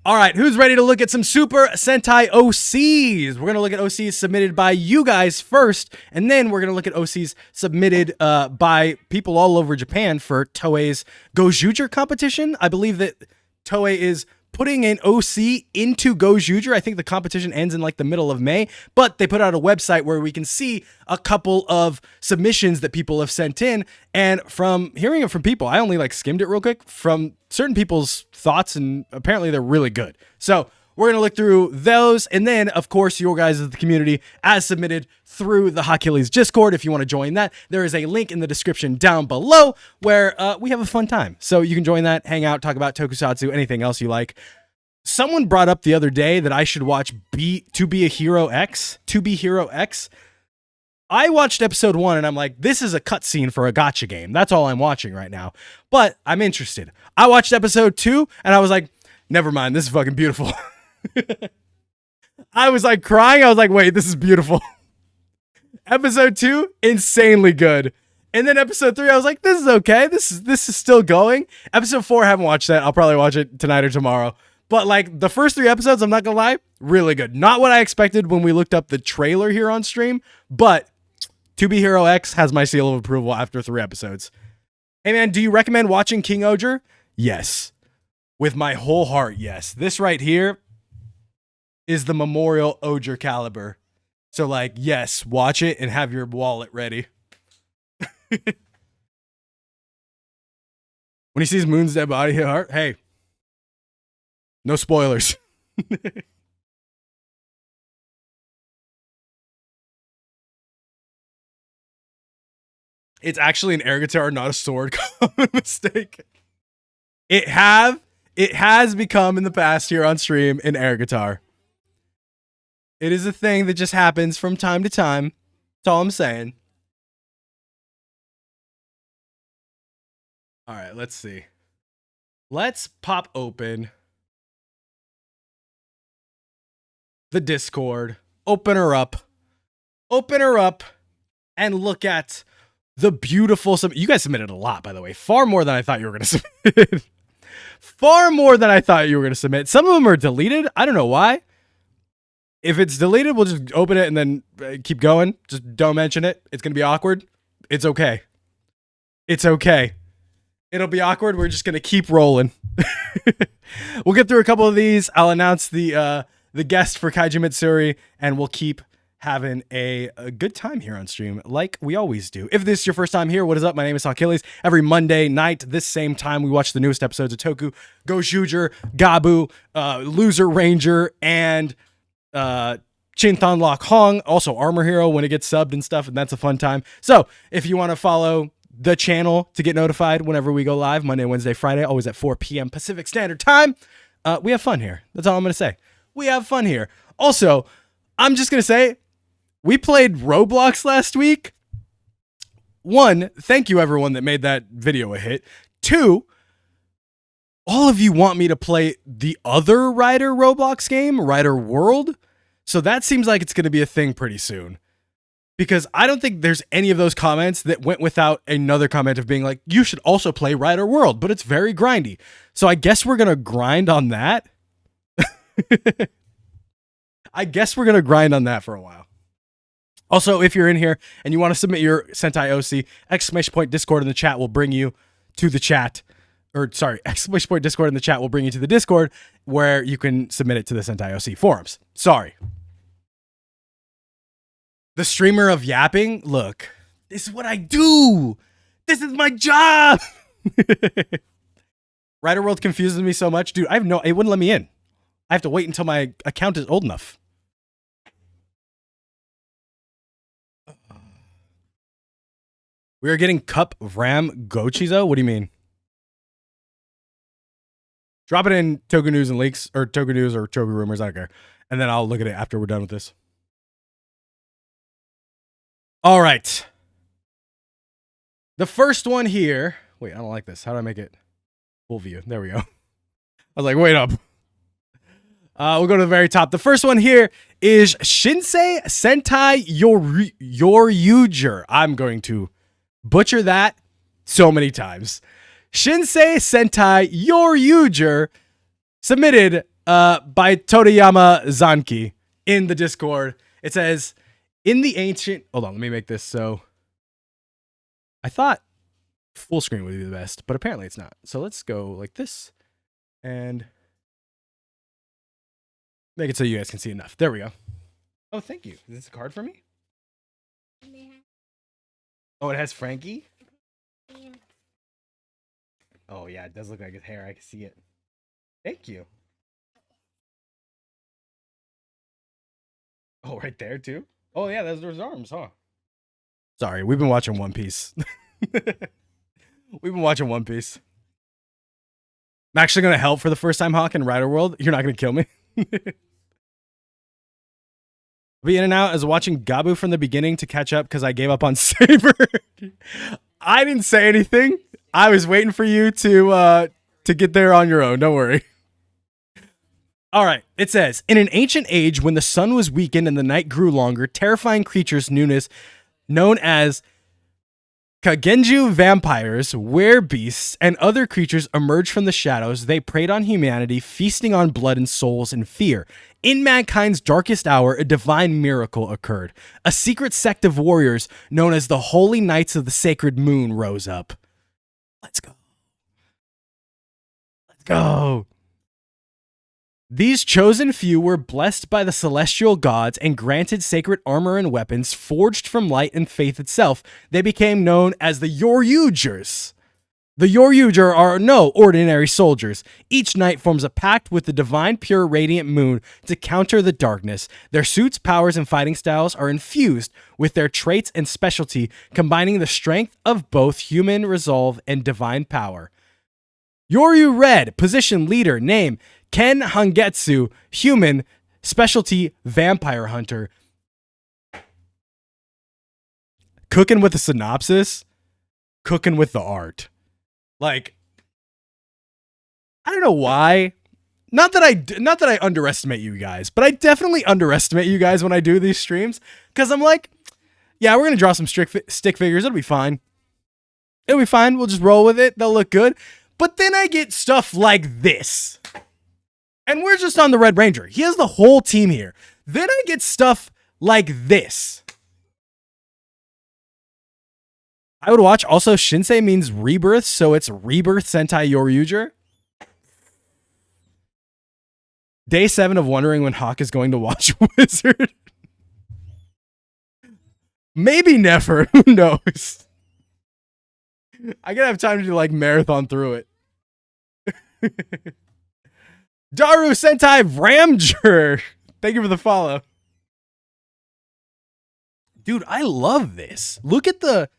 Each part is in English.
All right, who's ready to look at some Super Sentai OCs? We're going to look at OCs submitted by you guys first, and then we're going to look at OCs submitted by people all over Japan for Toei's Gojuger competition. I believe that Toei is putting an OC into Gojuger. I think the competition ends in like the middle of May, but they put out a website where we can see a couple of submissions that people have sent in. And from hearing it from people, I only like skimmed it real quick, from certain people's thoughts, and apparently they're really good. So we're going to look through those. And then, of course, your guys of the community as submitted through the Hawkilles Discord. If you want to join that, there is a link in the description down below where we have a fun time. So you can join that, hang out, talk about Tokusatsu, anything else you like. Someone brought up the other day that I should watch To Be Hero X. I watched episode 1 and I'm like, this is a cutscene for a gacha game. That's all I'm watching right now. But I'm interested. I watched episode 2 and I was like, never mind, this is fucking beautiful. I was like crying. I was like, wait, this is beautiful. Episode 2, insanely good. And then episode 3, I was like, this is okay. This is still going. Episode 4, I haven't watched that. I'll probably watch it tonight or tomorrow. But like the first 3 episodes, I'm not gonna lie, really good. Not what I expected when we looked up the trailer here on stream, but To Be Hero X has my seal of approval after 3 episodes. Hey man, do you recommend watching King Oger? Yes. With my whole heart, yes. This right here is the Memorial Oger caliber. So like, yes, watch it and have your wallet ready. When he sees Moon's dead body, heart, hey, no spoilers. It's actually an air guitar, not a sword. Common mistake. It has become in the past here on stream an air guitar. It is a thing that just happens from time to time. That's all I'm saying. All right, let's see. Let's pop open the Discord. Open her up, and look at the beautiful. You guys submitted a lot, by the way. Far more than I thought you were going to submit. Far more than I thought you were going to submit. Some of them are deleted. I don't know why. If it's deleted, we'll just open it and then keep going. Just don't mention it. It's going to be awkward. It's okay. It's okay. It'll be awkward. We're just going to keep rolling. We'll get through a couple of these. I'll announce the guest for Kaiju Mitsuri, and we'll keep having a good time here on stream like we always do. If this is your first time here, what is up? My name is Hawkilles. Every Monday night, this same time, we watch the newest episodes of Toku, Gojuger, Gabu, Loser Ranger, and Chinthon Lock Hong, also Armor Hero when it gets subbed and stuff, and that's a fun time. So if you want to follow the channel to get notified whenever we go live, Monday, Wednesday, Friday, always at 4 p.m. Pacific Standard Time, we have fun here. That's all I'm going to say. We have fun here. Also, I'm just going to say, we played Roblox last week. 1, thank you everyone that made that video a hit. 2, all of you want me to play the other Rider Roblox game, Rider World. So that seems like it's going to be a thing pretty soon. Because I don't think there's any of those comments that went without another comment of being like, you should also play Rider World, but it's very grindy. So I guess we're going to grind on that. I guess we're going to grind on that for a while. Also, if you're in here and you want to submit your Sentai OC, !Discord in the chat will bring you to the chat. Or sorry, !Discord in the chat will bring you to the Discord where you can submit it to the Sentai OC forums. Sorry. The streamer of yapping, look, this is what I do. This is my job. Rider World confuses me so much. Dude, it wouldn't let me in. I have to wait until my account is old enough. We are getting Cup Ram Gochizo? What do you mean? Drop it in Toku News and Leaks, or Toku News or Toku Rumors, I don't care. And then I'll look at it after we're done with this. All right. The first one here. Wait, I don't like this. How do I make it full view? There we go. I was like, wait up. We'll go to the very top. The first one here is Shinsei Sentai Yoryuger. I'm going to butcher that so many times. Shinsei Sentai Yoryuger submitted by Toriyama Zanki in the Discord. It says, in the ancient... Hold on, let me make this so... I thought full screen would be the best, but apparently it's not. So let's go like this and make it so you guys can see enough. There we go. Oh, thank you. Is this a card for me? Oh, it has Frankie? Oh, yeah, it does look like his hair. I can see it. Thank you. Oh, right there, too? Oh, yeah, those are his arms, huh? Sorry, we've been watching One Piece. We've been watching One Piece. I'm actually going to help for the first time, Hawk, in Rider World. You're not going to kill me. Be in and out as watching Gabu from the beginning to catch up because I gave up on Saber. I didn't say anything. I was waiting for you to get there on your own. Don't worry. All right. It says, in an ancient age when the sun was weakened and the night grew longer, terrifying creatures known as Kagenju vampires, werebeasts, and other creatures emerged from the shadows. They preyed on humanity, feasting on blood and souls and fear. In mankind's darkest hour, a divine miracle occurred. A secret sect of warriors known as the Holy Knights of the Sacred Moon rose up. Let's go. Let's go. These chosen few were blessed by the celestial gods and granted sacred armor and weapons forged from light and faith itself. They became known as the Yoryugers. The Yoryuger are no ordinary soldiers. Each knight forms a pact with the divine pure radiant moon to counter the darkness. Their suits, powers, and fighting styles are infused with their traits and specialty, combining the strength of both human resolve and divine power. Yoryu Red, position leader, name Ken Hangetsu, human, specialty vampire hunter. Cooking with a synopsis, cooking with the art. Like, I don't know why. Not that I underestimate you guys, but I definitely underestimate you guys when I do these streams because I'm like, yeah, we're gonna draw some stick figures. It'll be fine. It'll be fine. We'll just roll with it. They'll look good. But then I get stuff like this. And we're just on the Red Ranger. He has the whole team here. Then I get stuff like this. I would watch. Also, Shinsei means rebirth, so it's Rebirth Sentai Yoryuger. Day 7 of wondering when Hawk is going to watch Wizard. Maybe never. Who knows? I gotta have time to like marathon through it. Daru Sentai Ramjer. Thank you for the follow. Dude, I love this. Look at the...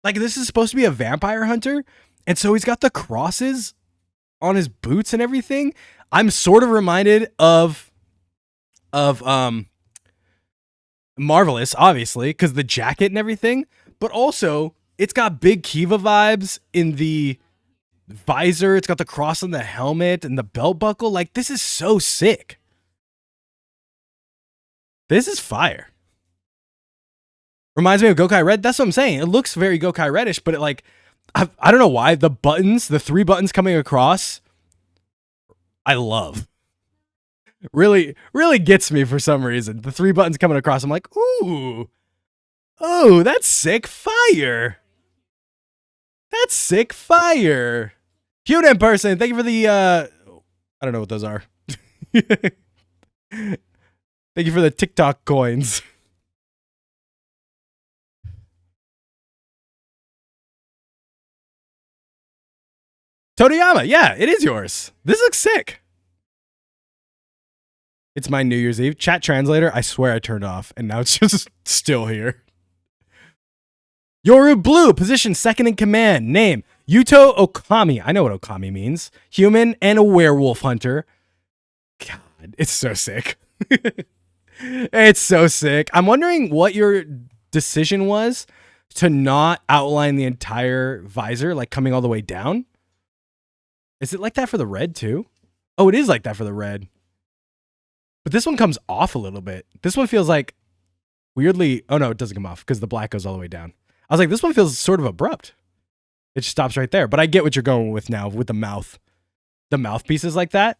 Like, this is supposed to be a vampire hunter. And so he's got the crosses on his boots and everything. I'm sort of reminded of Marvelous, obviously, because the jacket and everything. But also, it's got big Kiva vibes in the... visor. It's got the cross on the helmet and the belt buckle. Like, this is so sick. This is fire. Reminds me of Gokai Red. That's what I'm saying. It looks very Gokai Reddish, but it like, I don't know why. The buttons, the 3 buttons coming across, I love. Really, really gets me for some reason. The 3 buttons coming across, I'm like, ooh. Oh, that's sick fire. That's sick fire. Cute in person. Thank you for the, I don't know what those are. Thank you for the TikTok coins. Toriyama, yeah, it is yours. This looks sick. It's my New Year's Eve. Chat translator, I swear I turned off, and now it's just still here. Yoru Blue, position second in command. Name, Yuto Okami. I know what Okami means. Human and a werewolf hunter. God, it's so sick. It's so sick. I'm wondering what your decision was to not outline the entire visor, like coming all the way down. Is it like that for the red too? Oh, it is like that for the red. But this one comes off a little bit. This one feels like weirdly... Oh no, it doesn't come off because the black goes all the way down. I was like, this one feels sort of abrupt. It just stops right there. But I get what you're going with now with the mouth. The mouthpiece is like that.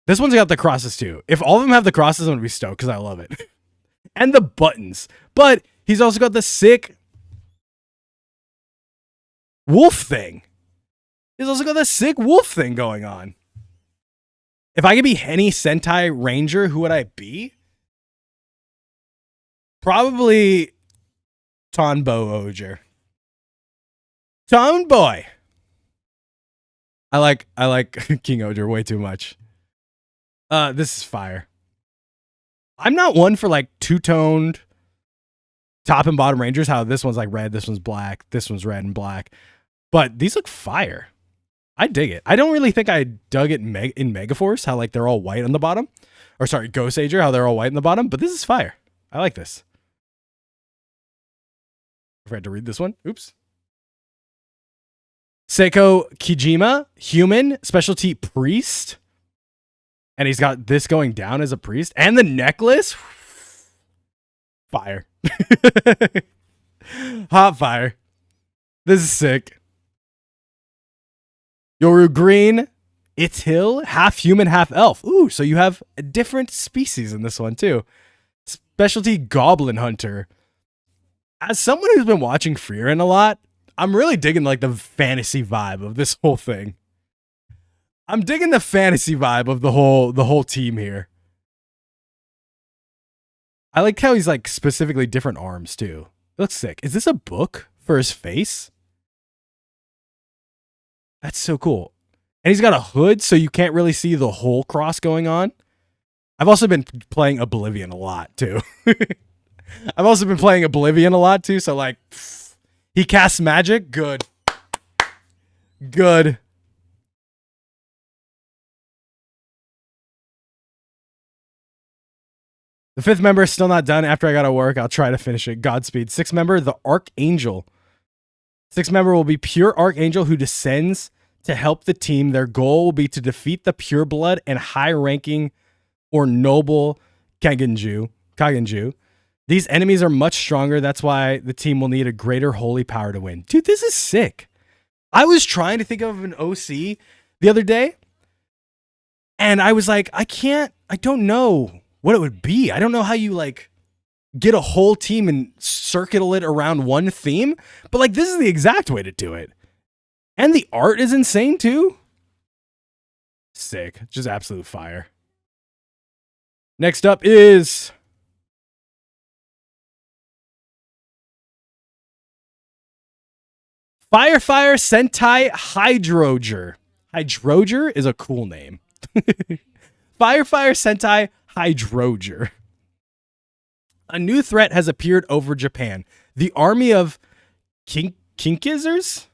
This one's got the crosses too. If all of them have the crosses, I'm gonna be stoked because I love it. And the buttons. But he's also got the sick wolf thing. He's also got the sick wolf thing going on. If I could be any Sentai Ranger, who would I be? Probably Tonbo Oger. Tomboy. I like King Oger way too much. This is fire. I'm not one for like two-toned top and bottom Rangers, how this one's like red, this one's black, this one's red and black. But these look fire. I dig it. I don't really think I dug it in Megaforce, how like they're all white on the bottom. Or sorry, Ghost Ager, how they're all white on the bottom. But this is fire. I like this. I forgot to read this one. Oops. Seiko Kijima, human, specialty priest. And he's got this going down as a priest. And the necklace. Fire. Hot fire. This is sick. Yoru Green, It's Hill, half human, half elf. Ooh, so you have a different species in this one too. Specialty Goblin Hunter. As someone who's been watching Frieren a lot, I'm really digging like the fantasy vibe of this whole thing. I'm digging the fantasy vibe of the whole team here. I like how he's like specifically different arms too. It looks sick. Is this a book for his face? That's so cool. And he's got a hood, so you can't really see the whole cross going on. I've also been playing Oblivion a lot too. So like, he casts magic. Good. Good. The fifth member is still not done. After I gotta work, I'll try to finish it. Godspeed. Sixth member, the Archangel. Sixth member will be Pure Archangel who descends to help the team. Their goal will be to defeat the pureblood and high-ranking or noble Kagenju. These enemies are much stronger. That's why the team will need a greater holy power to win. Dude, this is sick. I was trying to think of an OC the other day, and I was like, I don't know what it would be. I don't know how you like get a whole team and circle it around one theme, but like this is the exact way to do it. And the art is insane too. Sick. Just absolute fire. Next up is Fire Sentai Hydroger. Hydroger is a cool name. Fire Sentai Hydroger. A new threat has appeared over Japan. The army of Kinkaizers?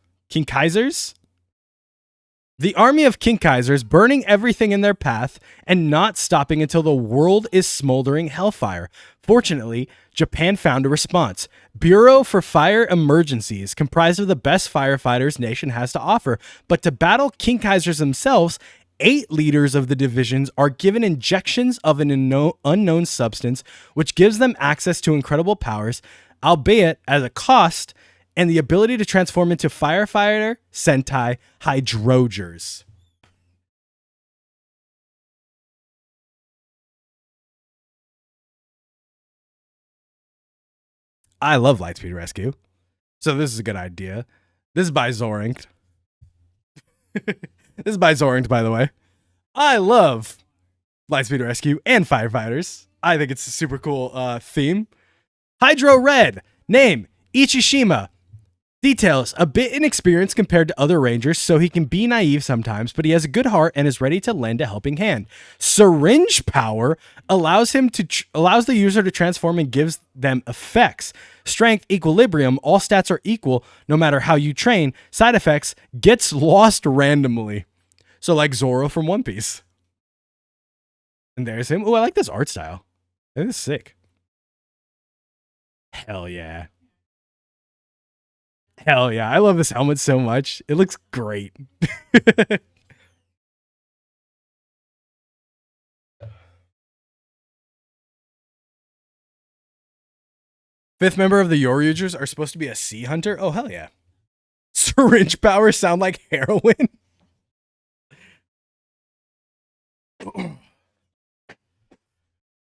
The army of Kinkaizers burning everything in their path and not stopping until the world is smoldering hellfire. Fortunately, Japan found a response. Bureau for Fire Emergencies, comprised of the best firefighters nation has to offer. But to battle Kinkaizers themselves, 8 leaders of the divisions are given injections of an unknown substance, which gives them access to incredible powers, albeit at a cost, and the ability to transform into Firefighter Sentai Hydrogers. I love Lightspeed Rescue, so this is a good idea. This is by Zorinct. This is by Zorinct, by the way. I love Lightspeed Rescue and Firefighters. I think it's a super cool theme. Hydro Red. Name, Ichishima. Details, a bit inexperienced compared to other Rangers, so he can be naive sometimes, but he has a good heart and is ready to lend a helping hand. Syringe power allows the user to transform and gives them effects. Strength, equilibrium, all stats are equal no matter how you train. Side effects, gets lost randomly. So like Zoro from One Piece. And there's him. Oh, I like this art style. This is sick. Hell yeah. Hell yeah. I love this helmet so much. It looks great. Fifth member of the Yoryugers are supposed to be a sea hunter? Oh, hell yeah. Syringe power sound like heroin?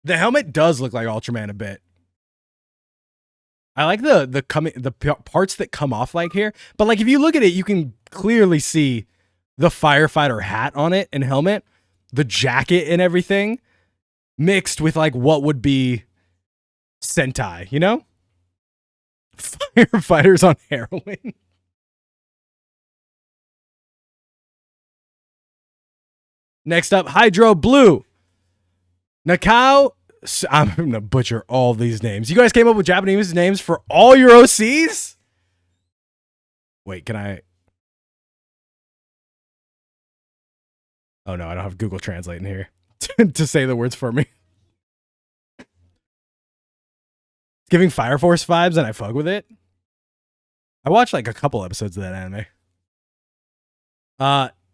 The helmet does look like Ultraman a bit. I like the parts that come off like here, but like if you look at it, you can clearly see the firefighter hat on it and helmet, the jacket and everything mixed with like what would be Sentai, you know? Firefighters on heroin. Next up, Hydro Blue. Nakao. I'm going to butcher all these names. You guys came up with Japanese names for all your OCs? Wait, can I? Oh no, I don't have Google Translate in here to say the words for me. It's giving Fire Force vibes and I fuck with it. I watched like a couple episodes of that anime.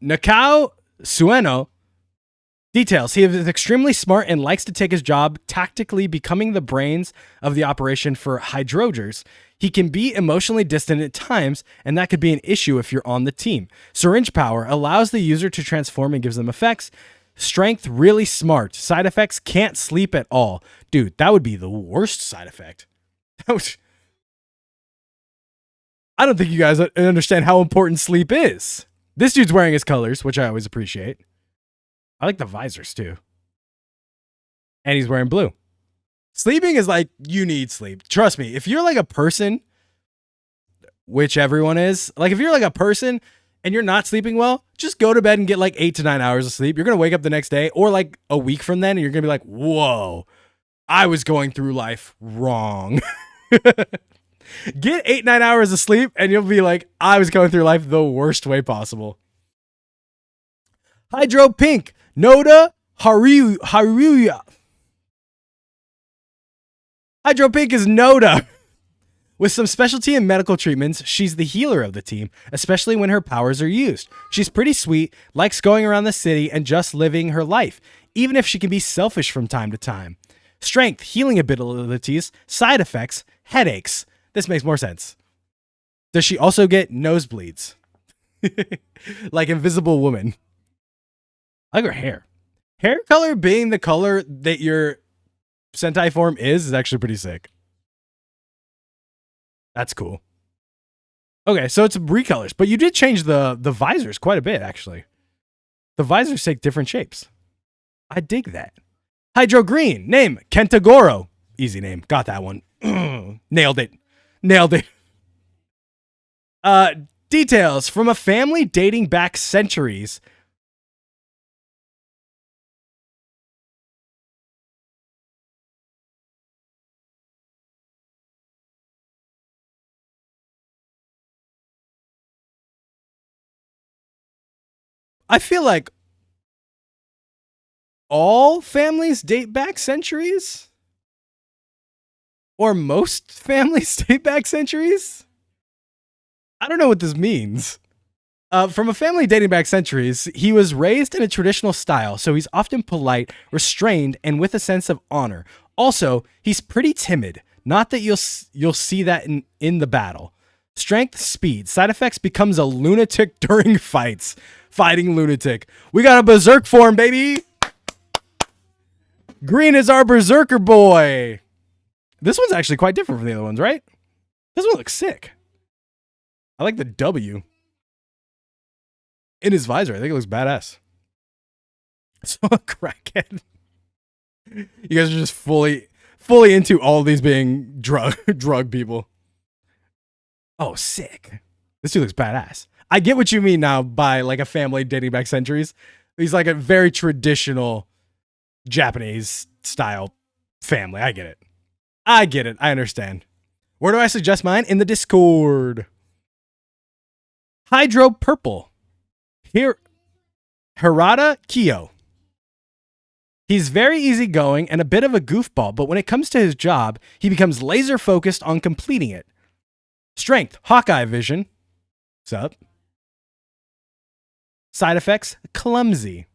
Nakao Sueno. Details. He is extremely smart and likes to take his job tactically, becoming the brains of the operation for Hydrogers. He can be emotionally distant at times, and that could be an issue if you're on the team. Syringe power allows the user to transform and gives them effects. Strength, really smart. Side effects, can't sleep at all. Dude, that would be the worst side effect. I don't think you guys understand how important sleep is. This dude's wearing his colors, which I always appreciate. I like the visors too. And he's wearing blue. Sleeping is like, you need sleep. Trust me, if you're like a person, which everyone is, like if you're like a person and you're not sleeping well, just go to bed and get like 8 to 9 hours of sleep. You're going to wake up the next day or like a week from then and you're going to be like, whoa, I was going through life wrong. Get 8, 9 hours of sleep and you'll be like, I was going through life the worst way possible. Hydro Pink. Noda Haruya. Hydro Pink is Noda. With some specialty in medical treatments, she's the healer of the team, especially when her powers are used. She's pretty sweet, likes going around the city and just living her life, even if she can be selfish from time to time. Strength, healing abilities, side effects, headaches. This makes more sense. Does she also get nosebleeds? Like Invisible Woman. I like her hair. Hair color being the color that your Sentai form is actually pretty sick. That's cool. Okay, so it's recolors, but you did change the visors quite a bit, actually. The visors take different shapes. I dig that. Hydro Green. Name, Kentagoro. Easy name. Got that one. Nailed it. Nailed it. Details. From a family dating back centuries, I feel like all families date back centuries? Or most families date back centuries? I don't know what this means. From a family dating back centuries, he was raised in a traditional style, so he's often polite, restrained, and with a sense of honor. Also, he's pretty timid. Not that you'll see that in the battle. Strength, speed. Side effects, becomes a lunatic during fights. Fighting lunatic. We got a berserk form, baby. Green is our berserker boy. This one's actually quite different from the other ones, right? This one looks sick. I like the W in his visor. I think it looks badass. So a crackhead. You guys are just fully into all these being drug people. Oh, sick. This dude looks badass. I get what you mean now by like a family dating back centuries. He's like a very traditional Japanese style family. I get it. I get it. I understand. Where do I suggest mine? In the Discord. Hydro Purple. Here, Hirata Kyo. He's very easygoing and a bit of a goofball, but when it comes to his job, he becomes laser focused on completing it. Strength, Hawkeye vision. What's up? Side effects, clumsy.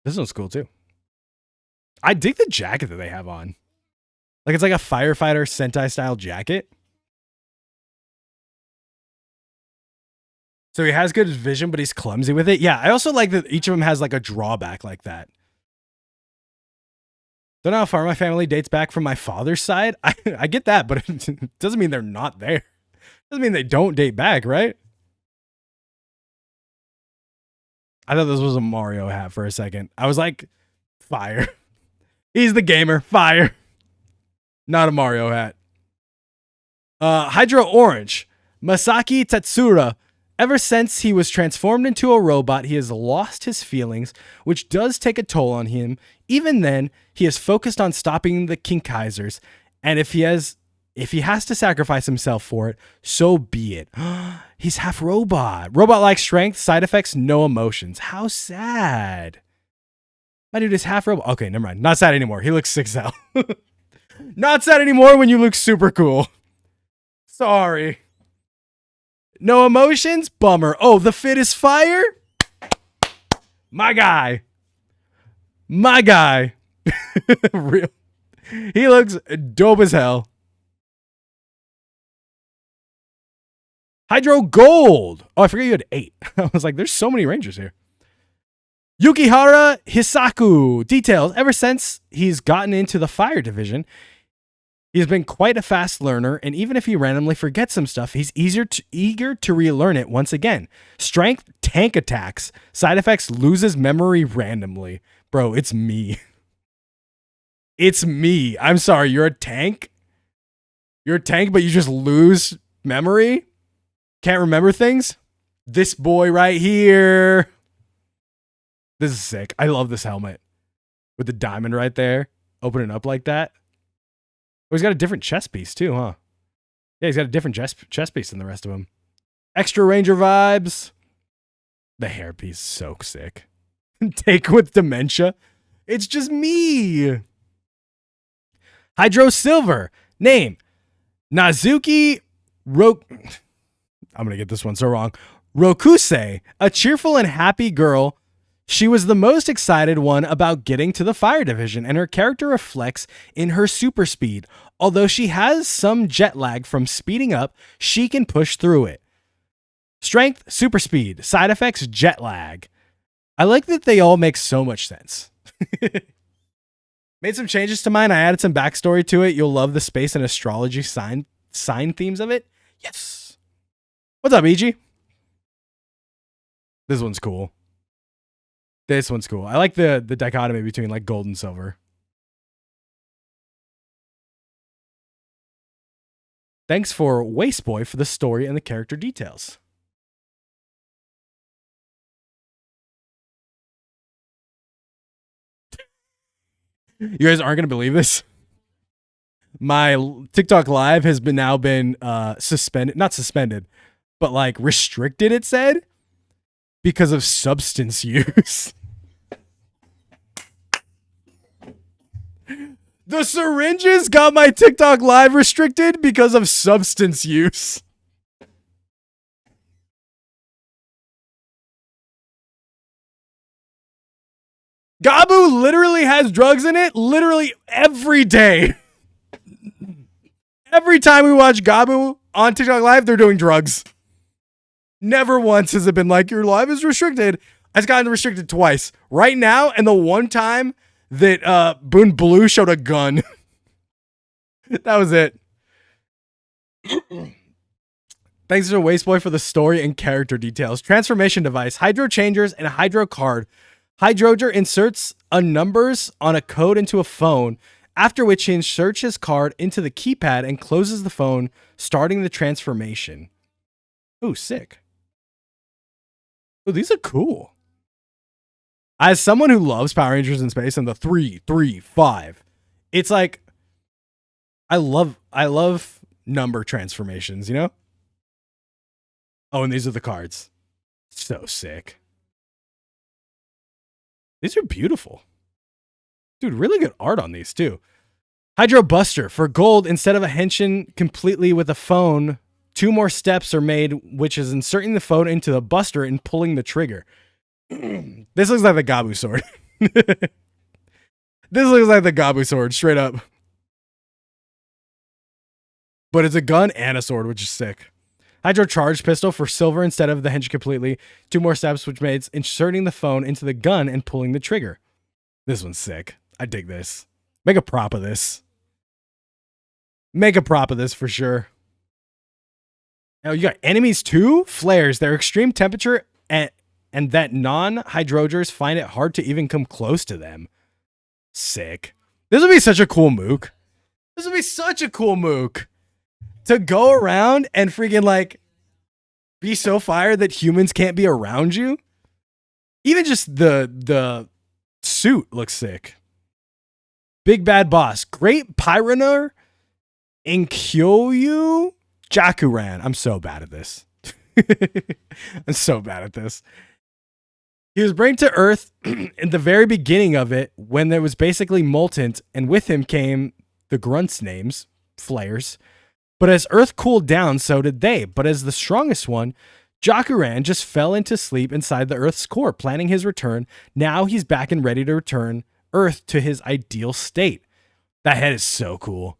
This one's cool too. I dig the jacket that they have on. Like it's like a firefighter Sentai style jacket. So he has good vision, but he's clumsy with it. Yeah, I also like that each of them has like a drawback like that. Don't know how far my family dates back from my father's side. I get that, but it doesn't mean they're not there. Doesn't mean they don't date back, right? I thought this was a Mario hat for a second. I was like, fire. He's the gamer. Fire. Not a Mario hat. Hydro Orange. Masaki Tetsura. Ever since he was transformed into a robot, he has lost his feelings, which does take a toll on him. Even then, he is focused on stopping the Kinkaisers, and if he has to sacrifice himself for it, so be it. He's half robot. Robot-like strength, side effects, no emotions. How sad. My dude is half robot. Okay, never mind. Not sad anymore. He looks 6L. Not sad anymore when you look super cool. Sorry. No emotions? Bummer. Oh, the fit is fire? My guy. My guy. Real. He looks dope as hell. Hydro Gold. Oh, I forgot you had 8. I was like, there's so many Rangers here. Yukihara Hisaku. Details. Ever since he's gotten into the fire division, he's been quite a fast learner, and even if he randomly forgets some stuff, he's eager to relearn it once again. Strength, tank attacks. Side effects, loses memory randomly. Bro, it's me. It's me. I'm sorry, you're a tank? You're a tank, but you just lose memory? Can't remember things? This boy right here. This is sick. I love this helmet. With the diamond right there. Opening up like that. Oh, he's got a different chest piece too, huh? Yeah, he's got a different chest piece than the rest of them. Extra Ranger vibes. The hairpiece is so sick. Take with dementia. It's just me. Hydro Silver. Name. Nazuki I'm going to get this one so wrong. Rokusei. A cheerful and happy girl. She was the most excited one about getting to the fire division, and her character reflects in her super speed. Although she has some jet lag from speeding up, she can push through it. Strength, super speed. Side effects, jet lag. I like that they all make so much sense. Made some changes to mine. I added some backstory to it. You'll love the space and astrology sign themes of it. Yes. What's up, EG? This one's cool. This one's cool. I like the dichotomy between like gold and silver. Thanks for Wasteboy for the story and the character details. You guys aren't going to believe this. My TikTok live has now been suspended, not suspended, but like restricted, it said, because of substance use. The syringes got my TikTok live restricted because of substance use. Gabu literally has drugs in it literally every day. Every time we watch Gabu on TikTok live, they're doing drugs. Never once has it been like, your live is restricted. It's gotten restricted twice. Right now, and the one time that Boon Blue showed a gun. That was it. Thanks to Wasteboy for the story and character details. Transformation device, Hydro Changers, and a Hydro card. Hydroger inserts a numbers on a code into a phone, after which he inserts his card into the keypad and closes the phone, starting the transformation. Ooh, sick. Ooh, these are cool. As someone who loves Power Rangers in space and the 3-3-5, it's like I love number transformations, you know? Oh, and these are the cards. So sick. These are beautiful. Dude, really good art on these too. Hydro Buster. For gold, instead of a henshin completely with a phone, 2 more steps are made, which is inserting the phone into the buster and pulling the trigger. This looks like the Gabu sword. This looks like the Gabu sword, straight up. But it's a gun and a sword, which is sick. Hydro charged pistol for silver instead of the hinge completely. 2 more steps, which made inserting the phone into the gun and pulling the trigger. This one's sick. I dig this. Make a prop of this. Make a prop of this for sure. Now you got enemies too? Flares. Their extreme temperature and that non-hydrogers find it hard to even come close to them. Sick. This would be such a cool mook. This would be such a cool mook. To go around and freaking like be so fired that humans can't be around you. Even just the suit looks sick. Big bad boss. Great Pyroner Inkyoyu Jakuran. I'm so bad at this. I'm so bad at this. He was brought to Earth in the very beginning of it when there was basically molten, and with him came the grunts' names, flares. But as Earth cooled down, so did they. But as the strongest one, Jakuran just fell into sleep inside the Earth's core, planning his return. Now he's back and ready to return Earth to his ideal state. That head is so cool.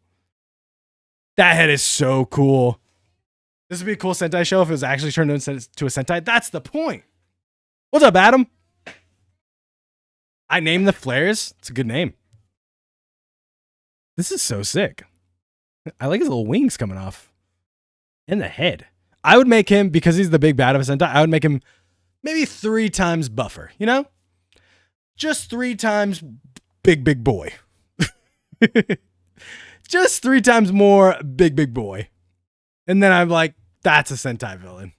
That head is so cool. This would be a cool Sentai show if it was actually turned into a Sentai. That's the point. What's up, Adam? I named the flares. It's a good name. This is so sick. I like his little wings coming off. And the head. I would make him, because he's the big bad of a Sentai, I would make him maybe 3 times buffer, you know? Just 3 times big boy. Just 3 times more big boy. And then I'm like, that's a Sentai villain.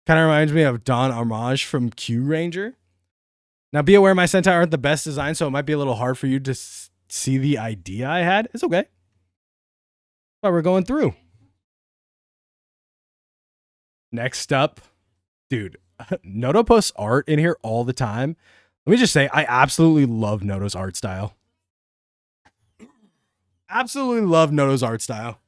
Kind of reminds me of Don Armage from Q Ranger. Now, be aware my Sentai aren't the best design, so it might be a little hard for you to see the idea I had. It's okay. But we're going through. Next up, dude, Noto posts art in here all the time. Let me just say, I absolutely love Noto's art style. Absolutely love Noto's art style.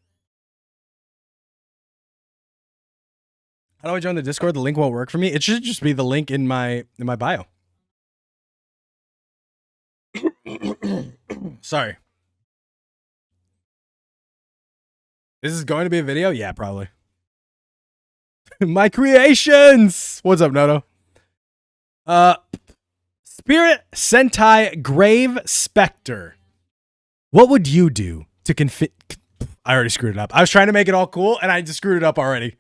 How do I join the Discord? The link won't work for me. It should just be the link in my bio. Sorry. This is going to be a video? Yeah, probably. My creations! What's up, Noto? Spirit Sentai Grave Spectre. What would you do to I already screwed it up. I was trying to make it all cool, and I just screwed it up already.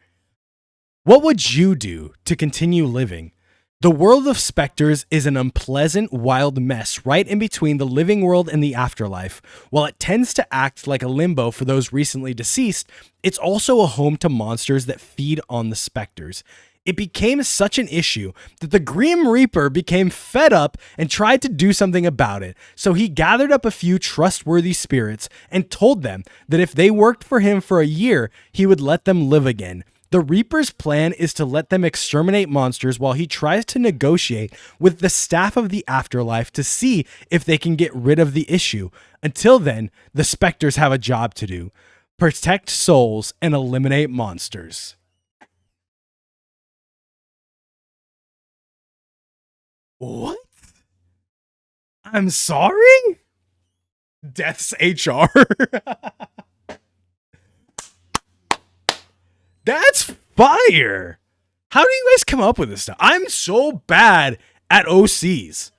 What would you do to continue living? The world of specters is an unpleasant, wild mess right in between the living world and the afterlife. While it tends to act like a limbo for those recently deceased, it's also a home to monsters that feed on the specters. It became such an issue that the Grim Reaper became fed up and tried to do something about it. So he gathered up a few trustworthy spirits and told them that if they worked for him for a year, he would let them live again. The Reaper's plan is to let them exterminate monsters while he tries to negotiate with the staff of the afterlife to see if they can get rid of the issue. Until then, the specters have a job to do. Protect souls and eliminate monsters. What? I'm sorry? Death's HR. That's fire. How do you guys come up with this stuff? I'm so bad at OCs.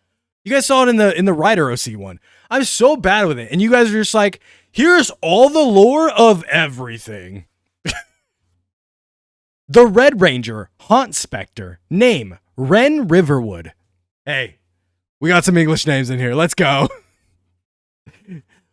You guys saw it in the Rider OC one. I'm so bad with it. And you guys are just like, here's all the lore of everything. The Red Ranger, Haunt Spectre, name, Ren Riverwood. Hey, we got some English names in here. Let's go.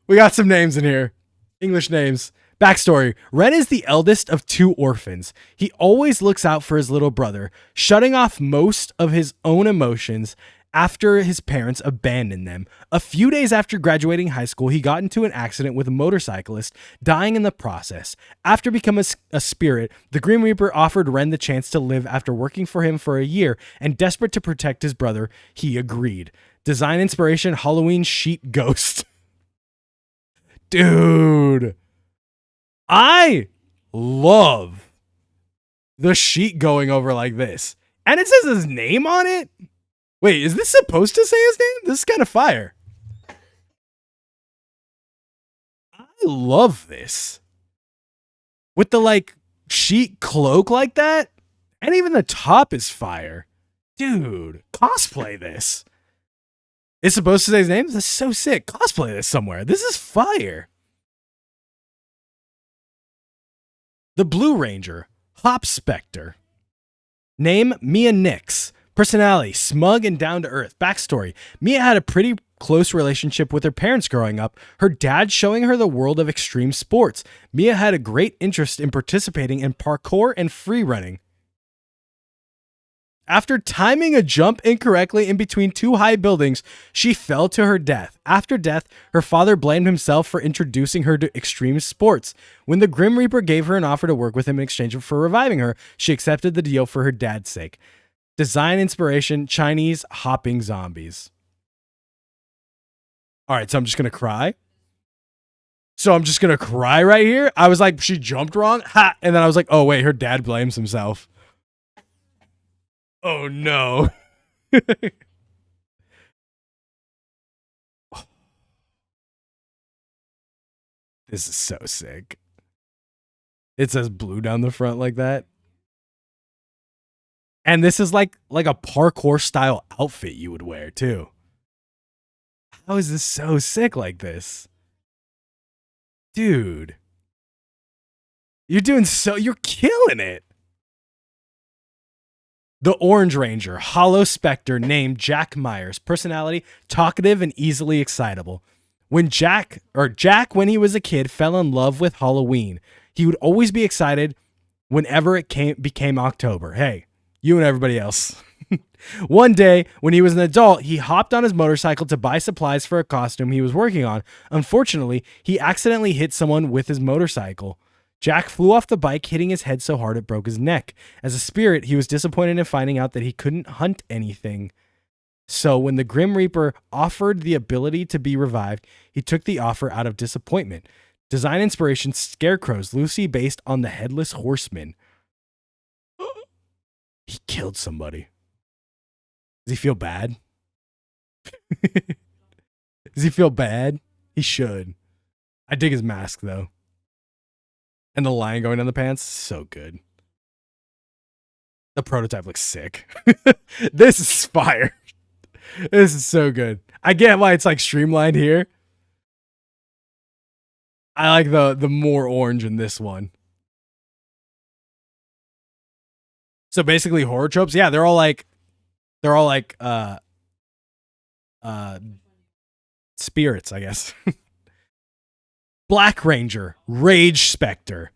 We got some names in here. English names. Backstory. Ren is the eldest of 2 orphans. He always looks out for his little brother, shutting off most of his own emotions after his parents abandoned them. A few days after graduating high school, he got into an accident with a motorcyclist, dying in the process. After becoming a spirit, the Grim Reaper offered Ren the chance to live after working for him for a year, and desperate to protect his brother, he agreed. Design inspiration, Halloween sheet ghost. Dude. I love the sheet going over like this. And it says his name on it? Wait, is this supposed to say his name? This is kind of fire. I love this. With the, like, sheet cloak like that? And even the top is fire. Dude, cosplay this. It's supposed to say his name? That's so sick. Cosplay this somewhere. This is fire. The Blue Ranger, Hop Spectre. Name, Mia Nix. Personality, smug and down to earth. Backstory, Mia had a pretty close relationship with her parents growing up, her dad showing her the world of extreme sports. Mia had a great interest in participating in parkour and free running. After timing a jump incorrectly in between two high buildings, she fell to her death. After death, her father blamed himself for introducing her to extreme sports. When the Grim Reaper gave her an offer to work with him in exchange for reviving her, she accepted the deal for her dad's sake. Design inspiration, Chinese hopping zombies. All right, so I'm just going to cry. So I'm just going to cry right here. I was like, she jumped wrong. Ha! And then I was like, oh, wait, her dad blames himself. Oh, no. This is so sick. It says blue down the front like that. And this is like a parkour style outfit you would wear too. How is this so sick like this? Dude. You're killing it. The Orange Ranger, Hollow Spectre, named Jack Myers. Personality, talkative and easily excitable. When Jack, when he was a kid, fell in love with Halloween. He would always be excited whenever it became October. Hey, you and everybody else. One day, when he was an adult, he hopped on his motorcycle to buy supplies for a costume he was working on. Unfortunately, he accidentally hit someone with his motorcycle. Jack flew off the bike, hitting his head so hard it broke his neck. As a spirit, he was disappointed in finding out that he couldn't hunt anything. So when the Grim Reaper offered the ability to be revived, he took the offer out of disappointment. Design inspiration, scarecrows, loosely based on the Headless Horseman. He killed somebody. Does he feel bad? Does he feel bad? He should. I dig his mask, though. And the line going down the pants, so good. The prototype looks sick. This is fire. This is so good. I get why it's like streamlined here. I like the more orange in this one. So basically horror tropes, yeah, they're all like spirits, I guess. Black Ranger, Rage Spectre.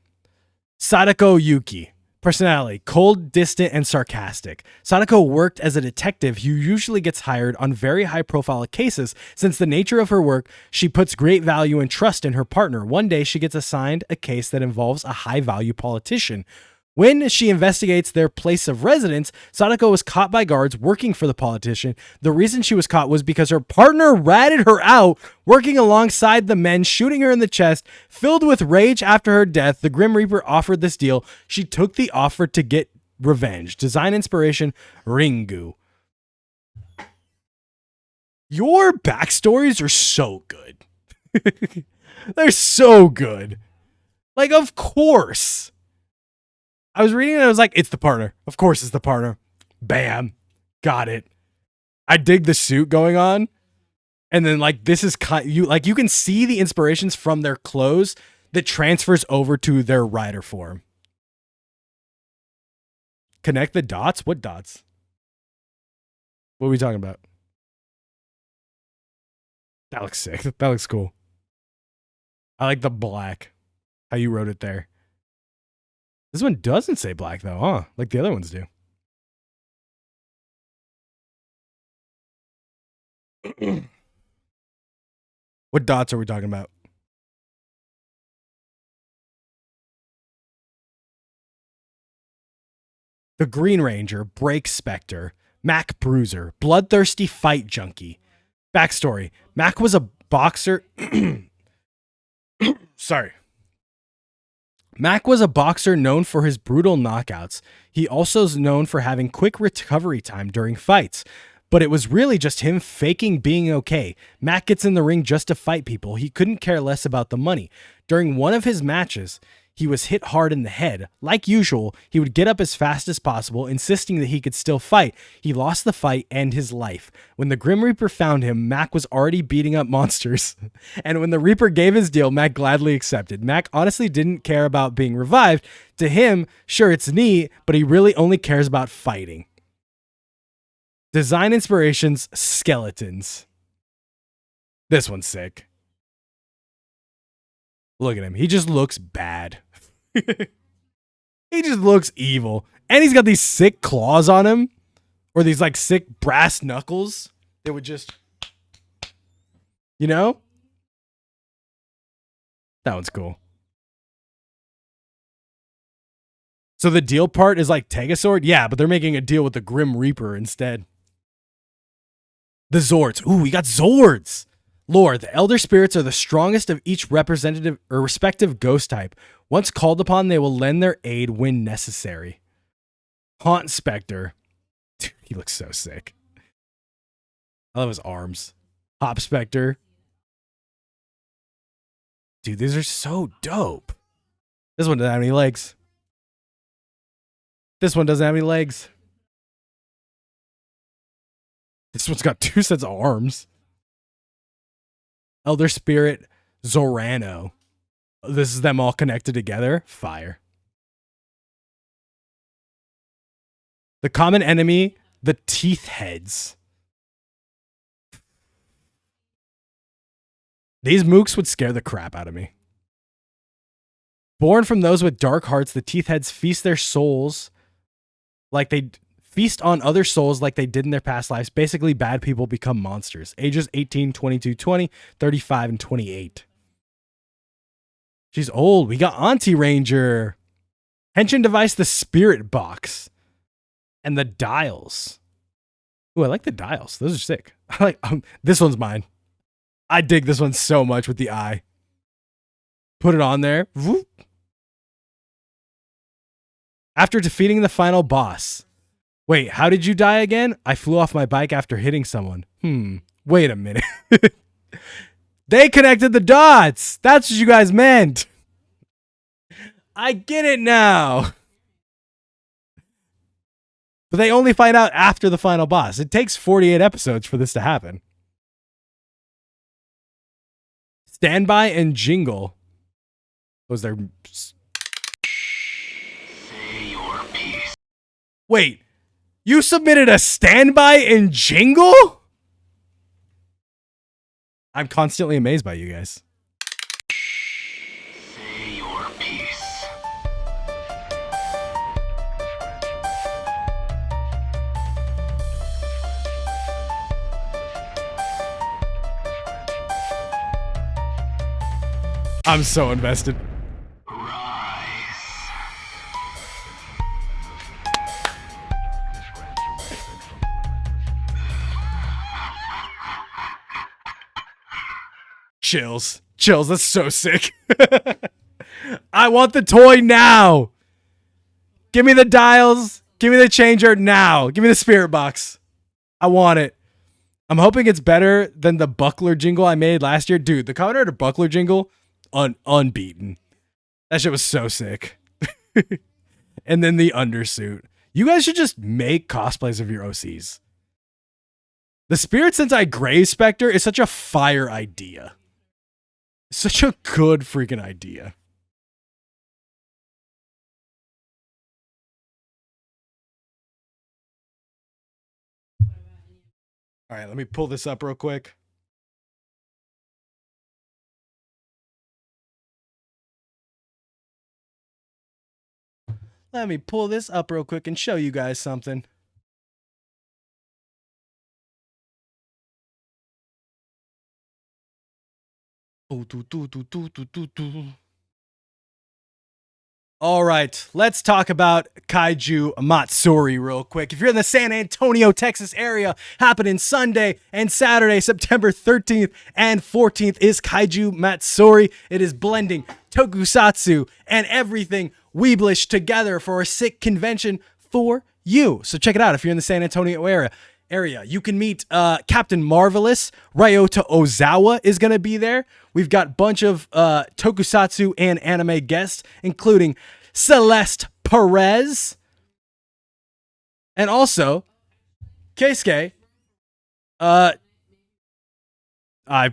Sadako Yuki. Personality, cold, distant, and sarcastic. Sadako worked as a detective who usually gets hired on very high-profile cases. Since the nature of her work, she puts great value and trust in her partner. One day, she gets assigned a case that involves a high-value politician. When she investigates their place of residence, Sadako was caught by guards working for the politician. The reason she was caught was because her partner ratted her out, working alongside the men, shooting her in the chest. Filled with rage after her death, the Grim Reaper offered this deal. She took the offer to get revenge. Design inspiration, Ringu. Your backstories are so good. They're so good. Like, of course. I was reading it and I was like, it's the partner. Of course it's the partner. Bam. Got it. I dig the suit going on. And then like this is you can see the inspirations from their clothes that transfers over to their rider form. Connect the dots? What dots? What are we talking about? That looks sick. That looks cool. I like the black. How you wrote it there. This one doesn't say black, though, huh? Like the other ones do. What dots are we talking about? The Green Ranger, Break Spectre, Mac Bruiser, Bloodthirsty Fight Junkie. Backstory. Mac was a boxer. Sorry. Mac was a boxer known for his brutal knockouts. He also is known for having quick recovery time during fights. But it was really just him faking being okay. Mac gets in the ring just to fight people. He couldn't care less about the money. During one of his matches, he was hit hard in the head. Like usual, he would get up as fast as possible, insisting that he could still fight. He lost the fight and his life. When the Grim Reaper found him, Mac was already beating up monsters. And when the Reaper gave his deal, Mac gladly accepted. Mac honestly didn't care about being revived. To him, sure, it's neat, but he really only cares about fighting. Design inspirations, skeletons. This one's sick. Look at him. He just looks bad. He just looks evil. And he's got these sick claws on him. Or these like sick brass knuckles that would just, you know? That one's cool. So the deal part is like Tegasword? Yeah, but they're making a deal with the Grim Reaper instead. The Zords. Ooh, we got Zords. Lore, the Elder Spirits are the strongest of each representative or respective ghost type. Once called upon, they will lend their aid when necessary. Haunt Spectre. Dude, he looks so sick. I love his arms. Hop Spectre. Dude, these are so dope. This one doesn't have any legs. This one doesn't have any legs. This one's got 2 sets of arms. Elder Spirit Zorano. This is them all connected together. Fire. The common enemy, the Teeth Heads. These mooks would scare the crap out of me. Born from those with dark hearts, the Teeth Heads feast their souls like they feast on other souls like they did in their past lives. Basically, bad people become monsters. Ages 18, 22, 20, 35, and 28. She's old. We got Auntie Ranger. Henshin device, the Spirit Box. And the dials. Ooh, I like the dials. Those are sick. I like this one's mine. I dig this one so much with the eye. Put it on there. Whoop. After defeating the final boss. Wait, how did you die again? I flew off my bike after hitting someone. Wait a minute. They connected the dots. That's what you guys meant. I get it now. But they only find out after the final boss. It takes 48 episodes for this to happen. Standby and Jingle. Was there... Say your piece. Wait. You submitted a Standby and Jingle? I'm constantly amazed by you guys. Say your piece. I'm so invested. Chills. Chills. That's so sick. I want the toy now. Give me the dials. Give me the changer now. Give me the spirit box. I want it. I'm hoping it's better than the buckler jingle I made last year. Dude, the Kamen Rider buckler jingle, unbeaten. That shit was so sick. And then the undersuit. You guys should just make cosplays of your OCs. The Spirit Sentai Gray Spectre is such a fire idea. Such a good freaking idea. All right, let me pull this up real quick. Let me pull this up real quick and show you guys something. All right, let's talk about Kaiju Matsuri real quick. If you're in the San Antonio, Texas area, happening Sunday and Saturday, September 13th and 14th is Kaiju Matsuri. It is blending Tokusatsu, and everything Weeblish together for a sick convention for you. So check it out if you're in the San Antonio area. You can meet Captain Marvelous. Ryota Ozawa is going to be there. We've got a bunch of Tokusatsu and anime guests, including Celeste Perez. And also, Keisuke. I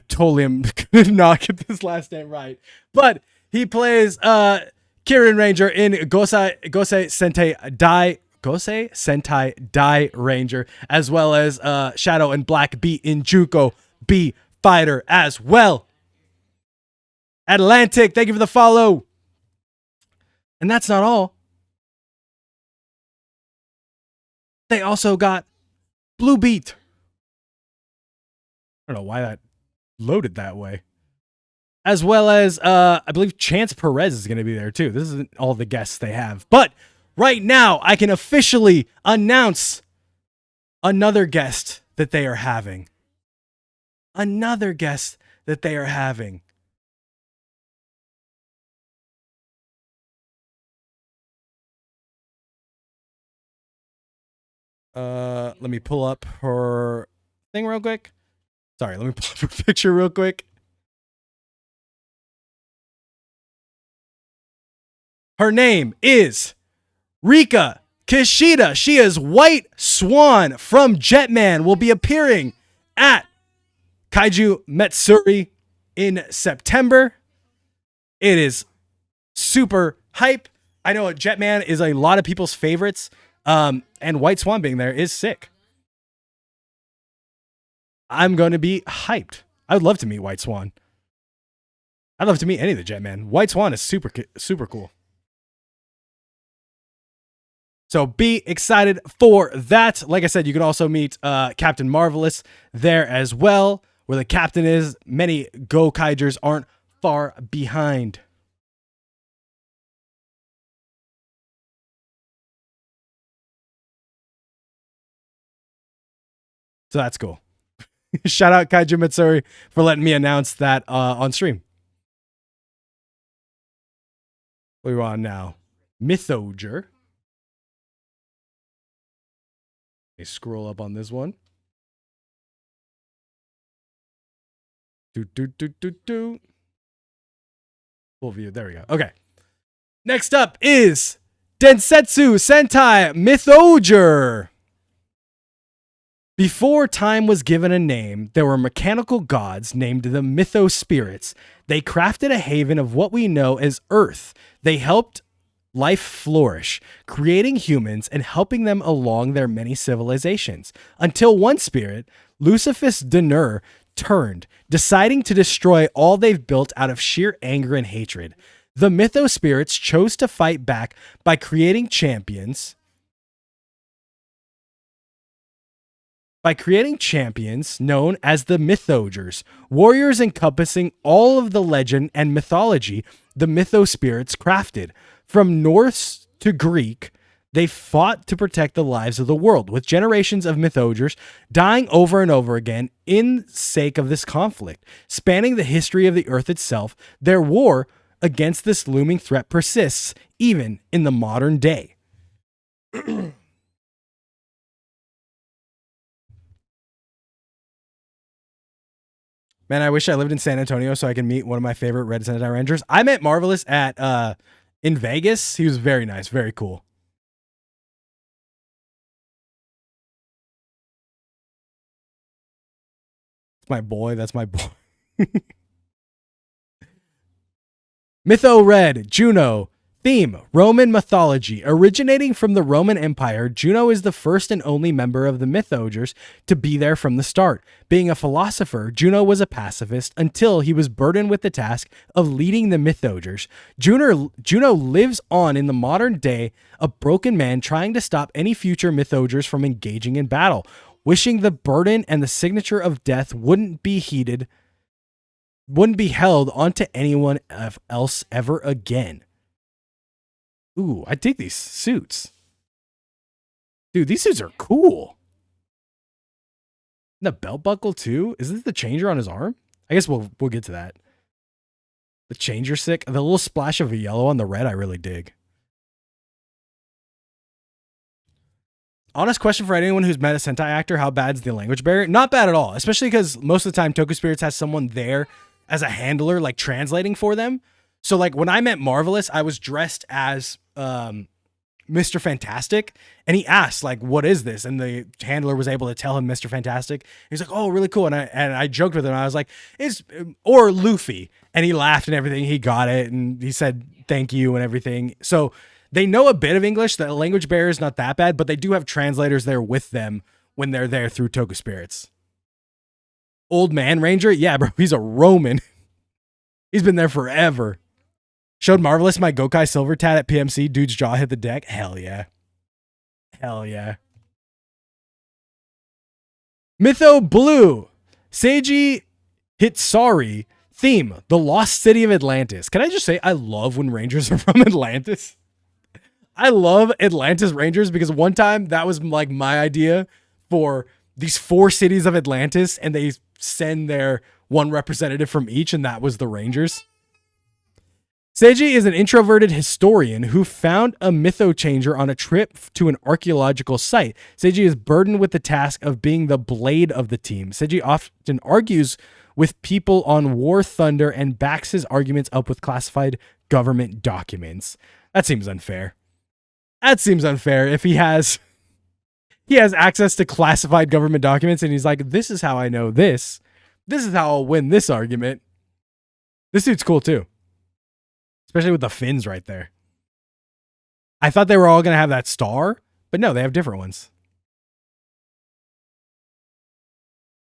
totally am could not get this last name right. But he plays Kirin Ranger in Gosei Sentai Dai Ranger, as well as Shadow and Black Beat in Juko B Fighter as well. Atlantic, thank you for the follow. And that's not all. They also got Blue Beat. I don't know why that loaded that way. As well as, I believe Chance Perez is going to be there too. This isn't all the guests they have. But right now, I can officially announce another guest that they are having. Another guest that they are having. Let me pull up her thing real quick. Sorry, let me pull up her picture real quick. Her name is Rika Kishida. She is White Swan from Jetman. Will be appearing at Kaiju Matsuri in September. It is super hype. I know Jetman is a lot of people's favorites. And White Swan being there is sick. I'm going to be hyped. I would love to meet White Swan. I'd love to meet any of the Jetman. White Swan is super cool. So be excited for that. Like I said, you can also meet Captain Marvelous there as well. Where the captain is, many Go-Kaigers aren't far behind. So that's cool. Shout out Kaiju Matsuri for letting me announce that on stream. What are we on now? Mythoger. Let me scroll up on this one. Full view. There we go. Okay. Next up is Densetsu Sentai Mythoger. Before time was given a name, there were mechanical gods named the Mytho Spirits. They crafted a haven of what we know as Earth. They helped life flourish, creating humans and helping them along their many civilizations. Until one spirit, Lucifer's Denur, turned, deciding to destroy all they've built out of sheer anger and hatred. The Mytho Spirits chose to fight back by creating champions. Known as the Mythogers, warriors encompassing all of the legend and mythology the Mytho Spirits crafted. From Norse to Greek, they fought to protect the lives of the world, with generations of Mythogers dying over and over again in sake of this conflict. Spanning the history of the Earth itself, their war against this looming threat persists, even in the modern day. Man, I wish I lived in San Antonio so I could meet one of my favorite Red Sentai Rangers. I met Marvelous at in Vegas. He was very nice, very cool. That's my boy. That's my boy. Mytho Red, Juno. Theme, Roman mythology. Originating from the Roman Empire, Juno is the first and only member of the Mythogers to be there from the start. Being a philosopher, Juno was a pacifist until he was burdened with the task of leading the Mythogers. Juno lives on in the modern day, a broken man trying to stop any future Mythogers from engaging in battle, wishing the burden and the signature of death wouldn't be held onto anyone else ever again. Ooh, I dig these suits. Dude, these suits are cool. The belt buckle too? Is this the changer on his arm? I guess we'll get to that. The changer sick. The little splash of yellow on the red, I really dig. Honest question for anyone who's met a Sentai actor: how bad's the language barrier? Not bad at all, especially because most of the time Toku Spirits has someone there as a handler, like translating for them. So like when I met Marvelous, I was dressed as Mr. Fantastic, and he asked like, "What is this?" And the handler was able to tell him Mr. Fantastic. He's like, "Oh, really cool." And I joked with him. I was like, "Is or Luffy?" And he laughed and everything. He got it, and he said thank you and everything. So they know a bit of English. The language barrier is not that bad, but they do have translators there with them when they're there through Toku Spirits. Old Man Ranger, yeah, bro, he's a Roman. He's been there forever. Showed Marvelous my Gokai Silver tat at PMC. Dude's jaw hit the deck. Hell yeah. Hell yeah. Mytho Blue. Seiji Hitsari. Theme, the lost city of Atlantis. Can I just say, I love when Rangers are from Atlantis. I love Atlantis Rangers because one time that was like my idea for these 4 cities of Atlantis, and they send their one representative from each, and that was the Rangers. Seiji is an introverted historian who found a mytho changer on a trip to an archaeological site. Seiji is burdened with the task of being the blade of the team. Seiji often argues with people on War Thunder and backs his arguments up with classified government documents. That seems unfair. That seems unfair if he has access to classified government documents and he's like, this is how I know this. This is how I'll win this argument. This dude's cool too. Especially with the fins right there. I thought they were all going to have that star, but no, they have different ones.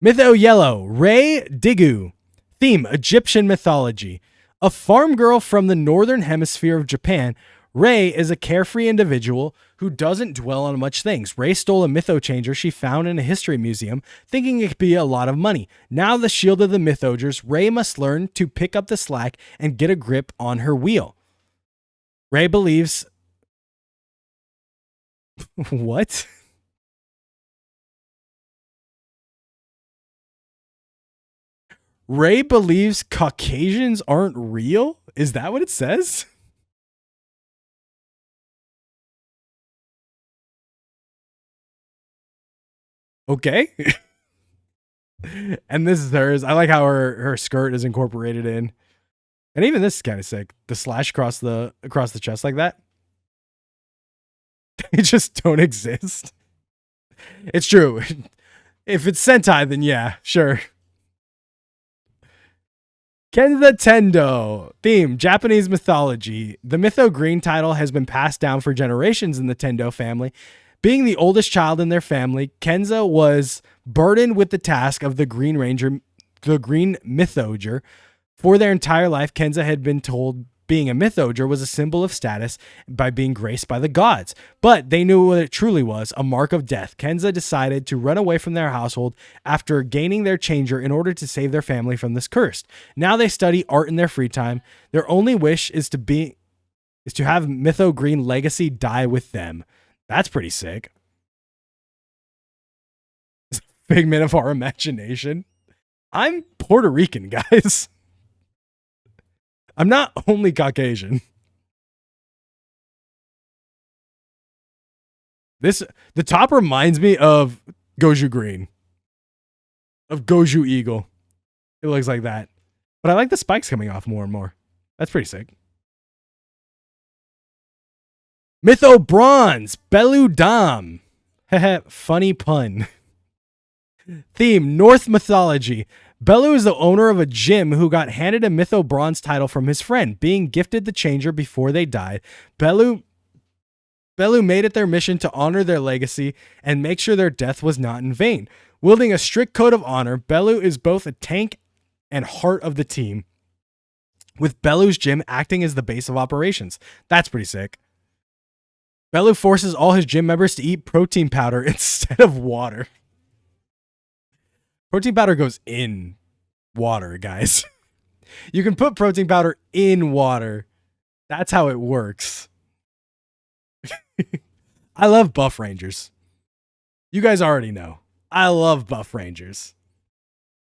Mytho Yellow, Rei Digu. Theme, Egyptian mythology. A farm girl from the northern hemisphere of Japan, Rei is a carefree individual who doesn't dwell on much things. Rei stole a mytho changer she found in a history museum, thinking it could be a lot of money. Now the shield of the mythogers, Rei must learn to pick up the slack and get a grip on her wheel. Rei believes... What? Rei believes Caucasians aren't real? Is that what it says? Okay. And this is hers. I like how her skirt is incorporated in. And even this is kind of sick. The slash across the chest like that. They just don't exist. It's true. If it's Sentai, then yeah, sure. Kenza Tendo. Theme, Japanese mythology. The Mytho Green title has been passed down for generations in the Tendo family. Being the oldest child in their family, Kenza was burdened with the task of the Green Ranger, the Green Mythoger. For their entire life, Kenza had been told being a Mythoger was a symbol of status by being graced by the gods. But they knew what it truly was, a mark of death. Kenza decided to run away from their household after gaining their changer in order to save their family from this curse. Now they study art in their free time. Their only wish is to have Mytho Green legacy die with them. That's pretty sick. Figment of our imagination. I'm Puerto Rican, guys. I'm not only Caucasian. The top reminds me of Goju Green. Of Goju Eagle. It looks like that. But I like the spikes coming off more and more. That's pretty sick. Mytho Bronze, Belu Dam. Funny pun. Theme, North mythology. Belu is the owner of a gym who got handed a Mytho Bronze title from his friend, being gifted the changer before they died. Belu made it their mission to honor their legacy and make sure their death was not in vain. Wielding a strict code of honor, Belu is both a tank and heart of the team, with Belu's gym acting as the base of operations. That's pretty sick. Belu forces all his gym members to eat protein powder instead of water. Protein powder goes in water, guys. You can put protein powder in water. That's how it works. I love Buff Rangers. You guys already know. I love Buff Rangers.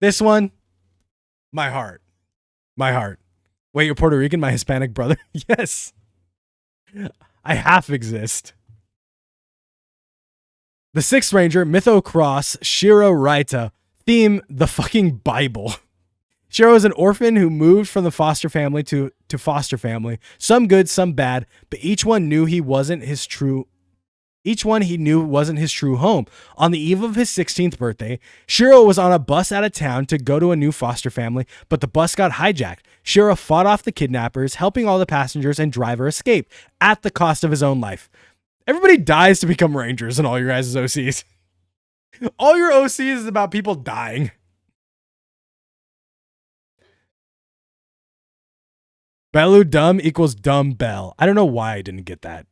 This one, my heart. My heart. Wait, you're Puerto Rican, my Hispanic brother? Yes. I half exist. The Sixth Ranger, Mytho Cross, Shiro Raita, theme the fucking Bible. Shiro is an orphan who moved from the foster family to foster family. Some good, some bad, but each one he knew wasn't his true home. On the eve of his 16th birthday, Shiro was on a bus out of town to go to a new foster family, but the bus got hijacked. Shiro fought off the kidnappers, helping all the passengers and driver escape at the cost of his own life. Everybody dies to become Rangers in all your guys' OCs. All your OCs is about people dying. Bellu dumb equals dumb bell. I don't know why I didn't get that.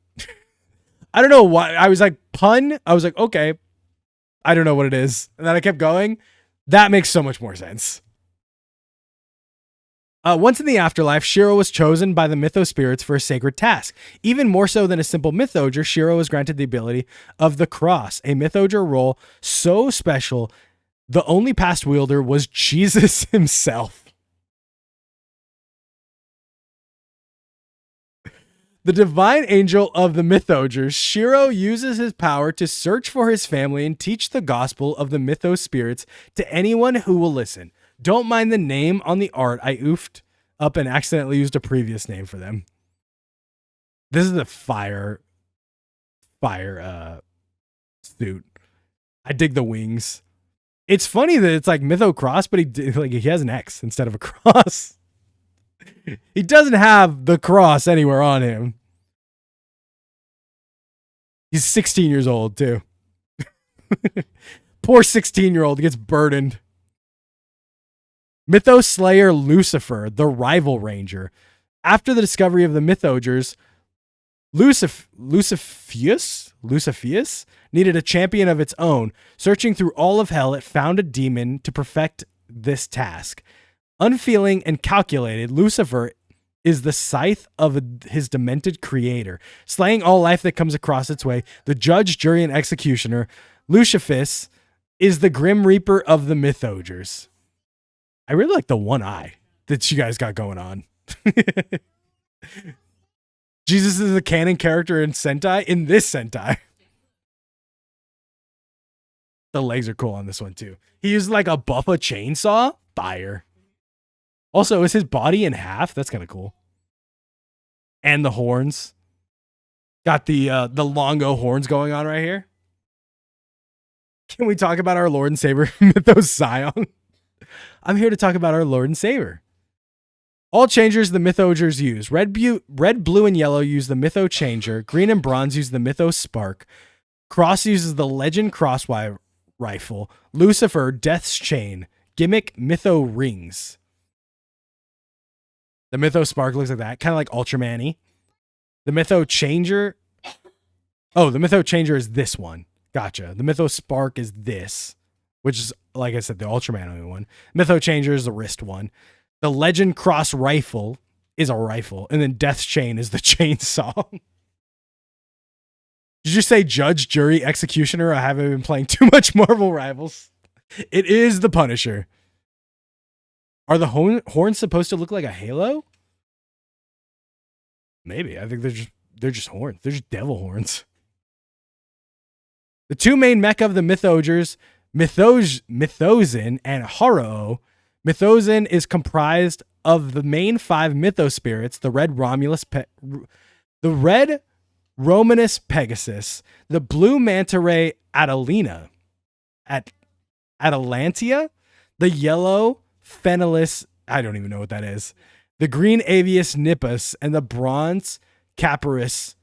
I don't know why. I was like, pun? I was like, okay. I don't know what it is. And then I kept going. That makes so much more sense. Once in the afterlife, Shiro was chosen by the Mytho spirits for a sacred task. Even more so than a simple Mythoger, Shiro was granted the ability of the Cross, a Mythoger role so special, the only past wielder was Jesus himself. The divine angel of the Mythogers, Shiro uses his power to search for his family and teach the gospel of the Mythos spirits to anyone who will listen. Don't mind the name on the art. I oofed up and accidentally used a previous name for them. This is a fire suit. I dig the wings. It's funny that it's like Mytho Cross, but he has an X instead of a cross. He doesn't have the cross anywhere on him. He's 16 years old, too. Poor 16-year-old gets burdened. Mythos Slayer Lucifer, the rival ranger. After the discovery of the Mythogers, Lucifius needed a champion of its own. Searching through all of hell, it found a demon to perfect this task. Unfeeling and calculated, Lucifer is the scythe of his demented creator, slaying all life that comes across its way. The judge, jury, and executioner, Lucifius, is the grim reaper of the Mythogers. I really like the one eye that you guys got going on. Jesus is a canon character in Sentai, in this Sentai. The legs are cool on this one, too. He used like a buffa chainsaw. Fire. Also, is his body in half? That's kind of cool. And the horns. Got the longo horns going on right here. Can we talk about our Lord and Savior, Mythos Scion? I'm here to talk about our Lord and Savior. All changers the Mythogers use. Red, blue, and yellow use the Mytho Changer. Green and bronze use the Mytho Spark. Cross uses the Legend Cross Rifle. Lucifer, Death's Chain. Gimmick, Mytho Rings. The Mytho Spark looks like that. Kind of like Ultraman-y. The Mytho Changer. Oh, the Mytho Changer is this one. Gotcha. The Mytho Spark is this, which is, like I said, the Ultraman one. Mytho Changer is the wrist one. The Legend Cross Rifle is a rifle. And then Death's Chain is the chainsaw. Did you say judge, jury, executioner? I haven't been playing too much Marvel Rivals. It is the Punisher. Are the horns supposed to look like a halo? Maybe. I think they're just horns. They're just devil horns. The two main mecha of the Mythogers, Mythozin and Haro. Mythozin is comprised of the main 5 Mytho spirits: the red Romanus Pegasus, the blue manta ray Atalanta, the yellow Phenalis, I don't even know what that is, the green Avius Nippus, and the bronze Caparus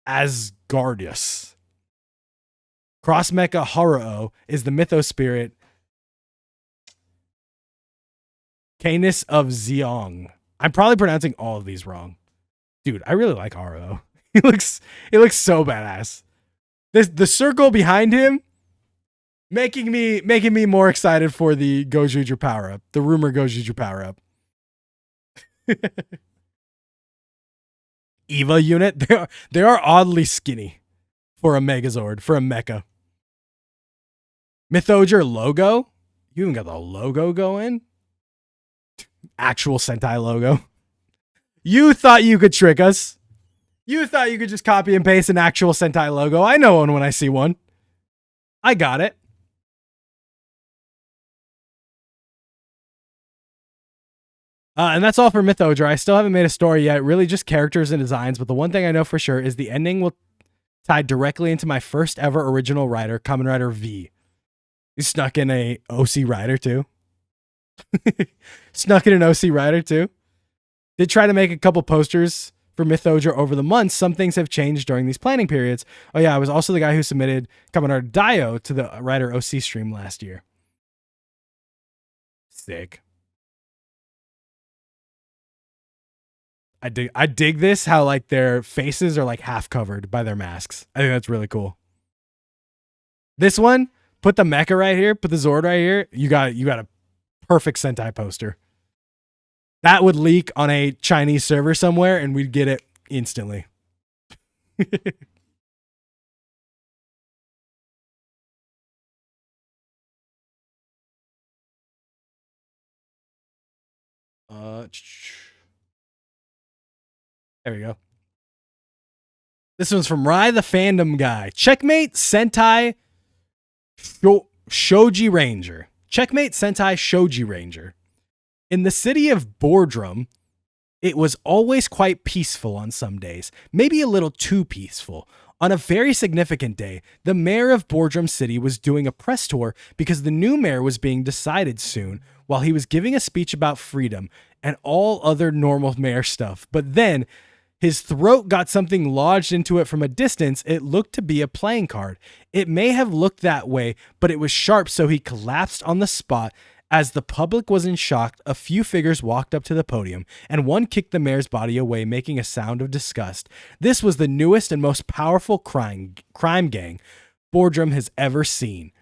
Asgardius. Cross Mecha Haro is the Mytho spirit Canis of Zeong. I'm probably pronouncing all of these wrong. Dude, I really like Haro. He looks so badass. The circle behind him making me more excited for the Gojuju power up. The rumor Gojuju power up. Eva unit. They are oddly skinny for a Megazord, for a mecha. Mythoger logo. You even got the logo going. Actual Sentai logo. You thought you could trick us. You thought you could just copy and paste an actual Sentai logo. I know one when I see one. I got it. And that's all for Mythodra. I still haven't made a story yet, really just characters and designs, but the one thing I know for sure is the ending will tie directly into my first ever original writer, Kamen Rider V. You snuck in a OC writer too. Snuck in an OC writer too. Did try to make a couple posters for Mythodra over the months. Some things have changed during these planning periods. Oh yeah, I was also the guy who submitted Kamen Rider Dio to the Writer OC stream last year. Sick. I dig this, how like their faces are like half covered by their masks. I think that's really cool. This one, put the mecha right here, put the Zord right here. You got a perfect Sentai poster. That would leak on a Chinese server somewhere and we'd get it instantly. There we go. This one's from Rai the Fandom Guy. Checkmate Sentai Shoji Ranger. Checkmate Sentai Shoji Ranger. In the city of Boardroom, it was always quite peaceful on some days, maybe a little too peaceful. On a very significant day, the mayor of Boardroom City was doing a press tour because the new mayor was being decided soon while he was giving a speech about freedom and all other normal mayor stuff. But then his throat got something lodged into it from a distance. It looked to be a playing card. It may have looked that way, but it was sharp, so he collapsed on the spot. As the public was in shock, a few figures walked up to the podium, and one kicked the mayor's body away, making a sound of disgust. This was the newest and most powerful crime gang Boardroom has ever seen.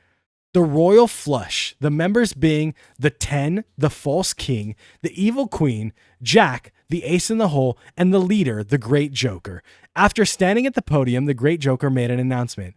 The Royal Flush, the members being the 10, the False King, the Evil Queen, Jack, the Ace in the Hole, and the leader, the Great Joker. After standing at the podium, the Great Joker made an announcement.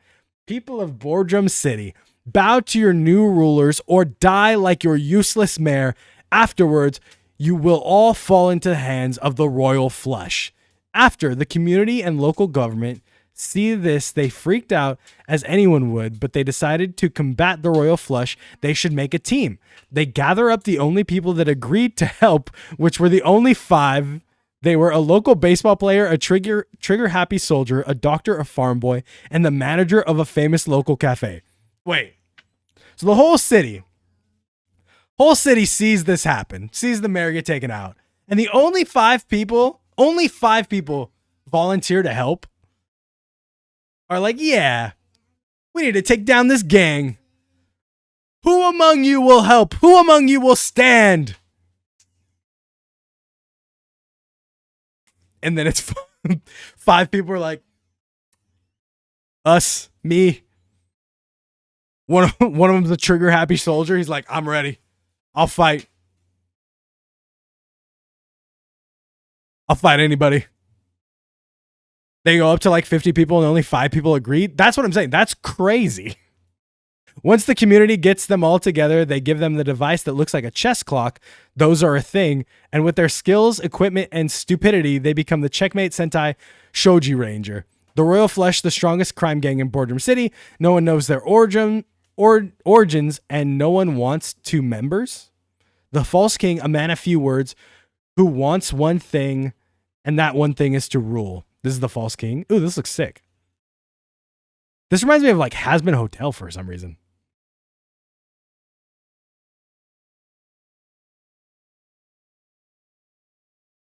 People of Boardroom City, bow to your new rulers or die like your useless mayor. Afterwards, you will all fall into the hands of the Royal Flush. After the community and local government see this, they freaked out as anyone would, but they decided to combat the Royal Flush. They should make a team. They gather up the only people that agreed to help, which were the only 5. They were a local baseball player, a trigger happy soldier, a doctor, a farm boy, and the manager of a famous local cafe. Wait. So the whole city sees this happen, sees the mayor get taken out, and the only 5 people volunteer to help. Are like, yeah, we need to take down this gang. Who among you will help? Who among you will stand? And then it's 5 people are like, us, me. One of them's a trigger happy soldier. He's like, I'm ready. I'll fight. I'll fight anybody. They go up to like 50 people and only 5 people agreed. That's what I'm saying. That's crazy. Once the community gets them all together, they give them the device that looks like a chess clock. Those are a thing. And with their skills, equipment, and stupidity, they become the Checkmate Sentai Shoji Ranger. The Royal Flush, the strongest crime gang in Boardroom City. No one knows their origins, and no one wants 2 members. The False King, a man of few words, who wants one thing, and that one thing is to rule. This is the False King. Ooh, this looks sick. This reminds me of like Hazbin Hotel for some reason.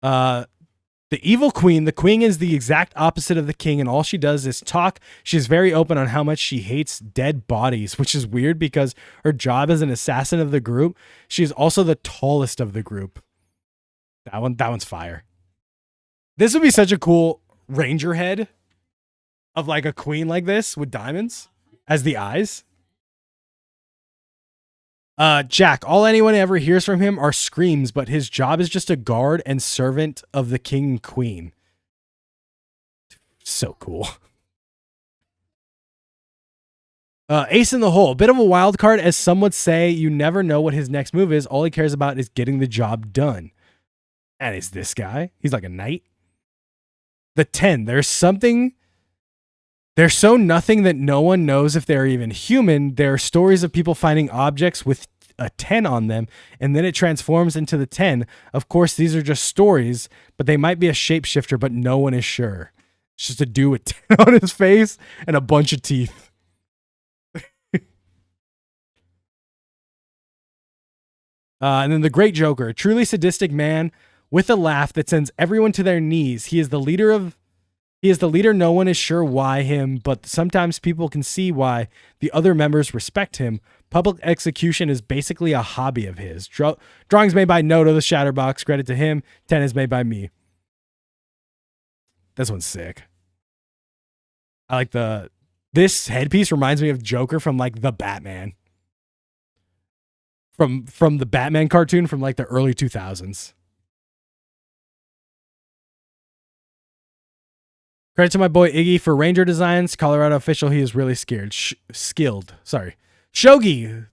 The Evil Queen. The queen is the exact opposite of the king, and all she does is talk. She's very open on how much she hates dead bodies, which is weird because her job as an assassin of the group. She's also the tallest of the group. That one's fire. This would be such a cool ranger head of like a queen like this with diamonds as the eyes. Jack, all anyone ever hears from him are screams, but his job is just a guard and servant of the king and queen. So cool. Ace in the Hole, bit of a wild card, as some would say. You never know what his next move is. All he cares about is getting the job done. And it's this guy. He's like a knight. The 10. They're so nothing that no one knows if they're even human. There are stories of people finding objects with a 10 on them, and then it transforms into the 10. Of course, these are just stories, but they might be a shapeshifter, but no one is sure. It's just a dude with 10 on his face and a bunch of teeth. And then the Great Joker, a truly sadistic man with a laugh that sends everyone to their knees. He is the leader. No one is sure why him, but sometimes people can see why the other members respect him. Public execution is basically a hobby of his. Drawings made by Noto, the Shatterbox. Credit to him. 10 is made by me. This one's sick. I like this headpiece reminds me of Joker from like the Batman. From the Batman cartoon from like the early 2000s. Credit to my boy Iggy for Ranger designs. Colorado official. He is really skilled. Sorry. Shogi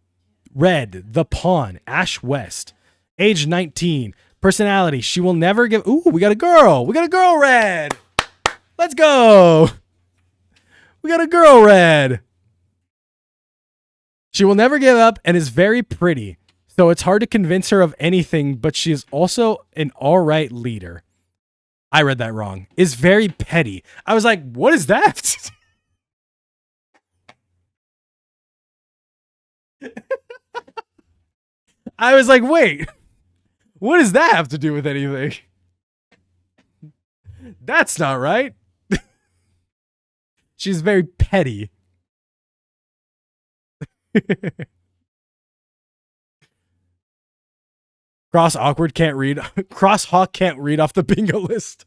Red, the Pawn, Ash West. Age 19. Personality. She will never give. Ooh, we got a girl. We got a girl Red. Let's go. We got a girl Red. She will never give up and is very pretty. So it's hard to convince her of anything, but she is also an all right leader. I read that wrong. Is very petty. I was like, what is that? I was like, wait, what does that have to do with anything? That's not right. She's very petty. Crosshawk can't read off the bingo list.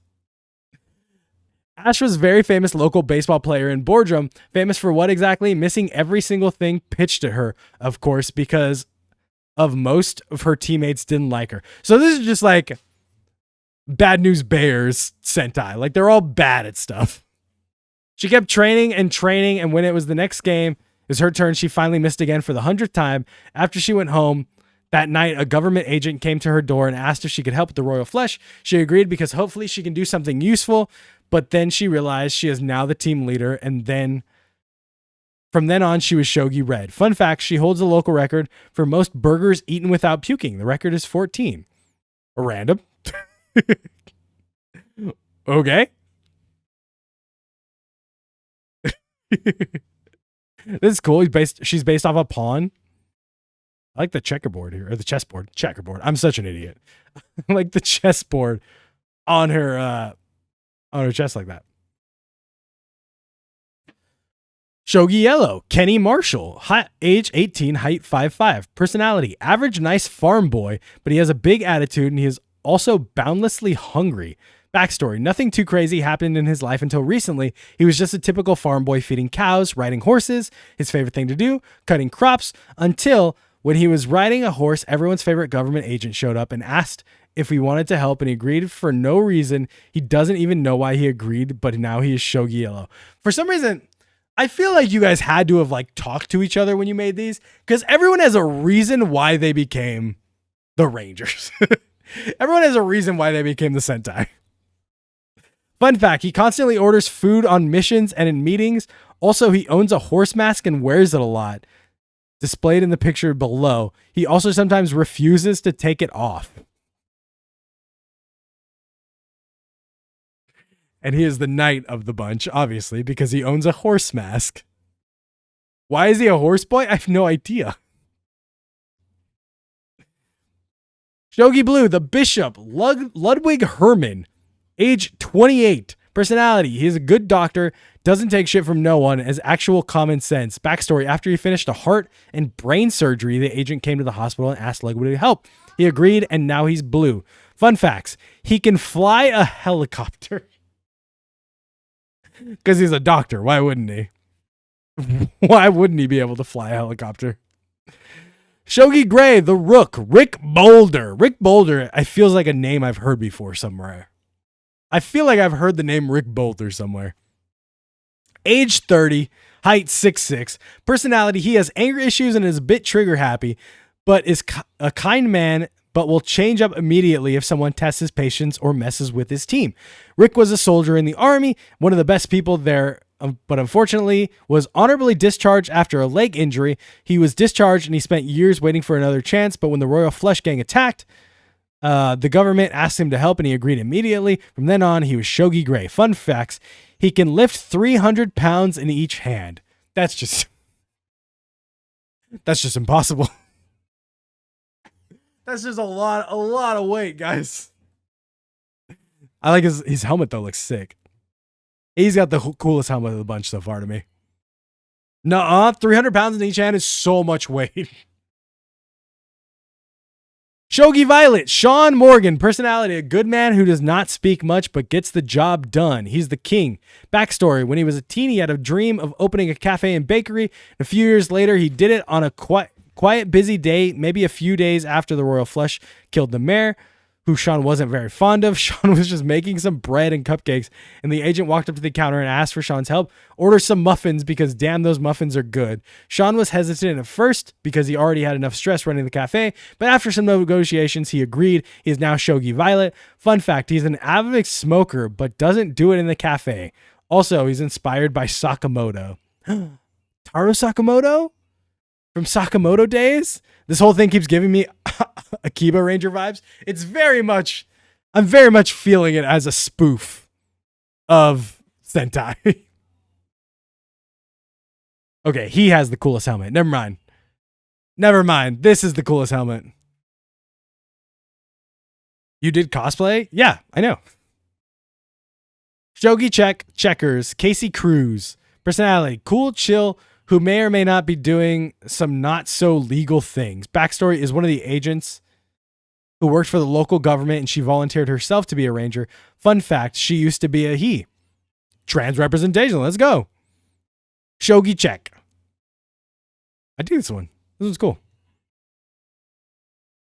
Ash was a very famous local baseball player in Boardroom. Famous for what exactly? Missing every single thing pitched at her, of course, because of most of her teammates didn't like her. So this is just like Bad News Bears Sentai. Like they're all bad at stuff. She kept training, and when it was the next game, it was her turn. She finally missed again for the 100th time. After she went home that night, a government agent came to her door and asked if she could help with the royal flush. She agreed because hopefully she can do something useful. But then she realized she is now the team leader, and then from then on, she was Shogi Red. Fun fact, she holds the local record for most burgers eaten without puking. The record is 14. Random. Okay. This is cool. She's based off a pawn. I like the checkerboard here, or the chessboard. Checkerboard. I'm such an idiot. I like the chessboard on her chest like that. Shogi Yellow, Kenny Marshall, age 18, height 5'5", personality, average nice farm boy, but he has a big attitude and he is also boundlessly hungry. Backstory, nothing too crazy happened in his life until recently. He was just a typical farm boy feeding cows, riding horses, his favorite thing to do, cutting crops, until when he was riding a horse, everyone's favorite government agent showed up and asked if we wanted to help, and he agreed for no reason. He doesn't even know why he agreed, but now he is Shogi Yellow. For some reason, I feel like you guys had to have like talked to each other when you made these, because everyone has a reason why they became the Rangers. Everyone has a reason why they became the Sentai. Fun fact, he constantly orders food on missions and in meetings. Also, he owns a horse mask and wears it a lot. Displayed in the picture below. He also sometimes refuses to take it off. And he is the knight of the bunch, obviously, because he owns a horse mask. Why is he a horse boy? I have no idea. Shogi Blue, the Bishop, Ludwig Herman, age 28, personality, he is a good doctor, doesn't take shit from no one, has actual common sense. Backstory, after he finished a heart and brain surgery, the agent came to the hospital and asked Ludwig to help. He agreed, and now he's blue. Fun facts, he can fly a helicopter. Because he's a doctor, why wouldn't he? Why wouldn't he be able to fly a helicopter? Shogi Gray, the Rook, Rick Boulder. Rick Boulder, I feels like a name I've heard before somewhere. I feel like I've heard the name Rick Boulder somewhere. Age 30, height 6'6", personality, he has anger issues and is a bit trigger happy, but is a kind man but will change up immediately if someone tests his patience or messes with his team. Rick was a soldier in the army, one of the best people there, but unfortunately was honorably discharged after a leg injury. He was discharged and he spent years waiting for another chance, but when the Royal Flush Gang attacked, the government asked him to help and he agreed immediately. From then on, he was Shogi Gray. Fun facts: he can lift 300 pounds in each hand. That's just impossible. That's just a lot of weight, guys. I like his helmet though, looks sick. He's got the coolest helmet of the bunch so far to me. Nuh-uh, 300 pounds in each hand is so much weight. Shogi Violet, Sean Morgan, personality, a good man who does not speak much but gets the job done. He's the king. Backstory: when he was a teen, he had a dream of opening a cafe and bakery. A few years later, he did it on a quiet, busy day, maybe a few days after the Royal Flush killed the mayor, who Sean wasn't very fond of. Sean was just making some bread and cupcakes, and the agent walked up to the counter and asked for Sean's help. Order some muffins because damn, those muffins are good. Sean was hesitant at first because he already had enough stress running the cafe, but after some negotiations, he agreed. He is now Shogi Violet. Fun fact: he's an avid smoker, but doesn't do it in the cafe. Also, he's inspired by Sakamoto. Taro Sakamoto? From Sakamoto days? This whole thing keeps giving me Akiba Ranger vibes. I'm very much feeling it as a spoof of Sentai. Okay, he has the coolest helmet. Never mind. This is the coolest helmet. You did cosplay? Yeah, I know. Shogi Checkers, Casey Cruz. Personality: cool, chill, who may or may not be doing some not so legal things. Backstory: is one of the agents who worked for the local government and she volunteered herself to be a ranger. Fun fact: she used to be a he. Trans representation. Let's go. Shogi check. I do this one. This one's cool.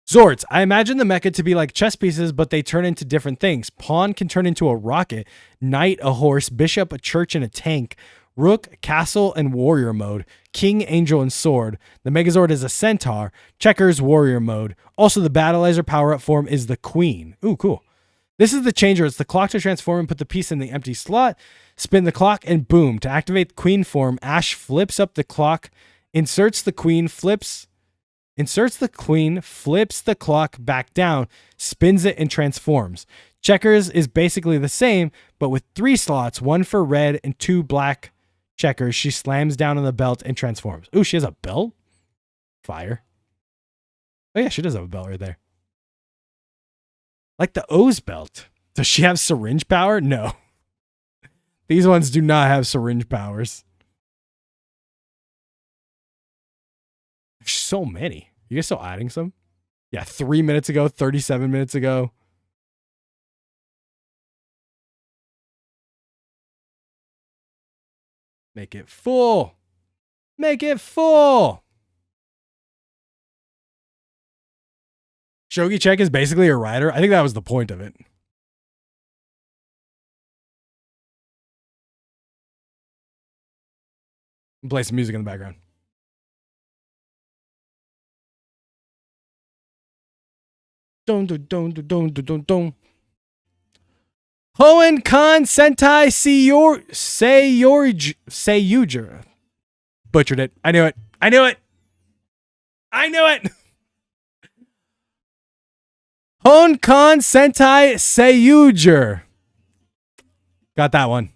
Zords: I imagine the mecha to be like chess pieces, but they turn into different things. Pawn can turn into a rocket, knight a horse, bishop a church and a tank, rook, castle, and warrior mode, king, angel, and sword. The Megazord is a centaur, checkers, warrior mode. Also, the battleizer power-up form is the queen. Ooh, cool. This is the changer. It's the clock to transform and put the piece in the empty slot. Spin the clock and boom. To activate the queen form, Ash flips up the clock, inserts the queen, flips the clock back down, spins it, and transforms. Checkers is basically the same, but with 3 slots, 1 for red and 2 black checkers. She slams down on the belt and transforms. Ooh, she has a belt? Fire. Oh yeah, she does have a belt right there. Like the O's belt. Does she have syringe power? No. These ones do not have syringe powers. There's so many. You guys still adding some? Yeah, 3 minutes ago, 37 minutes ago. Make it full. Make it full. Shogi Check is basically a rider. I think that was the point of it. Play some music in the background. Don don don don don don. Hoenn Kan Sentai Seiyuger. Butchered it. I knew it. Hoenn Kan Sentai Seiyuger. Got that one.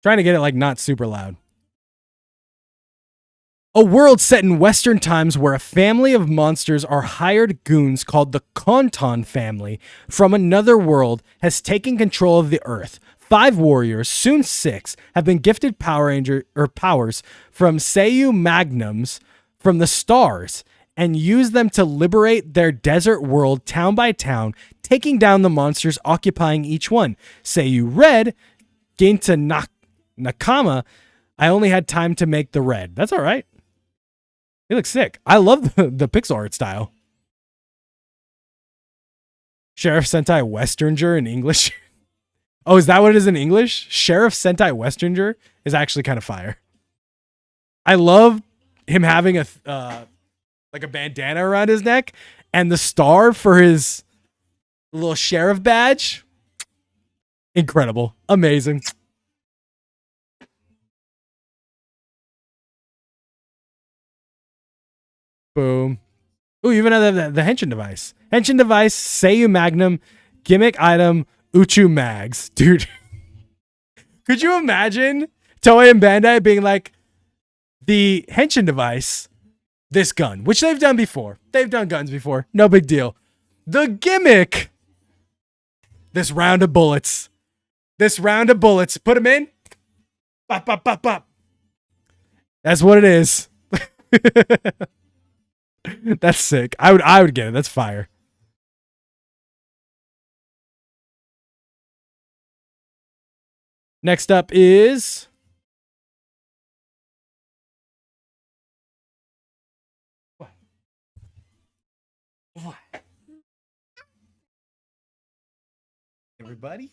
Trying to get it like not super loud. A world set in Western times where a family of monsters are hired goons called the Konton family from another world has taken control of the Earth. 5 warriors, soon 6, have been gifted powers from Seiyu Magnums from the stars and use them to liberate their desert world town by town, taking down the monsters occupying each one. Seiyu Red, Ginta Nakama, I only had time to make the red. That's all right. He looks sick. I love the pixel art style. Sheriff Sentai Westernger in English. Oh, is that what it is in English? Sheriff Sentai Westernger is actually kind of fire. I love him having a like a bandana around his neck and the star for his little sheriff badge. Incredible. Amazing. Boom. Ooh, you even have the Henshin device. Henshin device, Seiyu Magnum, gimmick item, Uchu Mags. Dude, could you imagine Toei and Bandai being like, the Henshin device, this gun, which they've done before. They've done guns before. No big deal. The gimmick, this round of bullets. This round of bullets. Put them in. Bop, bop, bop, bop. That's what it is. That's sick. I would get it. That's fire. Next up is what? Everybody?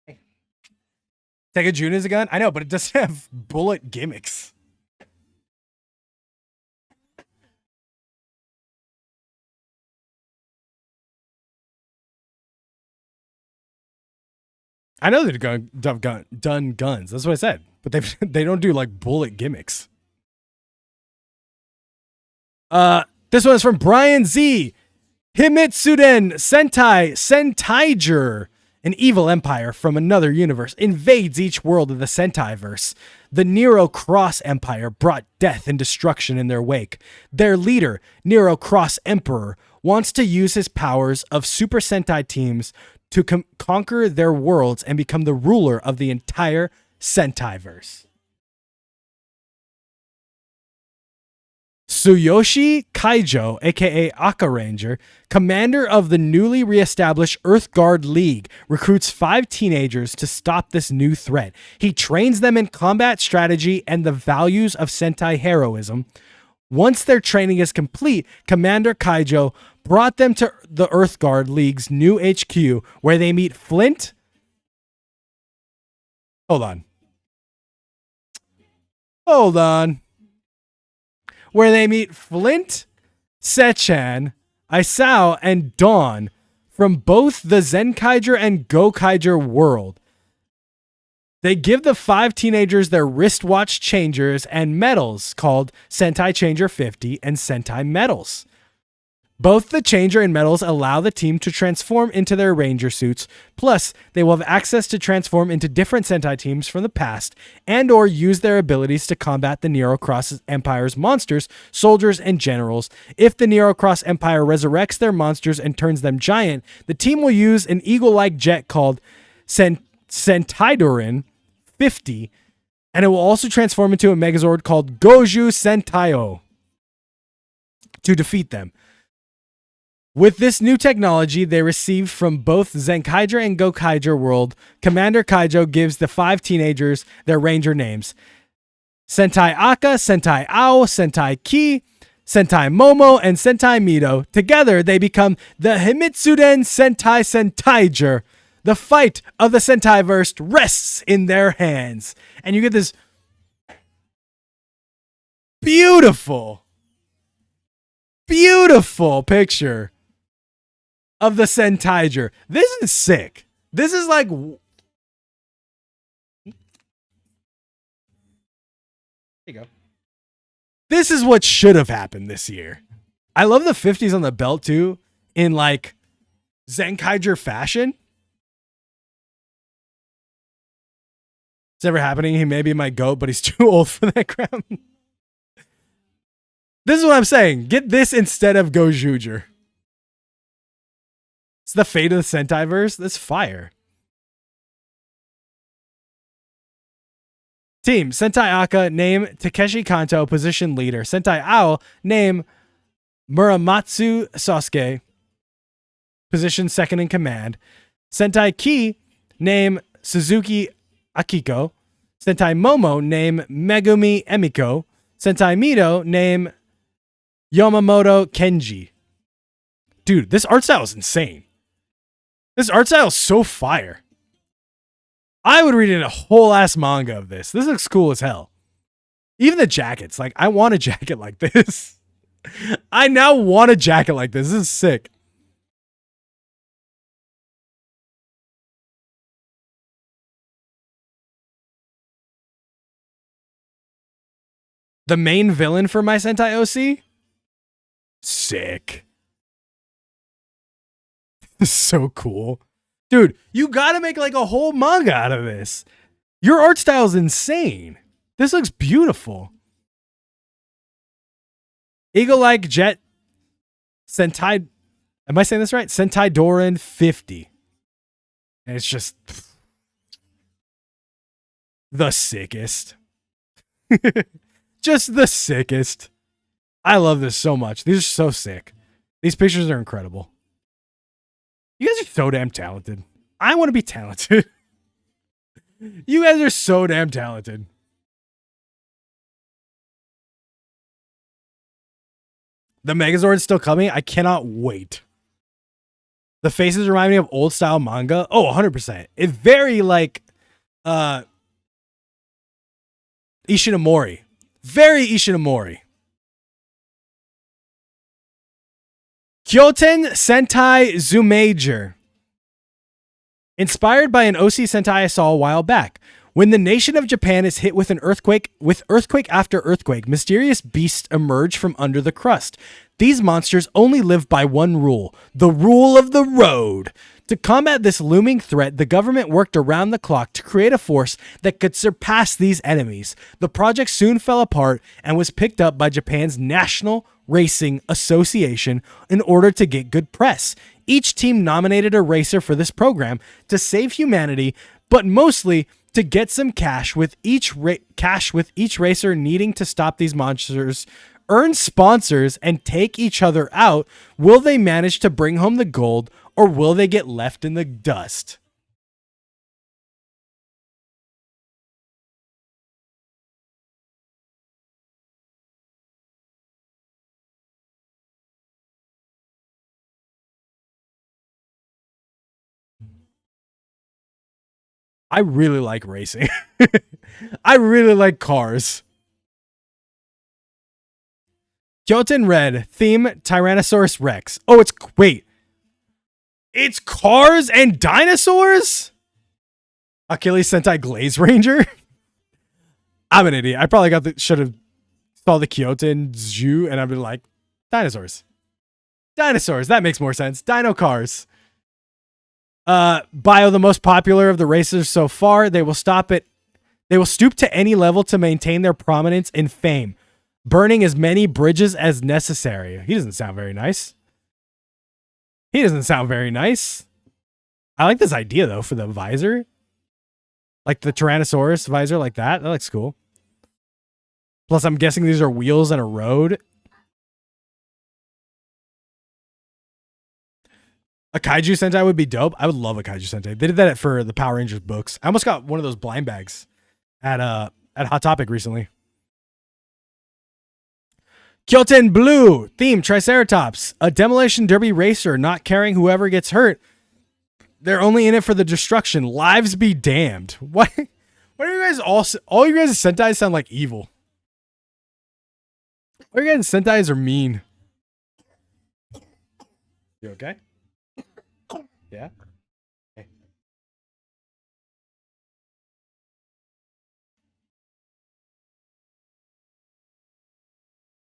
Hey. Sega June is a gun? I know, but it doesn't have bullet gimmicks. I know they've done guns. That's what I said. But they don't do like bullet gimmicks. This one is from Brian Z. Himitsuden Sentai Sentaiger. An evil empire from another universe invades each world of the Sentai verse. The Nero Cross Empire brought death and destruction in their wake. Their leader, Nero Cross Emperor, wants to use his powers of Super Sentai teams to conquer their worlds and become the ruler of the entire Sentai verse. Tsuyoshi Kaijo, aka Aka Ranger, commander of the newly reestablished Earth Guard League, recruits 5 teenagers to stop this new threat. He trains them in combat strategy and the values of Sentai heroism. Once their training is complete, Commander Kaijo brought them to the Earth Guard League's new HQ, where they meet Flint. Hold on. Where they meet Flint, Sechan, Isao, and Dawn from both the Zenkaiger and Gokaiger world. They give the 5 teenagers their wristwatch changers and medals called Sentai Changer 50 and Sentai Medals. Both the changer and medals allow the team to transform into their ranger suits, plus they will have access to transform into different Sentai teams from the past and or use their abilities to combat the Nero Cross Empire's monsters, soldiers, and generals. If the Nero Cross Empire resurrects their monsters and turns them giant, the team will use an eagle-like jet called Sentaidorin 50, and it will also transform into a Megazord called Goju Sentaio to defeat them. With this new technology they received from both Zenkaiger and Gokaiger world, Commander Kaijo gives the 5 teenagers their ranger names: Sentai Aka, Sentai Ao, Sentai Ki, Sentai Momo, and Sentai Mido. Together they become the Himitsuden Sentai Sentaiger. The fight of the Sentaiverse rests in their hands. And you get this beautiful picture of the Sentaiger. This is sick. This is like... There you go. This is what should have happened this year. I love the 50s on the belt too, in like Zenkaiger fashion. It's never happening. He may be my GOAT, but he's too old for that crap. This is what I'm saying. Get this instead of Gojuger. It's the fate of the Sentaiverse. That's fire. Team: Sentai Aka, name Takeshi Kanto, position leader. Sentai Ao, name Muramatsu Sasuke, position second in command. Sentai Ki, name Suzuki Akiko. Sentai Momo, name Megumi Emiko. Sentai Mido, name Yamamoto Kenji. Dude, this art style is insane. This art style is so fire. I would read in a whole ass manga of this. This looks cool as hell. Even the jackets. Like, I want a jacket like this. I now want a jacket like this. This is sick. The main villain for my Sentai OC? Sick. This is so cool. Dude, you gotta make like a whole manga out of this. Your art style is insane. This looks beautiful. Eagle-like Jet Sentai. Am I saying this right? Sentai Doran 50. And it's just the sickest. Just the sickest. I love this so much. These are so sick. These pictures are incredible. You guys are so damn talented. I want to be talented. You guys are so damn talented. The Megazord is still coming. I cannot wait. The faces remind me of old style manga. Oh, 100%. It's very like Ishinomori. Very Ishinomori. Kyoten Sentai Zumajor. Inspired by an OC Sentai I saw a while back. When the nation of Japan is hit with an earthquake, after earthquake, mysterious beasts emerge from under the crust. These monsters only live by one rule, the rule of the road. To combat this looming threat, the government worked around the clock to create a force that could surpass these enemies. The project soon fell apart and was picked up by Japan's National Racing Association in order to get good press. Each team nominated a racer for this program to save humanity, but mostly to get some cash, with each racer needing to stop these monsters, earn sponsors, and take each other out. Will they manage to bring home the gold, or will they get left in the dust? I really like racing. I really like cars. Kyoten Red, theme Tyrannosaurus Rex. Oh, it's cars and dinosaurs? Hawkilles Sentai Glaze Ranger? I'm an idiot. I probably should have saw the Kyoten Zoo and I've been like, dinosaurs. Dinosaurs, that makes more sense. Dino cars. Bio, the most popular of the racers so far. They will stoop to any level to maintain their prominence and fame, burning as many bridges as necessary. He doesn't sound very nice. I like this idea though for the visor. Like the Tyrannosaurus visor like that. That looks cool. Plus I'm guessing these are wheels and a road. A Kaiju Sentai would be dope. I would love a Kaiju Sentai. They did that for the Power Rangers books. I almost got one of those blind bags at Hot Topic recently. Kyoten Blue, theme Triceratops, a demolition derby racer not caring whoever gets hurt. They're only in it for the destruction. Lives be damned. What are you guys all you guys Sentai sound like evil. All you guys Sentais are mean. You okay? Yeah. Okay.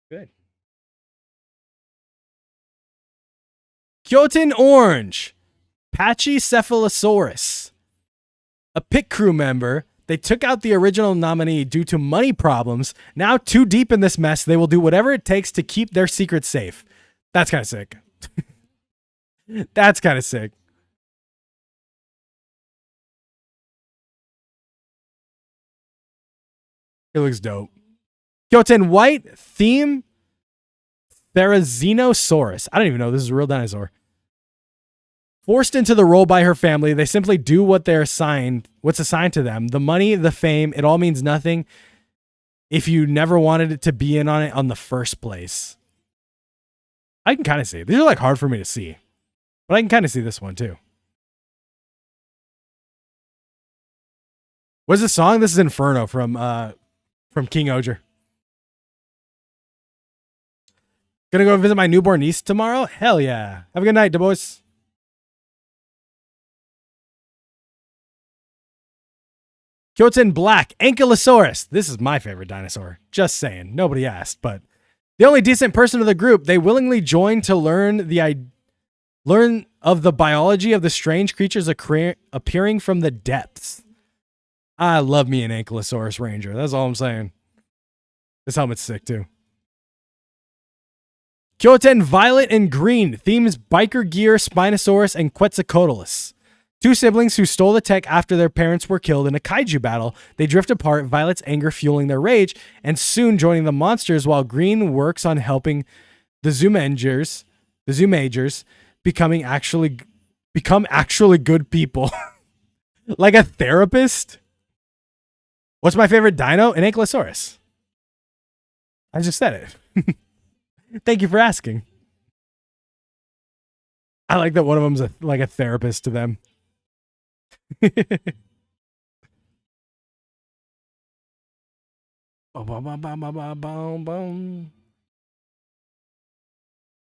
Good. Kyoten Orange, Pachycephalosaurus, a pit crew member. They took out the original nominee due to money problems. Now too deep in this mess, they will do whatever it takes to keep their secret safe. That's kind of sick. That's kind of sick. It looks dope. Kyoten White, theme Therizinosaurus. I don't even know. This is a real dinosaur. Forced into the role by her family, they simply do what's assigned to them. The money, the fame, it all means nothing if you never wanted it to be in on it on the first place. I can kind of see. These are like hard for me to see, but I can kind of see this one too. What's the song? This is Inferno from King Oger. Gonna go visit my newborn niece tomorrow? Hell yeah. Have a good night, boys. Kyoten Black, Ankylosaurus. This is my favorite dinosaur. Just saying. Nobody asked, but the only decent person of the group, they willingly joined to learn of the biology of the strange creatures appearing from the depths. I love me an Ankylosaurus Ranger. That's all I'm saying. This helmet's sick too. Kyoten Violet and Green themes biker gear, Spinosaurus, and Quetzalcoatlus. Two siblings who stole the tech after their parents were killed in a kaiju battle. They drift apart, Violet's anger fueling their rage, and soon joining the monsters while Green works on helping the Zoomagers become actually good people. Like a therapist? What's my favorite dino? An Ankylosaurus. I just said it. Thank you for asking. I like that one of them's like a therapist to them. Where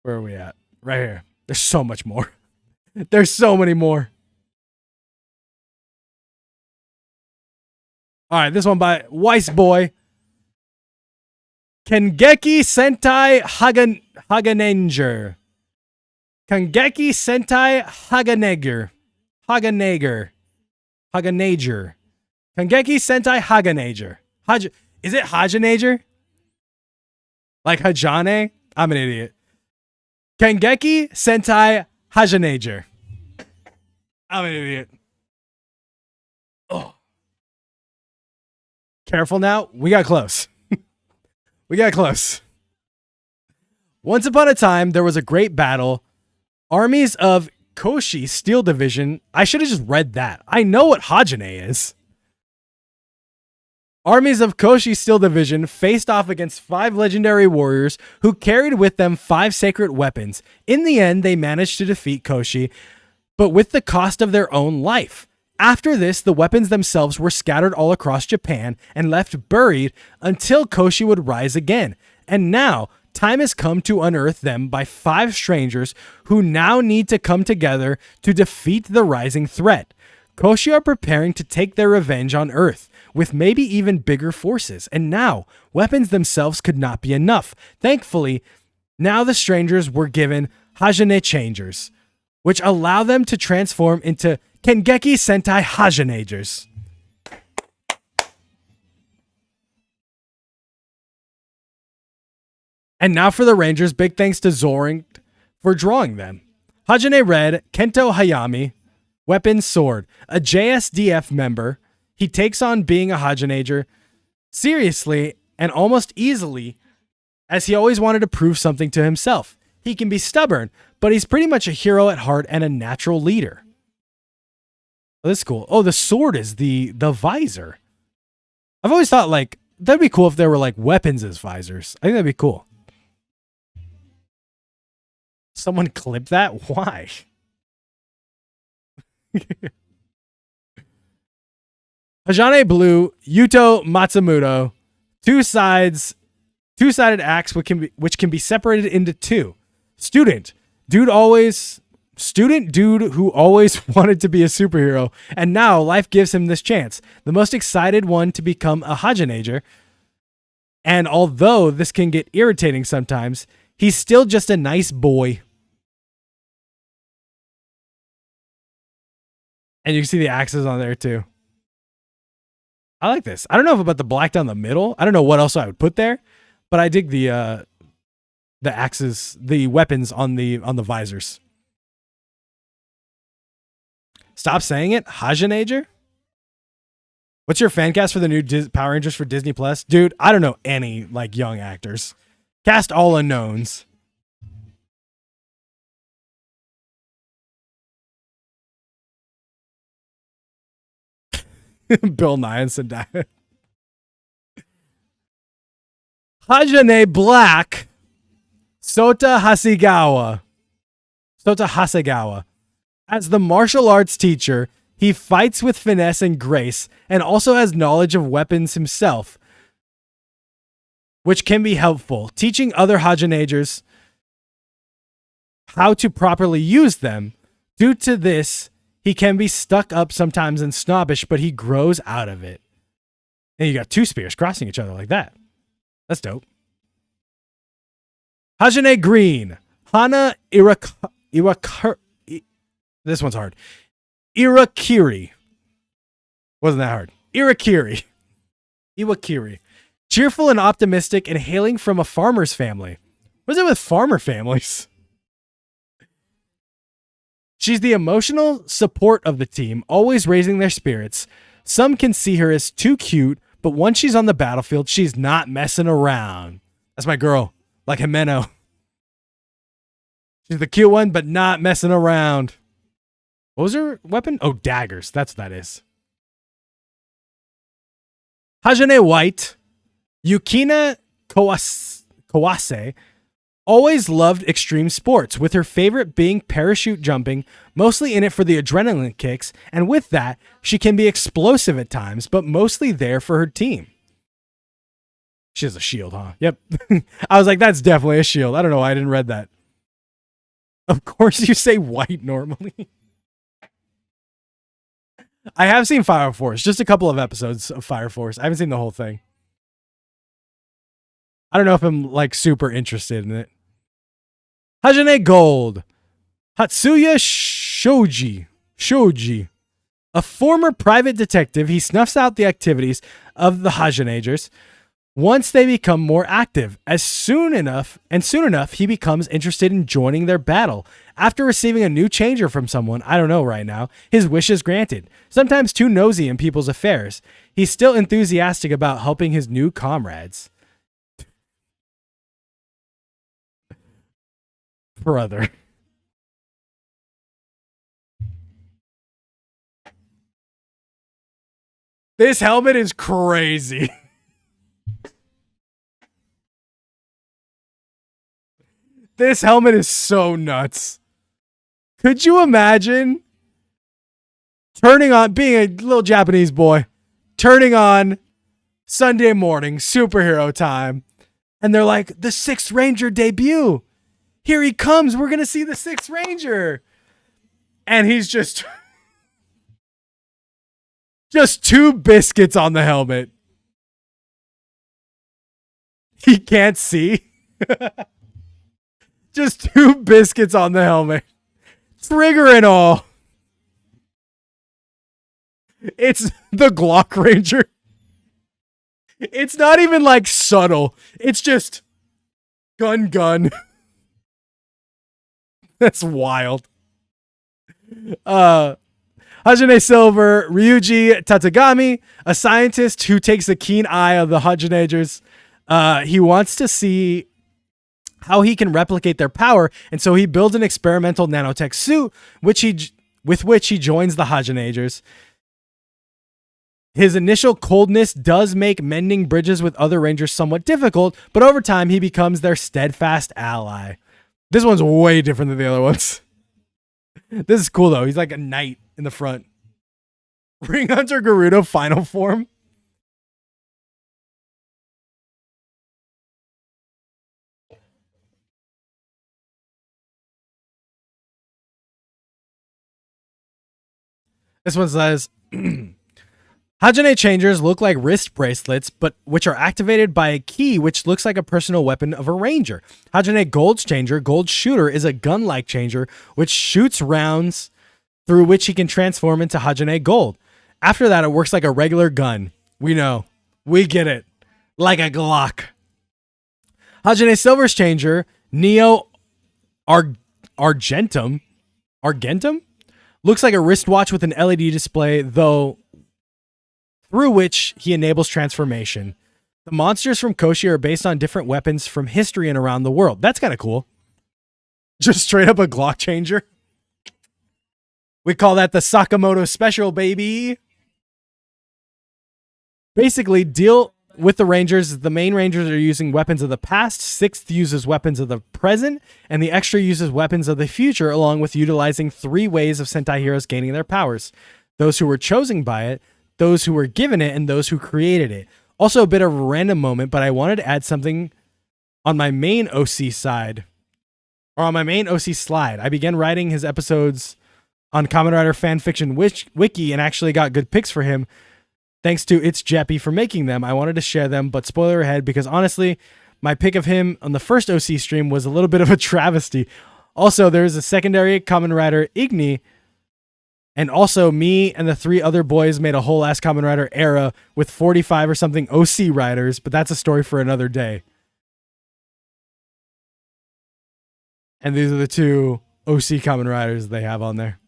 are we at? Right here. There's so much more. There's so many more. All right, this one by Weiss Boy. Kangeki Sentai Haganeger. Kangeki Sentai Haganeger. Haganeger. Kangeki Sentai Haganeger. Is it Haganeger? Like Hajane? I'm an idiot. Kangeki Sentai Haganeger. I'm an idiot. Oh. Careful now. We got close. We got close. Once upon a time, there was a great battle. Armies of Koshi Steel Division. I should have just read that. I know what Hajane is. Armies of Koshi Steel Division faced off against 5 legendary warriors who carried with them 5 sacred weapons. In the end, they managed to defeat Koshi, but with the cost of their own life. After this, the weapons themselves were scattered all across Japan and left buried until Koshi would rise again. And now, time has come to unearth them by 5 strangers who now need to come together to defeat the rising threat. Koshi are preparing to take their revenge on Earth, with maybe even bigger forces. And now, weapons themselves could not be enough. Thankfully, now the strangers were given Hajane Changers, which allow them to transform into Kangeki Sentai Hajanagers. And now for the Rangers, big thanks to Zoring for drawing them. Hajane Red, Kento Hayami, weapon sword, a JSDF member. He takes on being a Hajanager seriously and almost easily, as he always wanted to prove something to himself. He can be stubborn, but he's pretty much a hero at heart and a natural leader. Oh, this is cool. Oh, the sword is the visor. I've always thought, like, that'd be cool if there were, like, weapons as visors. I think that'd be cool. Someone clip that? Why? Hajane Blue, Yuto Matsumoto, two-sided axe which can be separated into 2. Student dude who always wanted to be a superhero, and now life gives him this chance. The most excited one to become a Hajanager. And although this can get irritating sometimes, he's still just a nice boy. And you can see the axes on there too. I like this. I don't know about the black down the middle. I don't know what else I would put there, but I dig the axes, the weapons on the visors. Stop saying it. Hajanager? What's your fan cast for the new Power Rangers for Disney Plus? Dude, I don't know any like young actors. Cast all unknowns. Bill Nye and Sentai. Hajane Black. Sota Hasegawa. Sota Hasegawa. As the martial arts teacher, he fights with finesse and grace and also has knowledge of weapons himself, which can be helpful, teaching other Hajanagers how to properly use them. Due to this, he can be stuck up sometimes and snobbish, but he grows out of it. And you got two spears crossing each other like that. That's dope. Hajime Green. Hana this one's hard. Irakiri. Wasn't that hard? Irakiri. Iwakiri. Cheerful and optimistic and hailing from a farmer's family. What is it with farmer families? She's the emotional support of the team, always raising their spirits. Some can see her as too cute, but once she's on the battlefield, she's not messing around. That's my girl, like Himeno. She's the cute one, but not messing around. What was her weapon? Oh, daggers. That's what that is. Hajime White, Yukina Kawase, always loved extreme sports, with her favorite being parachute jumping, mostly in it for the adrenaline kicks, and with that, she can be explosive at times, but mostly there for her team. She has a shield, huh? Yep. I was like, that's definitely a shield. I don't know why I didn't read that. Of course you say white normally. I have seen Fire Force, just a couple of episodes of Fire Force. I haven't seen the whole thing. I don't know if I'm like super interested in it. Hajime Gold. Hatsuya Shoji. A former private detective, he snuffs out the activities of the Hajanagers once they become more active. Soon enough, he becomes interested in joining their battle. After receiving a new changer from someone, I don't know right now, his wish is granted. Sometimes too nosy in people's affairs. He's still enthusiastic about helping his new comrades. Brother. This helmet is crazy. This helmet is so nuts. Could you imagine turning on, being a little Japanese boy, turning on Sunday morning, superhero time, and they're like, the Sixth Ranger debut. Here he comes. We're going to see the Sixth Ranger. And he's just two biscuits on the helmet. He can't see. Just two biscuits on the helmet. Trigger and all. It's the Glock Ranger. It's not even like subtle. It's just gun. That's wild. Hajime Silver, Ryuji Tatagami, a scientist who takes a keen eye of the Hajanagers. He wants to see how he can replicate their power, and so he builds an experimental nanotech suit, with which he joins the Hajanagers. His initial coldness does make mending bridges with other Rangers somewhat difficult, but over time he becomes their steadfast ally. This one's way different than the other ones. This is cool though. He's like a knight in the front. Ring Hunter Gerudo final form. This one says, Hajime changers look like wrist bracelets, but which are activated by a key which looks like a personal weapon of a ranger. Hajime Gold's changer, Gold Shooter, is a gun-like changer which shoots rounds through which he can transform into Hajime Gold. After that, it works like a regular gun. We know. We get it. Like a Glock. Hajime Silver's changer, Neo Argentum, looks like a wristwatch with an LED display, though, through which he enables transformation. The monsters from Koshi are based on different weapons from history and around the world. That's kind of cool. Just straight up a Glock changer. We call that the Sakamoto Special, baby. Basically, deal with the Rangers, the main Rangers are using weapons of the past, 6th uses weapons of the present, and the extra uses weapons of the future, along with utilizing 3 ways of Sentai heroes gaining their powers. Those who were chosen by it, those who were given it, and those who created it. Also a bit of a random moment, but I wanted to add something on my main OC side, or on my main OC slide. I began writing his episodes on Kamen Rider Fanfiction Wiki and actually got good picks for him. Thanks to It's Jeppy for making them. I wanted to share them, but spoiler ahead, because honestly, my pick of him on the first OC stream was a little bit of a travesty. Also, there's a secondary Kamen Rider Igni, and also me and the 3 other boys made a whole ass Kamen Rider era with 45 or something OC riders, but that's a story for another day. And these are the 2 OC Kamen Riders they have on there.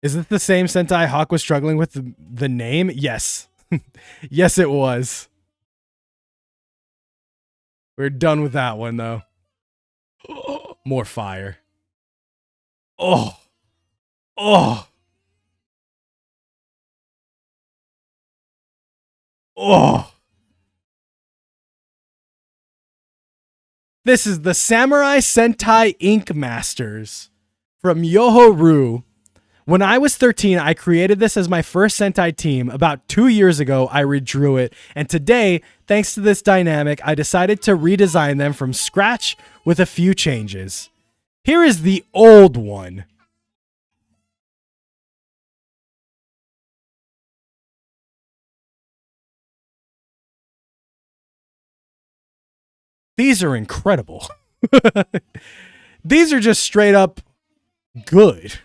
Is it the same Sentai Hawk was struggling with the name? Yes. Yes, it was. We're done with that one, though. More fire. Oh. Oh. Oh. This is the Samurai Sentai Ink Masters from Yoho-Ru. When I was 13, I created this as my first Sentai team. About 2 years ago, I redrew it. And today, thanks to this dynamic, I decided to redesign them from scratch with a few changes. Here is the old one. These are incredible. These are just straight up good.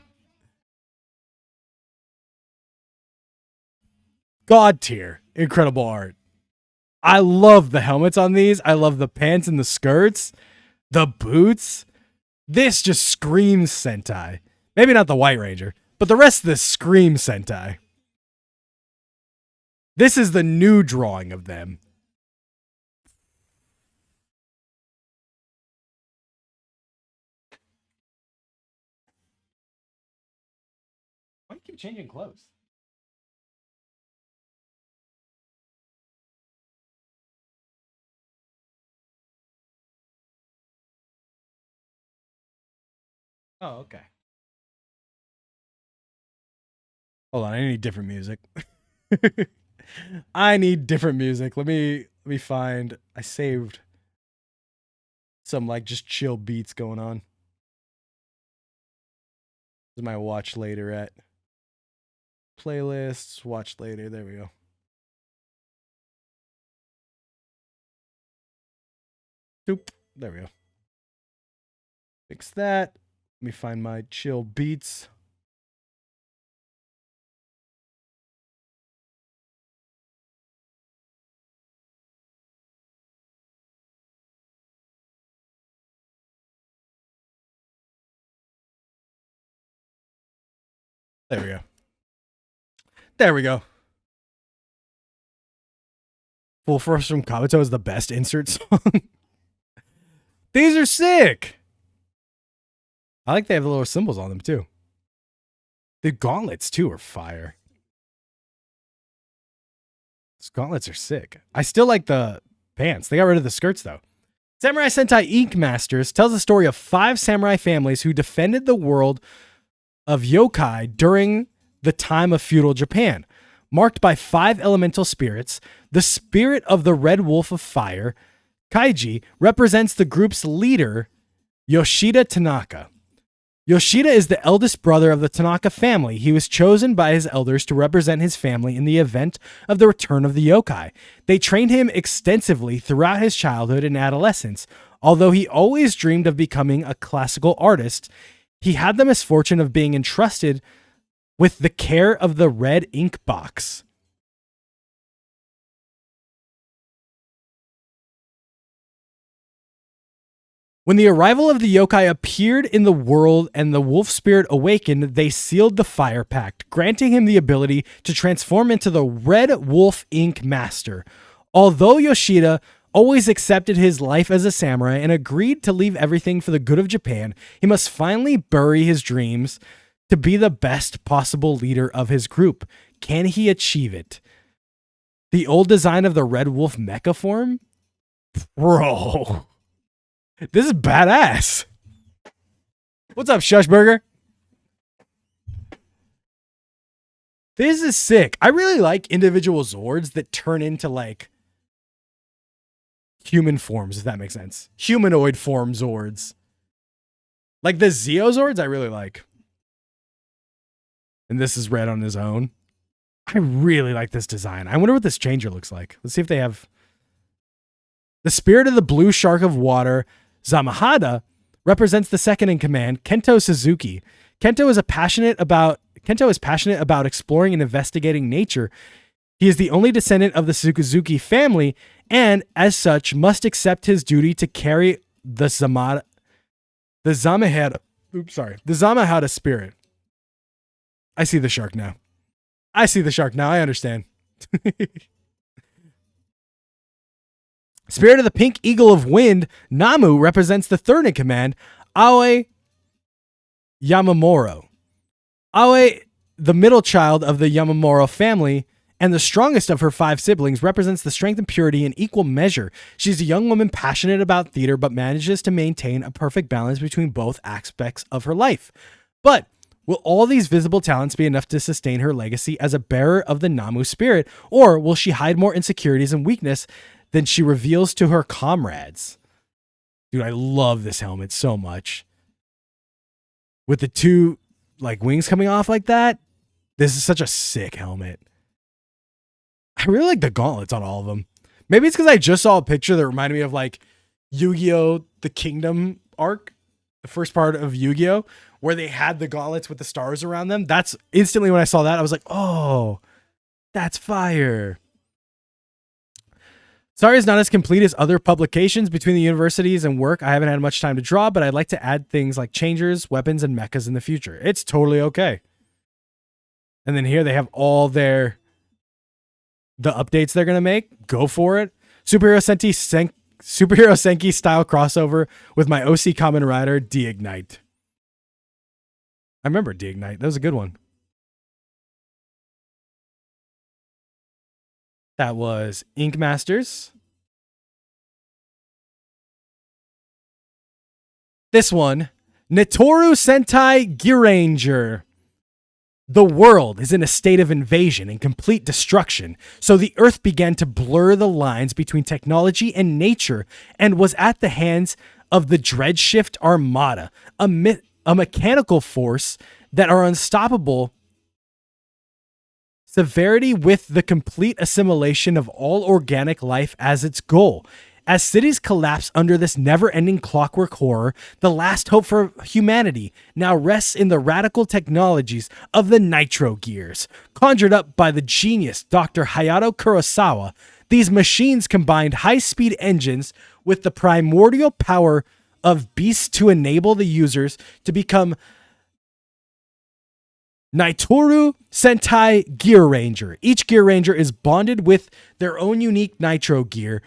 God tier. Incredible art. I love the helmets on these. I love the pants and the skirts. The boots. This just screams Sentai. Maybe not the White Ranger, but the rest of this screams Sentai. This is the new drawing of them. Why do you keep changing clothes? Oh, okay. Hold on, I need different music. I need different music. Let me find. I saved some like just chill beats going on. This is my watch later at playlists. Watch later. There we go. Doop. There we go. Fix that. Let me find my chill beats. There we go. There we go. Full Force from Kabuto is the best insert song. These are sick. I like they have the little symbols on them too. The gauntlets too are fire. These gauntlets are sick. I still like the pants. They got rid of the skirts though. Samurai Sentai Ink Masters tells the story of 5 samurai families who defended the world of yokai during the time of feudal Japan. Marked by 5 elemental spirits, the spirit of the Red Wolf of Fire, Kaiji, represents the group's leader, Yoshida Tanaka. Yoshida is the eldest brother of the Tanaka family. He was chosen by his elders to represent his family in the event of the return of the yokai. They trained him extensively throughout his childhood and adolescence. Although he always dreamed of becoming a classical artist, he had the misfortune of being entrusted with the care of the red ink box. When the arrival of the yokai appeared in the world and the wolf spirit awakened, they sealed the fire pact, granting him the ability to transform into the Red Wolf Ink Master. Although Yoshida always accepted his life as a samurai and agreed to leave everything for the good of Japan, he must finally bury his dreams to be the best possible leader of his group. Can he achieve it? The old design of the Red Wolf mecha form? Bro. This is badass. What's up, Shushburger? This is sick. I really like individual Zords that turn into like human forms, if that makes sense. Humanoid form Zords. Like the Zeo Zords, I really like. And this is red on his own. I really like this design. I wonder what this changer looks like. Let's see if they have... The spirit of the blue shark of water, Zamahada, represents the second in command, Kento Suzuki. Kento is passionate about exploring and investigating nature. He is the only descendant of the Suzuki family, and as such, must accept his duty to carry the Zamahada spirit. I see the shark now. I understand. Spirit of the pink eagle of wind, Namu, represents the third in command, Aoi Yamamoro. Aoi, the middle child of the Yamamoro family and the strongest of her 5 siblings, represents the strength and purity in equal measure. She's a young woman passionate about theater, but manages to maintain a perfect balance between both aspects of her life. But will all these visible talents be enough to sustain her legacy as a bearer of the Namu spirit, or will she hide more insecurities and weakness than she reveals to her comrades? Dude, I love this helmet so much. With the 2 like wings coming off like that, this is such a sick helmet. I really like the gauntlets on all of them. Maybe it's because I just saw a picture that reminded me of like Yu-Gi-Oh! The Kingdom arc, the first part of Yu-Gi-Oh! Where they had the gauntlets with the stars around them. That's instantly when I saw that, I was like, oh, that's fire. Sorry it's not as complete as other publications between the universities and work. I haven't had much time to draw, but I'd like to add things like changers, weapons, and mechas in the future. It's totally okay. And then here they have all the updates they're going to make. Go for it. Superhero Senki style crossover with my OC Kamen Rider, D-Ignite. I remember D-Ignite. That was a good one. That was Ink Masters. This one, Netoru Sentai Gyranger. The world is in a state of invasion and complete destruction, so the Earth began to blur the lines between technology and nature and was at the hands of the Dreadshift Armada, a mechanical force that are unstoppable severity with the complete assimilation of all organic life as its goal. As cities collapse under this never-ending clockwork horror, the last hope for humanity now rests in the radical technologies of the Nitro Gears. Conjured up by the genius Dr. Hayato Kurosawa, these machines combined high-speed engines with the primordial power of beasts to enable the users to become Nitoru Sentai Gear Ranger. Each Gear Ranger is bonded with their own unique Nitro Gear,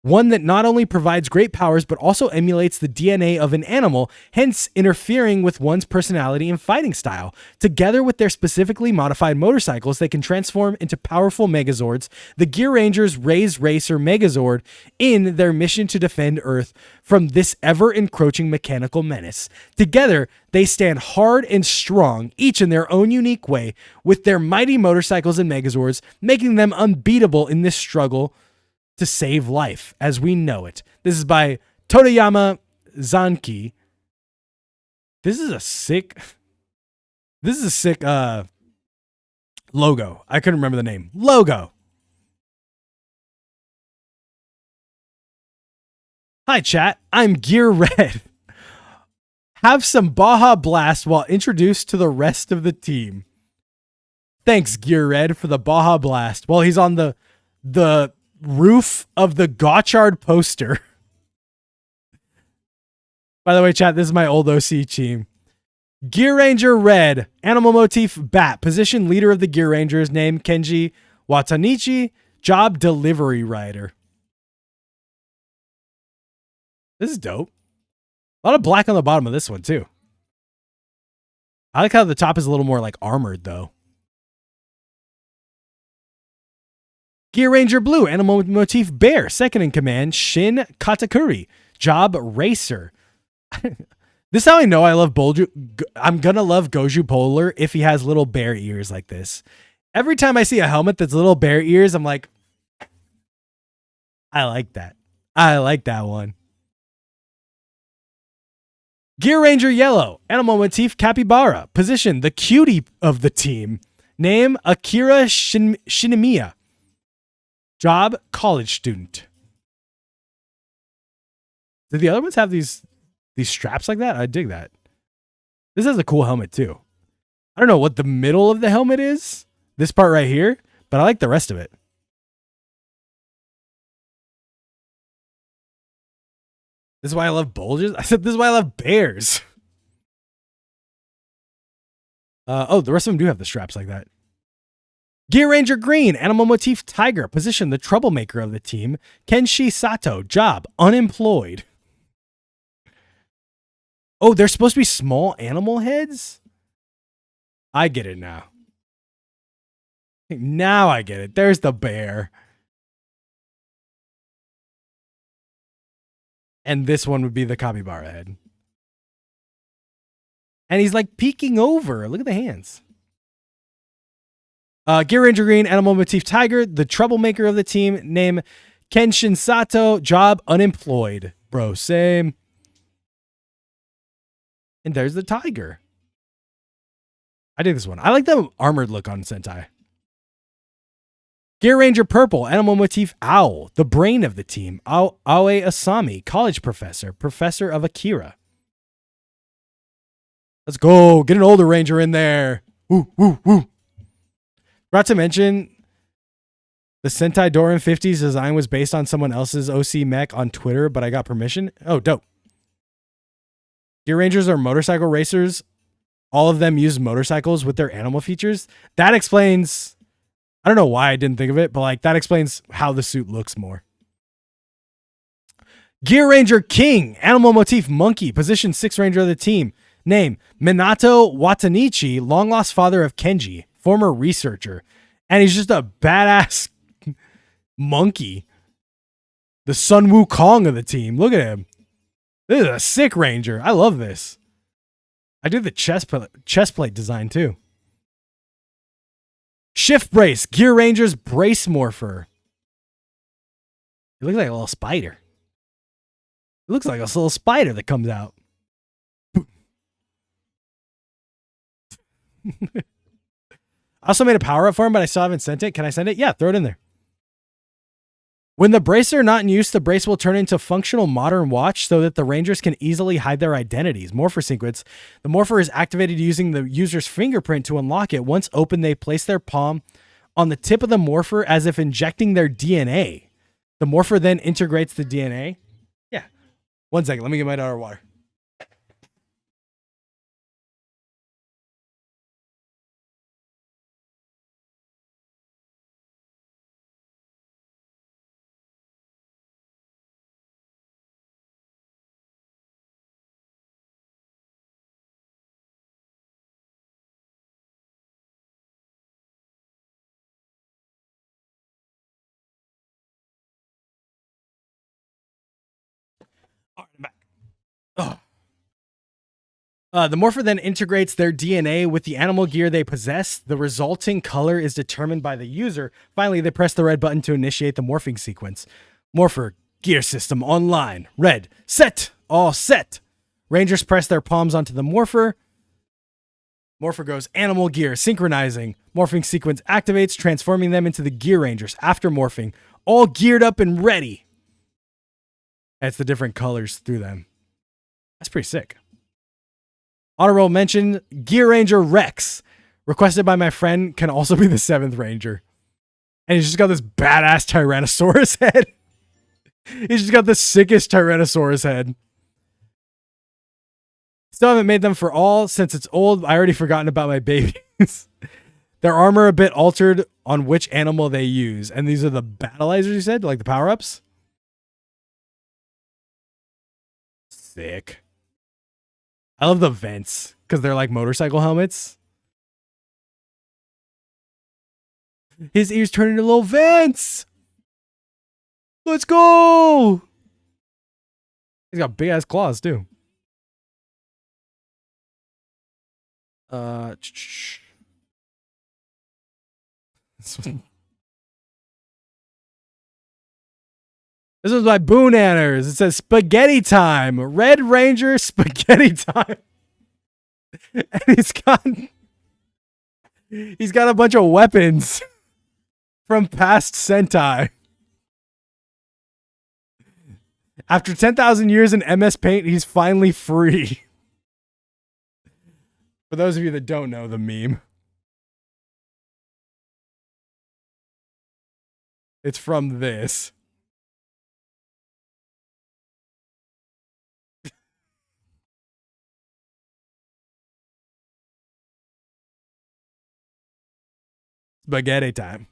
one that not only provides great powers but also emulates the DNA of an animal, hence interfering with one's personality and fighting style. Together with their specifically modified motorcycles, they can transform into powerful Megazords. The Gear Rangers raise Racer Megazord in their mission to defend Earth from this ever-encroaching mechanical menace. Together, they stand hard and strong, each in their own unique way, with their mighty motorcycles and Megazords, making them unbeatable in this struggle to save life as we know it. This is by Toriyama Zanki. This is a sick logo. I couldn't remember the name. Logo. Hi chat, I'm Gear Red. Have some Baja Blast while introduced to the rest of the team. Thanks Gear Red for the Baja Blast while he's on the roof of the Gotchard poster. By the way, chat, this is my old OC team. Gear Ranger Red, animal motif bat, position leader of the Gear Rangers, name Kenji Watanichi, job delivery rider. This is dope. A lot of black on the bottom of this one too. I like how the top is a little more like armored though. Gear Ranger Blue, animal motif bear, second in command, Shin Katakuri. Job racer. This is how I know I love Bolju. I'm gonna love Goju Polar if he has little bear ears like this. Every time I see a helmet that's little bear ears, I'm like, I like that. I like that one. Gear Ranger Yellow, animal motif capybara. Position, the cutie of the team. Name, Akira Shinemiya. Job, college student. Did the other ones have these straps like that? I dig that. This has a cool helmet too. I don't know what the middle of the helmet is, this part right here, but I like the rest of it. This is why I love bulges. I said this is why I love bears. Oh, the rest of them do have the straps like that. Gear Ranger Green, animal motif tiger. Position, the troublemaker of the team. Kenshi Sato. Job, unemployed. Oh, they're supposed to be small animal heads? I get it now. Now I get it. There's the bear. And this one would be the capybara head. And he's like peeking over. Look at the hands. Gear Ranger Green, animal motif tiger, the troublemaker of the team. Name, Kenshin Sato. Job, unemployed. Bro, same. And there's the tiger. I dig this one. I like the armored look on Sentai. Gear Ranger Purple, animal motif owl, the brain of the team. Aoi Asami, college professor, professor of Akira. Let's go. Get an older ranger in there. Woo, woo, woo. Forgot to mention, the Sentai Doran 50s design was based on someone else's OC mech on Twitter, but I got permission. Oh, dope. Gear Rangers are motorcycle racers. All of them use motorcycles with their animal features. That explains, I don't know why I didn't think of it, but like that explains how the suit looks more. Gear Ranger King, animal motif monkey, position 6 ranger of the team. Name, Minato Watanichi, long lost father of Kenji, former researcher. And he's just a badass monkey. The Sun Wukong of the team. Look at him. This is a sick ranger. I love this. I did the chest plate design too. Shift brace. Gear Rangers brace morpher. It looks like a little spider. It looks like a little spider that comes out. I also made a power up for him, but I still haven't sent it. Can I send it? Yeah, throw it in there. When the braces are not in use, the brace will turn into functional modern watch so that the Rangers can easily hide their identities. Morpher sequence. The morpher is activated using the user's fingerprint to unlock it. Once open, they place their palm on the tip of the morpher as if injecting their DNA. The morpher then integrates the DNA. Yeah. 1 second. Let me get my daughter water. The morpher then integrates their DNA with the animal gear they possess. The resulting color is determined by the user. Finally, they press the red button to initiate the morphing sequence. Morpher gear system online. Red. Set. All set. Rangers press their palms onto the morpher. Morpher goes animal gear, synchronizing. Morphing sequence activates, transforming them into the Gear Rangers. After morphing, all geared up and ready. That's the different colors through them. That's pretty sick. Honorable mention, Gear Ranger Rex, requested by my friend, can also be the 7th Ranger. And he's just got this badass Tyrannosaurus head. He's just got the sickest Tyrannosaurus head. Still haven't made them for all since it's old. I already forgotten about my babies. Their armor a bit altered on which animal they use. And these are the battleizers, you said? Like the power-ups? Sick. I love the vents. because they're like motorcycle helmets. His ears turn into little vents. Let's go. He's got big ass claws too. This is my Boon Anners. It says spaghetti time. Red Ranger spaghetti time. And he's got a bunch of weapons from past Sentai. After 10,000 years in MS Paint, he's finally free. For those of you that don't know the meme. It's from this. Spaghetti time.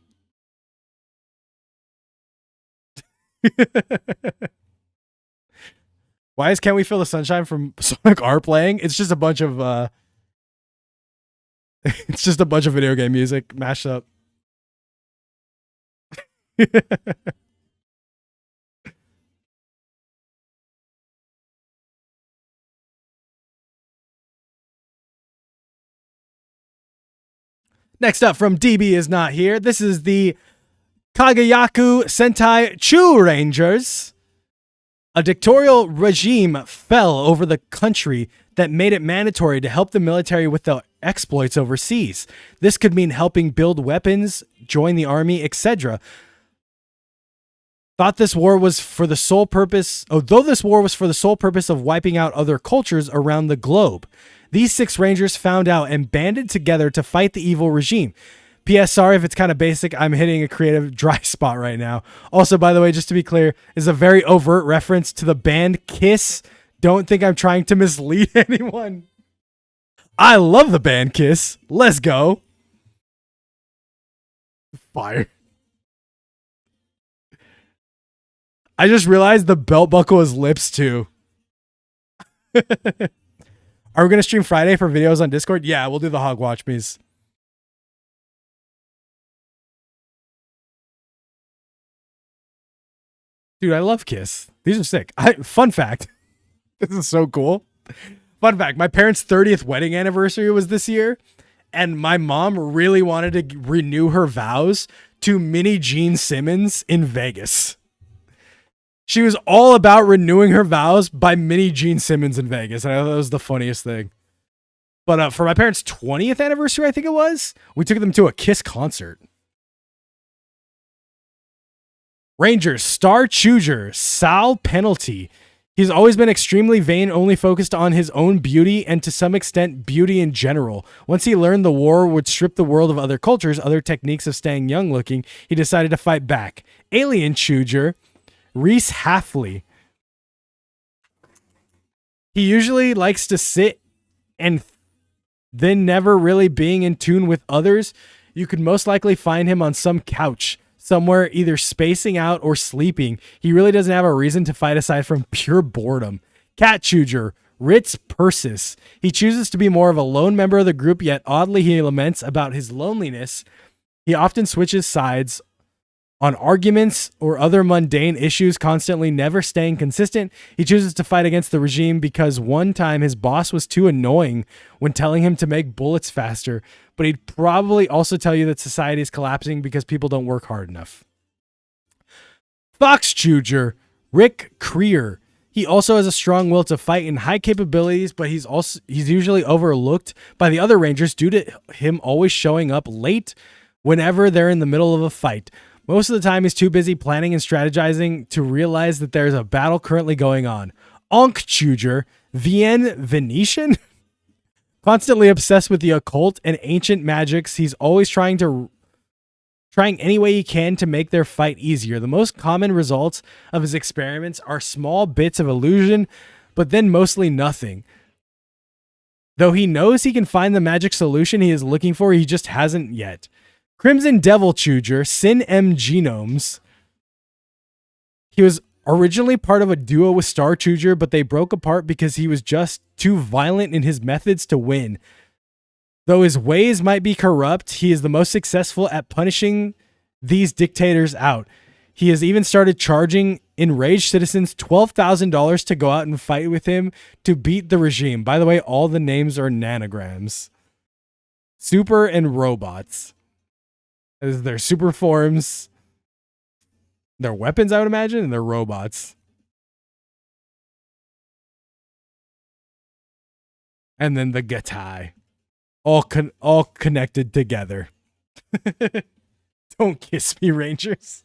Why is Can't We Feel the Sunshine from Sonic R playing? It's just a bunch of it's just a bunch of video game music mashed up. Next up from DB is not here. This is the Kagayaku Sentai Chu Rangers. A dictatorial regime fell over the country that made it mandatory to help the military with the exploits overseas. This could mean helping build weapons, join the army, etc. Although this war was for the sole purpose of wiping out other cultures around the globe. These 6 Rangers found out and banded together to fight the evil regime. P.S. Sorry if it's kind of basic. I'm hitting a creative dry spot right now. Also, by the way, just to be clear, is a very overt reference to the band Kiss. Don't think I'm trying to mislead anyone. I love the band Kiss. Let's go. Fire. I just realized the belt buckle is lips too. Are we going to stream Friday for videos on Discord? Yeah, we'll do the Hog Watch Me's. Dude, I love Kiss. These are sick. Fun fact. This is so cool. Fun fact. My parents' 30th wedding anniversary was this year, and my mom really wanted to renew her vows to Mini Gene Simmons in Vegas. She was all about renewing her vows by Mini Gene Simmons in Vegas. And I thought that was the funniest thing. But for my parents' 20th anniversary, I think it was, we took them to a Kiss concert. Rangers, Star Chooser, Sal Penalty. He's always been extremely vain, only focused on his own beauty and to some extent beauty in general. Once he learned the war would strip the world of other cultures, other techniques of staying young looking, he decided to fight back. Alien Chooser, Reese Halfley. He usually likes to sit and then never really being in tune with others. You could most likely find him on some couch somewhere, either spacing out or sleeping. He really doesn't have a reason to fight aside from pure boredom. Cat Chooser, Ritz Persis. He chooses to be more of a lone member of the group, yet oddly he laments about his loneliness. He often switches sides on arguments or other mundane issues, constantly never staying consistent. He chooses to fight against the regime because one time his boss was too annoying when telling him to make bullets faster, but he'd probably also tell you that society is collapsing because people don't work hard enough. Fox Chooser, Rick Creer. He also has a strong will to fight and high capabilities, but he's usually overlooked by the other Rangers due to him always showing up late whenever they're in the middle of a fight. Most of the time, he's too busy planning and strategizing to realize that there's a battle currently going on. Onk Chooser, Vienne Venetian? Constantly obsessed with the occult and ancient magics, he's always trying any way he can to make their fight easier. The most common results of his experiments are small bits of illusion, but then mostly nothing. Though he knows he can find the magic solution he is looking for, he just hasn't yet. Crimson Devil Chooser, Sin M Genomes. He was Originally part of a duo with Star Chuger, but they broke apart because he was just too violent in his methods to win. Though his ways might be corrupt, he is the most successful at punishing these dictators out. He has even started charging enraged citizens $12,000 to go out and fight with him to beat the regime. By the way, all the names are nanograms. Super and robots. As their super forms, their weapons, I would imagine, and their robots. And then the Gatai. All connected together. Don't kiss me, Rangers.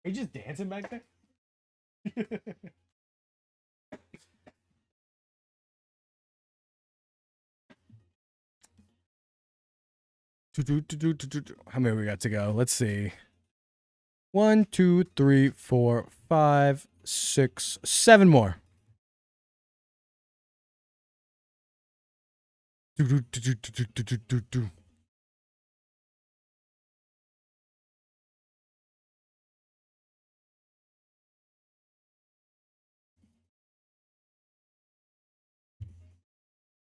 Are you just dancing back there? How many we got to go? Let's see. 1, 2, 3, 4, 5, 6, 7 more.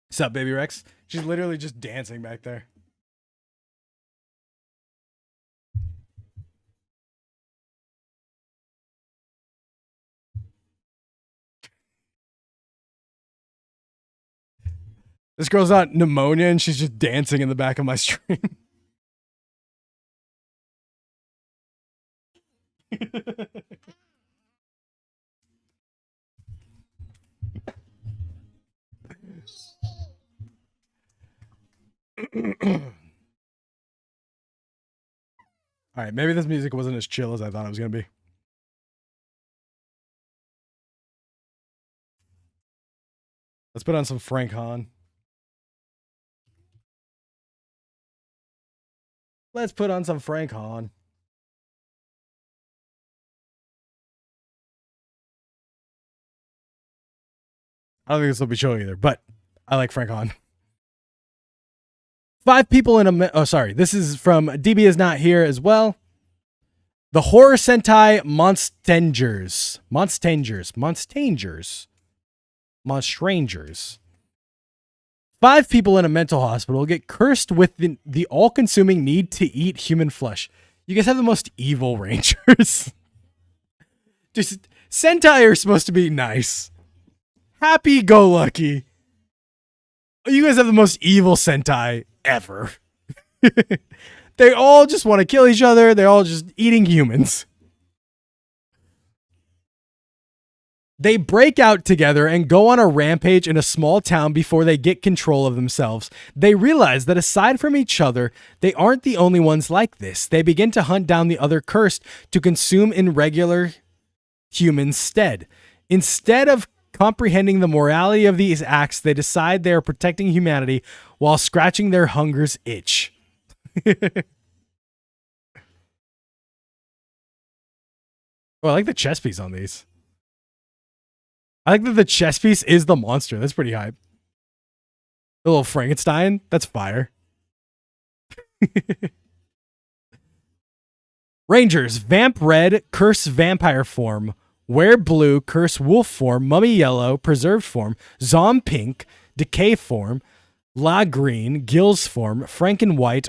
What's up, Baby Rex? She's literally just dancing back there. This girl's got pneumonia and she's just dancing in the back of my stream. All right, maybe this music wasn't as chill as I thought it was going to be. Let's put on some Frank Hahn. Let's put on some Frank Hahn. I don't think this will be chill either, but I like Frank Hahn. 5 people in a... Oh, sorry. This is from DB is not here as well. The horror Sentai Monstangers. Monstrangers. 5 people in a mental hospital get cursed with the all-consuming need to eat human flesh. You guys have the most evil Rangers. Just Sentai are supposed to be nice. Happy-go-lucky. You guys have the most evil Sentai ever. They all just want to kill each other. They're all just eating humans. They break out together and go on a rampage in a small town before they get control of themselves. They realize that aside from each other, they aren't the only ones like this. They begin to hunt down the other cursed to consume in regular humans' stead. Instead of comprehending the morality of these acts, they decide they are protecting humanity while scratching their hunger's itch. Oh, I like the chess piece on these. I like that the chess piece is the monster. That's pretty hype. The little Frankenstein. That's fire. Rangers. Vamp red, curse vampire form. Wear blue, curse wolf form. Mummy yellow, preserved form. Zom pink, decay form. La green, gills form. Franken white,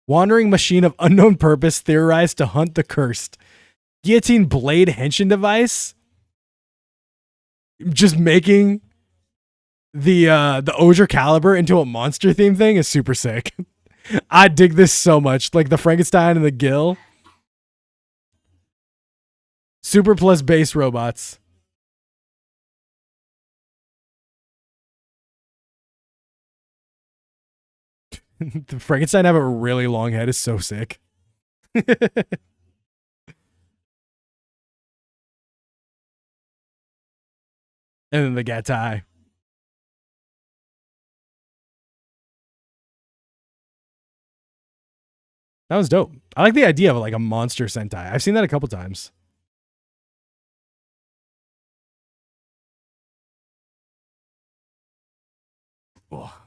wandering machine of unknown purpose theorized to hunt the cursed. Guillotine blade henshin device. Just making the Oger caliber into a monster theme thing is super sick. I dig this so much. Like the Frankenstein and the Gill. Super plus base robots. The Frankenstein have a really long head is so sick. And then the Gatai. That was dope. I like the idea of like a monster Sentai. I've seen that a couple times. Oh.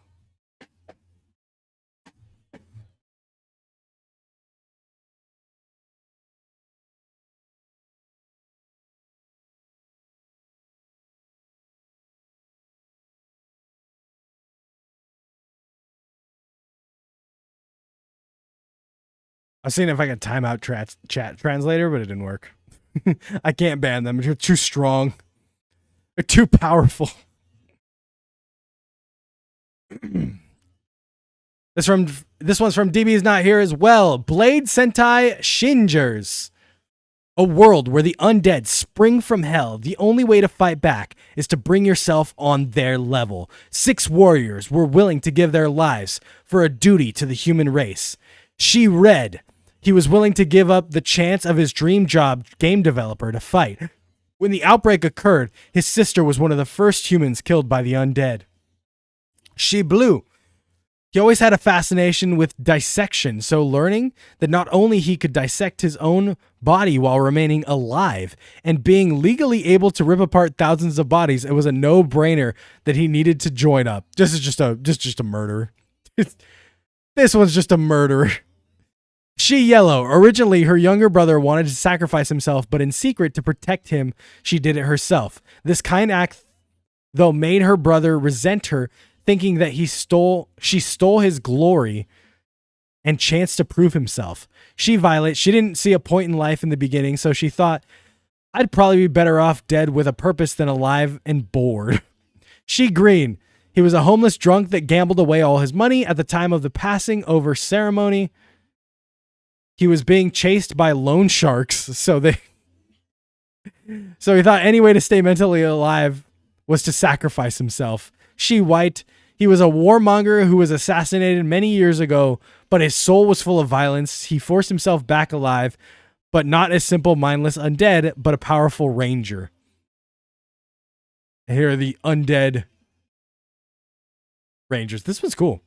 I've seen if I can time out chat translator, but it didn't work. I can't ban them. They're too strong. They're too powerful. This one's from DB's not here as well. Blade Sentai Shingers. A world where the undead spring from hell. The only way to fight back is to bring yourself on their level. 6 warriors were willing to give their lives for a duty to the human race. She read he was willing to give up the chance of his dream job game developer to fight. When the outbreak occurred, his sister was one of the first humans killed by the undead. She Blue. He always had a fascination with dissection, so learning that not only he could dissect his own body while remaining alive and being legally able to rip apart thousands of bodies, it was a no-brainer that he needed to join up. This is just a murderer. This one's just a murderer. She Yellow. Originally, her younger brother wanted to sacrifice himself, but in secret to protect him, she did it herself. This kind act, though, made her brother resent her, thinking that she stole his glory and chance to prove himself. She Violet. She didn't see a point in life in the beginning, so she thought, I'd probably be better off dead with a purpose than alive and bored. She Green. He was a homeless drunk that gambled away all his money at the time of the passing over ceremony. He was being chased by loan sharks, so he thought any way to stay mentally alive was to sacrifice himself. She White. He was a warmonger who was assassinated many years ago, but his soul was full of violence. He forced himself back alive, but not a simple mindless undead, but a powerful ranger. Here are the undead rangers. This one's cool.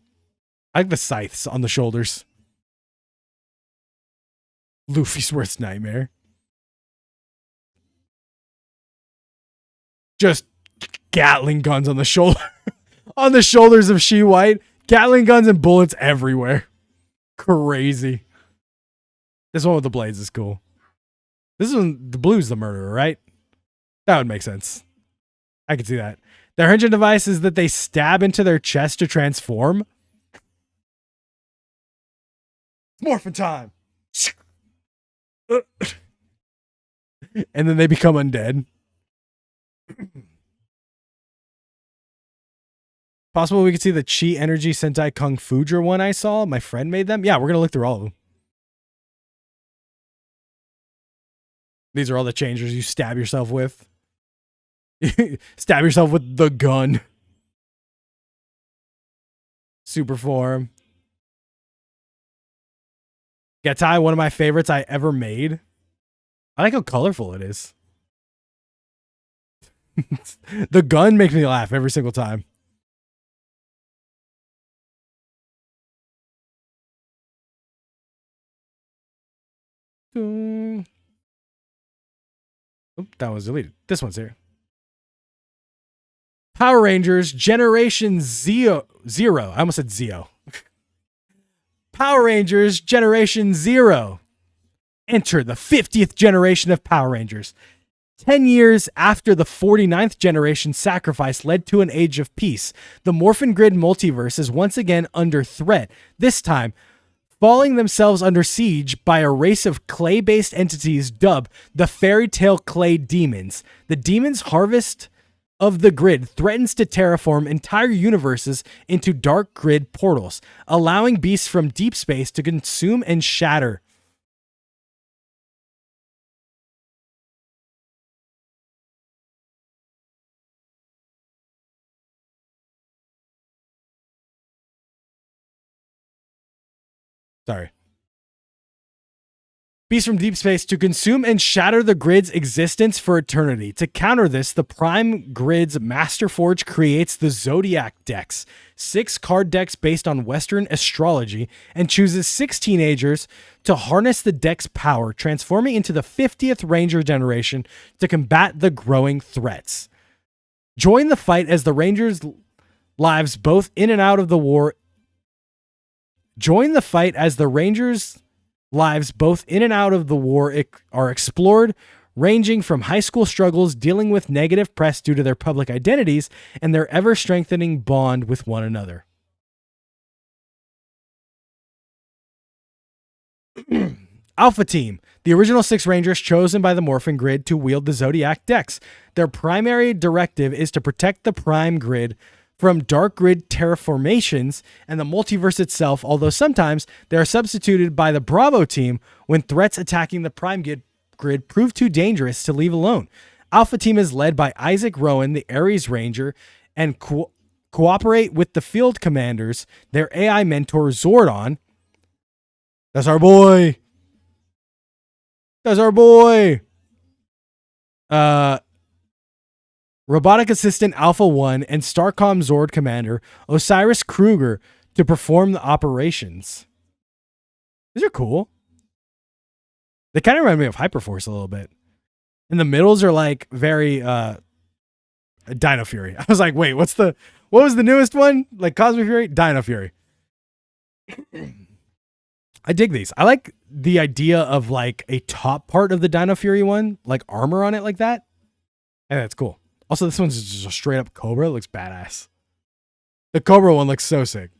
I like the scythes on the shoulders. Luffy's worst nightmare. Just Gatling guns on the shoulder. On the shoulders of She White. Gatling guns and bullets everywhere. Crazy. This one with the blades is cool. This one, the blue's the murderer, right? That would make sense. I could see that. Their engine device is that they stab into their chest to transform. Morphin' time. And then they become undead. Possible we could see the Chi Energy Sentai Kung Fujer one I saw. My friend made them. Yeah, we're going to look through all of them. These are all the changers you stab yourself with. Stab yourself with the gun. Super form. Gatai, one of my favorites I ever made. I like how colorful it is. The gun makes me laugh every single time. Oop, that was deleted. This one's here. Power Rangers Generation Zero. I almost said Zeo. Power Rangers Generation Zero. Enter the 50th generation of Power Rangers. 10 years after the 49th generation sacrifice led to an age of peace, the Morphin Grid multiverse is once again under threat, this time falling themselves under siege by a race of clay-based entities dubbed the Fairy Tale Clay Demons. The demons' harvest of the grid threatens to terraform entire universes into dark grid portals, allowing beasts from deep space to consume and shatter. Sorry. Beasts from deep space to consume and shatter the grid's existence for eternity. To counter this, the Prime Grid's Master Forge creates the Zodiac decks, 6 card decks based on Western astrology, and chooses 6 teenagers to harness the deck's power, transforming into the 50th Ranger generation to combat the growing threats. Join the fight as the Rangers' lives both in and out of the war. Join the fight as the Rangers' lives both in and out of the war are explored, ranging from high school struggles, dealing with negative press due to their public identities, and their ever-strengthening bond with one another. Alpha Team, the original 6 Rangers chosen by the Morphin Grid to wield the Zodiac decks. Their primary directive is to protect the Prime Grid from Dark Grid terraformations and the multiverse itself, although sometimes they are substituted by the Bravo Team when threats attacking the Prime Grid prove too dangerous to leave alone. Alpha Team is led by Isaac Rowan, the Ares Ranger, and cooperate with the field commanders, their AI mentor Zordon. That's our boy. That's our boy. Robotic Assistant Alpha 1 and Starcom Zord Commander Osiris Kruger to perform the operations. These are cool. They kind of remind me of Hyperforce a little bit. And the middles are like very Dino Fury. I was like, wait, what was the newest one? Like Cosmic Fury? Dino Fury. I dig these. I like the idea of like a top part of the Dino Fury one, like armor on it like that. And that's cool. Also, this one's just a straight up Cobra. It looks badass. The Cobra one looks so sick.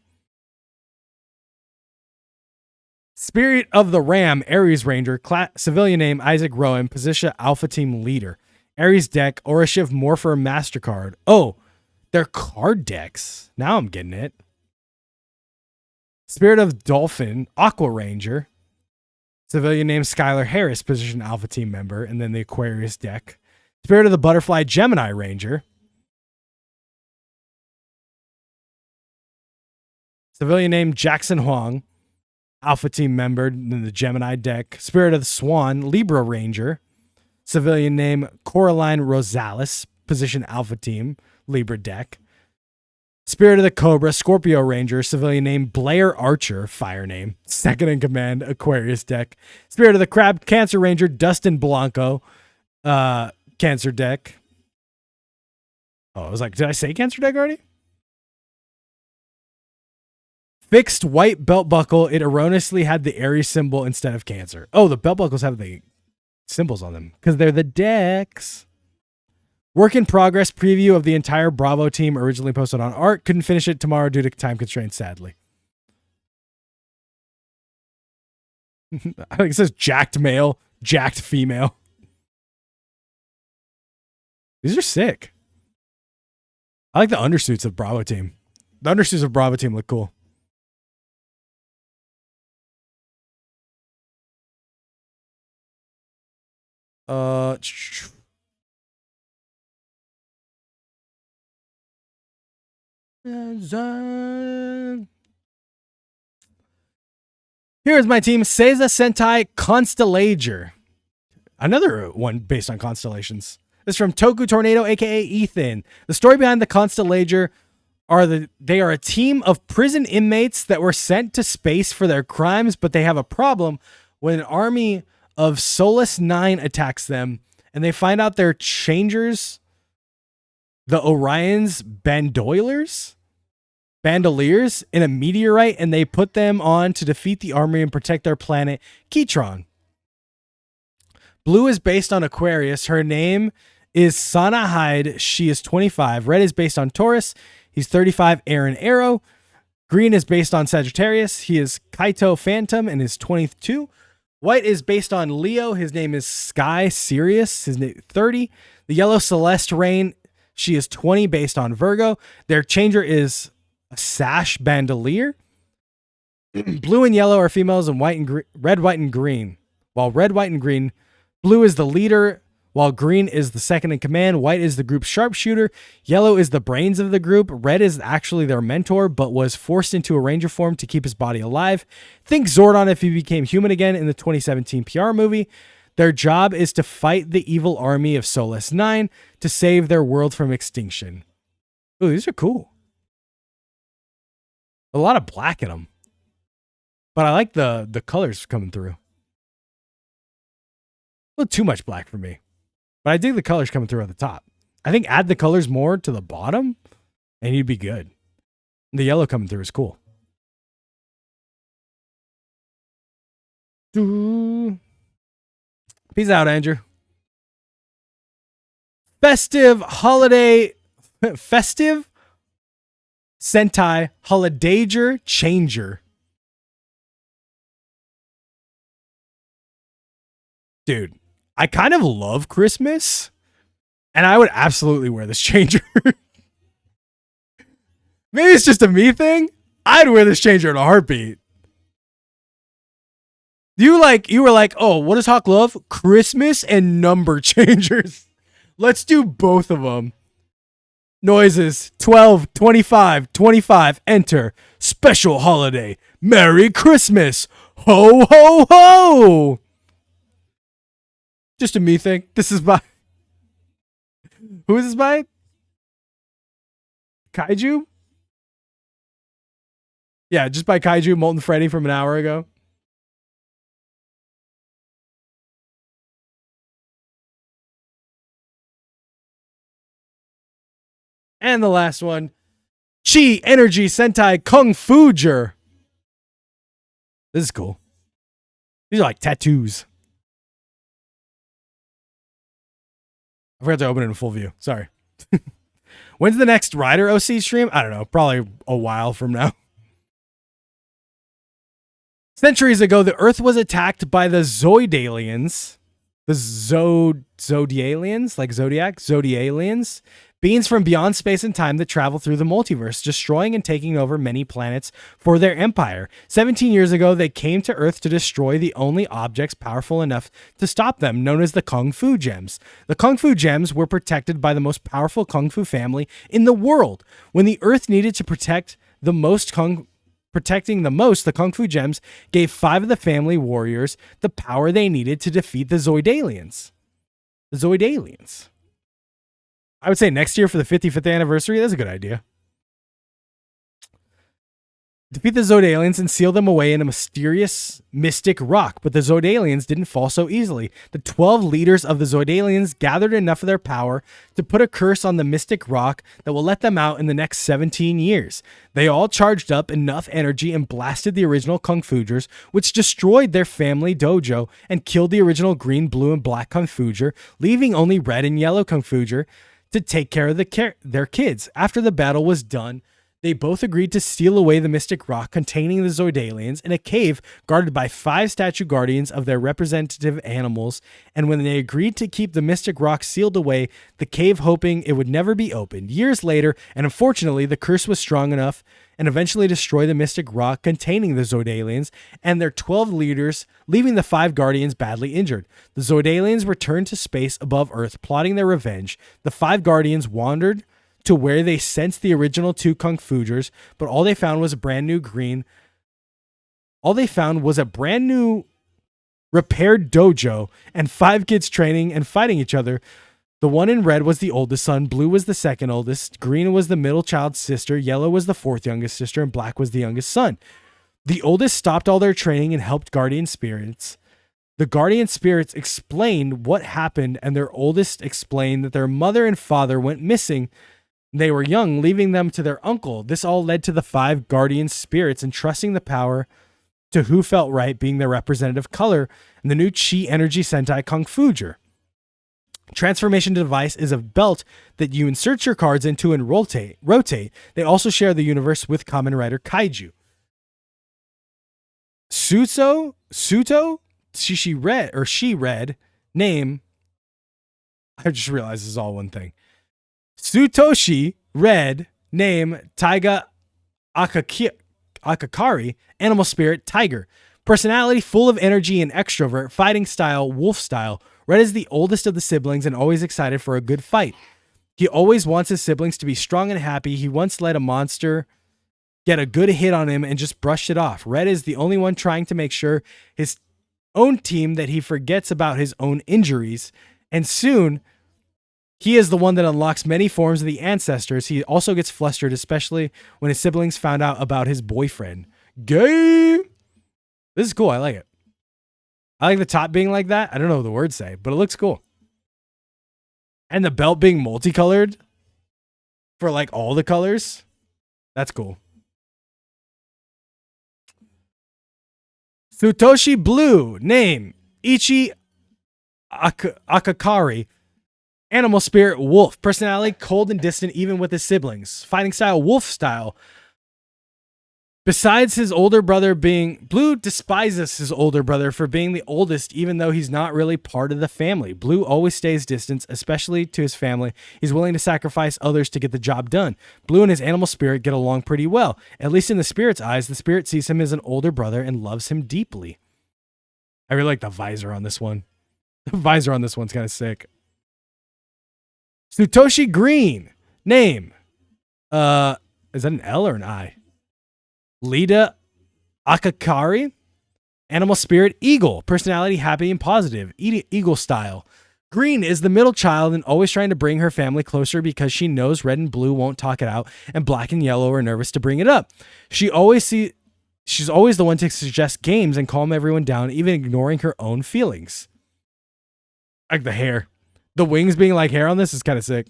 Spirit of the Ram, Ares Ranger, civilian name Isaac Rowan, position Alpha Team leader. Ares deck, Orashiv Morpher MasterCard. Oh, they're card decks. Now I'm getting it. Spirit of Dolphin, Aqua Ranger. Civilian name Skylar Harris, position Alpha Team member. And then the Aquarius deck. Spirit of the Butterfly, Gemini Ranger. Civilian name Jackson Huang, Alpha Team member in the Gemini deck. Spirit of the Swan, Libra Ranger. Civilian name Coraline Rosales, position Alpha Team, Libra deck. Spirit of the Cobra, Scorpio Ranger. Civilian name Blair Archer, fire name. Second in command, Aquarius deck. Spirit of the Crab, Cancer Ranger, Dustin Blanco, Cancer deck. Oh, I was like, did I say Cancer deck already? Fixed white belt buckle. It erroneously had the Aries symbol instead of Cancer. Oh, the belt buckles have the symbols on them because they're the decks. Work in progress preview of the entire Bravo team originally posted on Art. Couldn't finish it tomorrow due to time constraints, sadly. I think it says jacked male, jacked female. These are sick. I like the undersuits of Bravo team. The undersuits of Bravo team look cool. Here's my team. Seiza Sentai Constellager. Another one based on constellations. This is from Toku Tornado, aka Ethan. The story behind the Constellager they are a team of prison inmates that were sent to space for their crimes, but they have a problem when an army of Solus 9 attacks them, and they find out they're changers, the Orion's bandoliers in a meteorite, and they put them on to defeat the army and protect their planet, Keytron. Blue is based on Aquarius. Her name is Sana Hyde. She is 25. Red is based on Taurus. He's 35. Aaron Arrow. Green is based on Sagittarius. He is Kaito Phantom and is 22. White is based on Leo. His name is Sky Sirius. His name 30. The yellow Celeste Rain. She is 20 based on Virgo. Their changer is a Sash Bandolier. Blue and yellow are females, and red, white, and green. While red, white, and green, blue is the leader, while green is the second in command. White is the group's sharpshooter. Yellow is the brains of the group. Red is actually their mentor, but was forced into a ranger form to keep his body alive. Think Zordon if he became human again in the 2017 PR movie. Their job is to fight the evil army of Solus 9 to save their world from extinction. Ooh, these are cool. A lot of black in them. But I like the colors coming through. A little too much black for me. But I dig the colors coming through at the top. I think add the colors more to the bottom and you'd be good. The yellow coming through is cool. Peace out, Andrew. Festive Sentai Holidager Changer. Dude, I kind of love Christmas, and I would absolutely wear this changer. Maybe it's just a me thing. I'd wear this changer in a heartbeat. You were like, oh, what does Hawk love? Christmas and number changers. Let's do both of them. Noises 12, 25, 25. Enter. Special holiday. Merry Christmas. Ho, ho, ho. Just a me thing. This is by. Who is this by? Kaiju? Yeah, just by Kaiju, Molten Freddy from an hour ago. And the last one, Chi Energy Sentai Kung Fuger. This is cool. These are like tattoos. I forgot to open it in full view. Sorry. When's the next Rider OC stream? I don't know. Probably a while from now. Centuries ago, the Earth was attacked by the Zoidalians. The Zodialians, like Zodiac, Zodialians. Beings from beyond space and time that travel through the multiverse, destroying and taking over many planets for their empire. 17 years ago, they came to Earth to destroy the only objects powerful enough to stop them, known as the Kung Fu Gems. The Kung Fu Gems were protected by the most powerful Kung Fu family in the world. When the Earth needed to protect the most, the Kung Fu Gems gave 5 of the family warriors the power they needed to defeat the Zoidalians. The Zoidalians. I would say next year for the 55th anniversary, that's a good idea. Defeat the Zoidalians and seal them away in a mysterious mystic rock, but the Zoidalians didn't fall so easily. The 12 leaders of the Zoidalians gathered enough of their power to put a curse on the mystic rock that will let them out in the next 17 years. They all charged up enough energy and blasted the original Kung Fugers, which destroyed their family dojo and killed the original green, blue, and black Kung Fuger, leaving only red and yellow Kung Fuger to take care of their kids. After the battle was done, they both agreed to steal away the mystic rock containing the Zoidalians in a cave guarded by 5 statue guardians of their representative animals, and when they agreed to keep the mystic rock sealed away, the cave hoping it would never be opened. Years later, and unfortunately, the curse was strong enough and eventually destroyed the mystic rock containing the Zoidalians and their 12 leaders, leaving the 5 guardians badly injured. The Zoidalians returned to space above Earth, plotting their revenge. The 5 guardians wandered to where they sensed the original 2 Kung Fugers, but all they found was a brand new repaired dojo and 5 kids training and fighting each other. The one in red was the oldest son, blue was the second oldest, green was the middle child's sister, yellow was the 4th youngest sister, and black was the youngest son. The oldest stopped all their training and helped guardian spirits. The guardian spirits explained what happened, and their oldest explained that their mother and father went missing. They were young, leaving them to their uncle. This all led to the 5 guardian spirits entrusting the power to who felt right, being their representative color, and the new Chi Energy Sentai Kung Fuger. Transformation device is a belt that you insert your cards into and rotate. They also share the universe with Kamen Rider Kaiju. Suto, she read, name. I just realized this is all one thing. Sutoshi, red, name, Taiga Akakari, animal spirit, tiger. Personality, full of energy and extrovert, fighting style, wolf style. Red is the oldest of the siblings and always excited for a good fight. He always wants his siblings to be strong and happy. He once let a monster get a good hit on him and just brushed it off. Red is the only one trying to make sure his own team that he forgets about his own injuries, and soon he is the one that unlocks many forms of the ancestors. He also gets flustered, especially when his siblings found out about his boyfriend. Gay! This is cool. I like it. I like the top being like that. I don't know what the words say, but it looks cool. And the belt being multicolored for like all the colors. That's cool. Sutoshi Blue, name, Ichi Akakari. Animal spirit, wolf. Personality, cold and distant even with his siblings. Fighting style, wolf style. Besides his older brother being Blue despises his older brother for being the oldest, even though he's not really part of the family. Blue always stays distant, especially to his family. He's willing to sacrifice others to get the job done. Blue and his animal spirit get along pretty well. At least in the spirit's eyes, the spirit sees him as an older brother and loves him deeply. I really like the visor on this one. The visor on this one's kind of sick. Tsutoshi Green. Name. Is that an L or an I? Lida Akakari. Animal spirit, eagle. Personality, happy and positive. Eagle style. Green is the middle child and always trying to bring her family closer because she knows red and blue won't talk it out and black and yellow are nervous to bring it up. She's always the one to suggest games and calm everyone down, even ignoring her own feelings. Like the hair. The wings being like hair on this is kind of sick.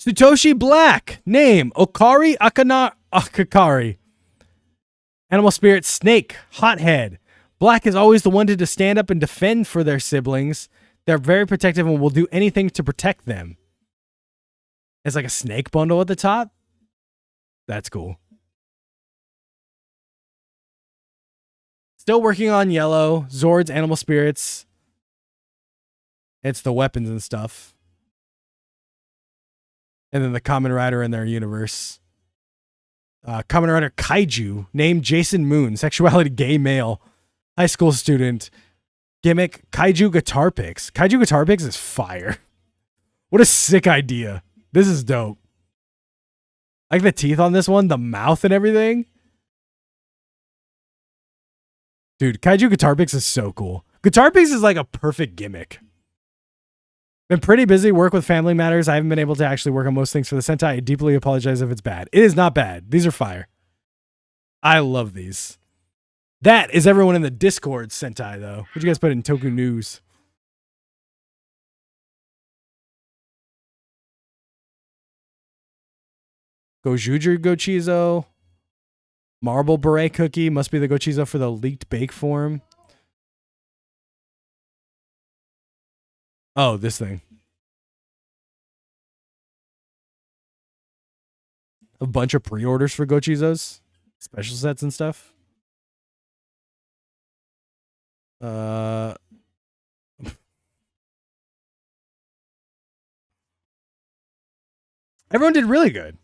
Tsutoshi Black. Name. Okari Akakari. Animal spirit, snake. Hothead. Black is always the one to stand up and defend for their siblings. They're very protective and will do anything to protect them. It's like a snake bundle at the top. That's cool. Still working on yellow. Zord's animal spirits. It's the weapons and stuff. And then the Kamen Rider in their universe. Kamen Rider Kaiju, named Jason Moon, sexuality gay male, high school student, gimmick Kaiju guitar picks. Kaiju guitar picks is fire. What a sick idea. This is dope. I like the teeth on this one, the mouth and everything. Dude, Kaiju guitar picks is so cool. Guitar picks is like a perfect gimmick. Been pretty busy, work with family matters. I haven't been able to actually work on most things for the Sentai. I deeply apologize if it's bad. It is not bad. These are fire. I love these. That is everyone in the Discord Sentai, though. What'd you guys put in Toku News? Gojuju Gochizo. Marble Beret Cookie. Must be the Gochizo for the leaked bake form. Oh, this thing. A bunch of pre-orders for Gochizos. Special sets and stuff. Everyone did really good.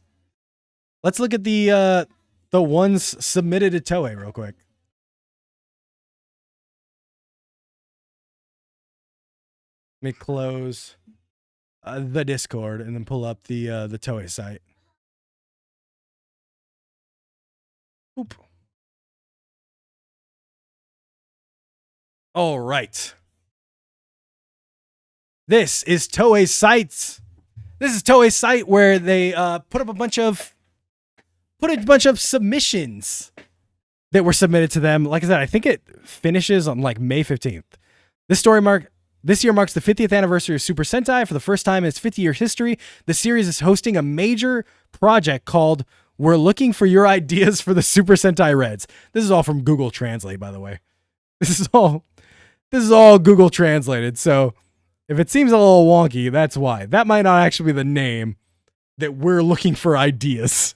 Let's look at the ones submitted to Toei real quick. Let me close the Discord and then pull up the Toei site. Oop. All right. This is Toei's site. This is Toei's site where they put up a bunch of submissions that were submitted to them. Like I said, I think it finishes on like May 15th. This year marks the 50th anniversary of Super Sentai. For the first time in its 50-year history, the series is hosting a major project called We're Looking for Your Ideas for the Super Sentai Reds. This is all from Google Translate, by the way. This is all Google translated. So if it seems a little wonky, that's why. That might not actually be the name that we're looking for ideas.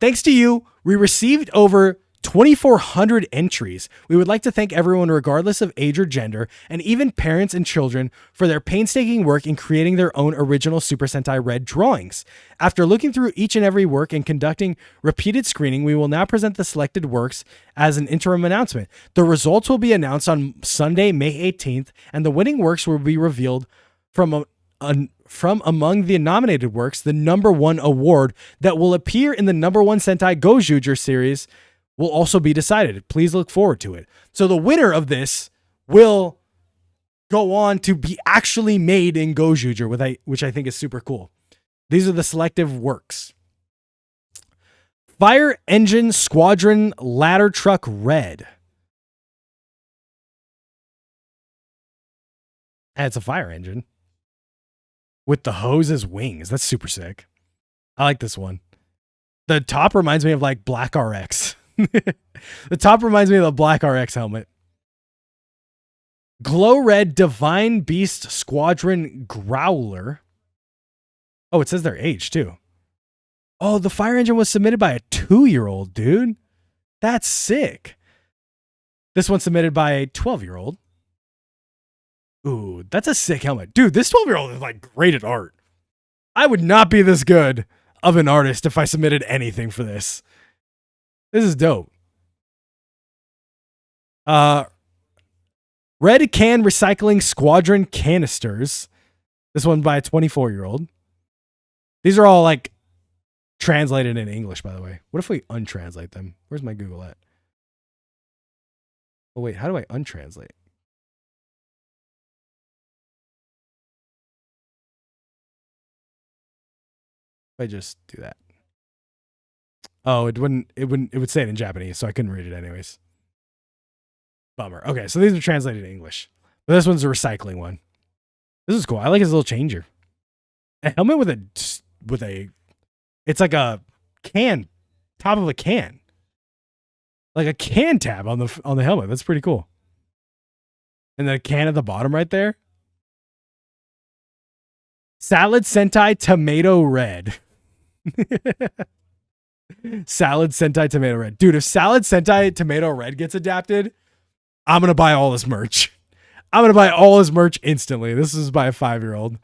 Thanks to you, we received over 2,400 entries. We would like to thank everyone, regardless of age or gender, and even parents and children, for their painstaking work in creating their own original Super Sentai Red drawings. After looking through each and every work and conducting repeated screening, we will now present the selected works as an interim announcement. The results will be announced on Sunday, May 18th, and the winning works will be revealed from among the nominated works. The #1 award that will appear in the #1 Sentai Gojuger series will also be decided. Please look forward to it. So the winner of this will go on to be actually made in Gojuger, which I think is super cool. These are the selective works. Fire Engine Squadron Ladder Truck Red. And it's a fire engine with the hose as wings. That's super sick. I like this one. The top reminds me of like Black RX. The top reminds me of the Black RX helmet. Glow Red Divine Beast Squadron Growler. Oh, it says their age too. Oh, the fire engine was submitted by a 2-year-old, dude. That's sick. This one's submitted by a 12-year-old. Ooh, that's a sick helmet. Dude, this 12-year-old is like great at art. I would not be this good of an artist if I submitted anything for this. This is dope. Red Can Recycling Squadron canisters. This one by a 24-year-old. These are all like translated in English, by the way. What if we untranslate them? Where's my Google at? Oh, wait, how do I untranslate? If I just do that. Oh, it would say it in Japanese, so I couldn't read it anyways. Bummer. Okay, so these are translated in English. But this one's a recycling one. This is cool. I like his little changer. A helmet with a it's like a can, top of a can. Like a can tab on the helmet. That's pretty cool. And the can at the bottom right there. Salad Sentai Tomato Red. Salad Sentai Tomato Red. Dude, if Salad Sentai Tomato Red gets adapted, I'm going to buy all this merch. I'm going to buy all his merch instantly. This is by a 5-year-old.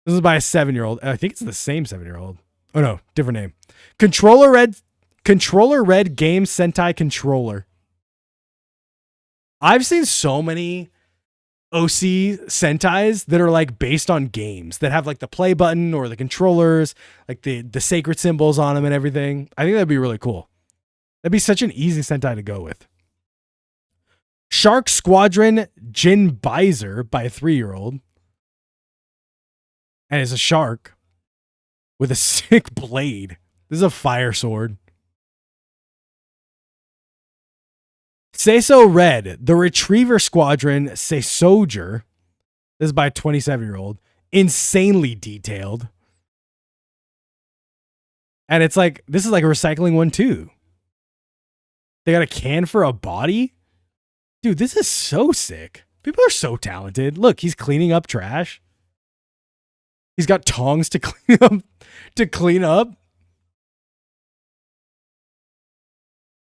This is by a 7-year-old. I think it's the same 7-year-old. Oh no, different name. Controller Red Game Sentai Controller. I've seen so many OC Sentais that are like based on games that have like the play button or the controllers, like the sacred symbols on them and everything. I think that'd be really cool. That'd be such an easy Sentai to go with. Shark Squadron Jin Bizer by a 3-year-old. And it's a shark with a sick blade. This is a fire sword. Seiso Red, the Retriever Squadron Seisoger. This is by a 27-year-old. Insanely detailed. And it's like, this is like a recycling one too. They got a can for a body. Dude, this is so sick. People are so talented. Look, he's cleaning up trash. He's got tongs to clean up.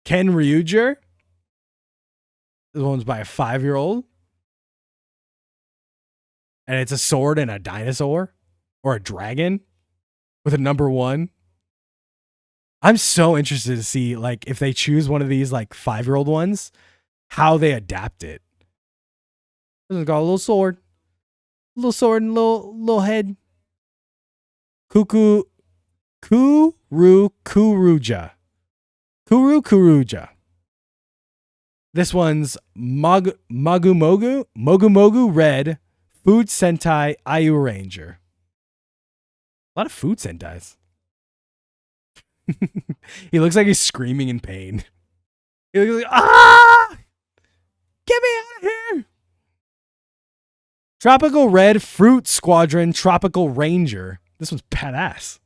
Ken Ryuger. This one's by a 5-year-old. And it's a sword and a dinosaur or a dragon with a number 1. I'm so interested to see like if they choose one of these like 5-year-old ones, how they adapt it. This one's got a little sword and little head. Kuru Kuruja. This one's Mogu Red Food Sentai Ayu Ranger. A lot of food Sentais. He looks like he's screaming in pain. He looks like, ah! Get me out of here! Tropical Red Fruit Squadron Tropical Ranger. This one's badass.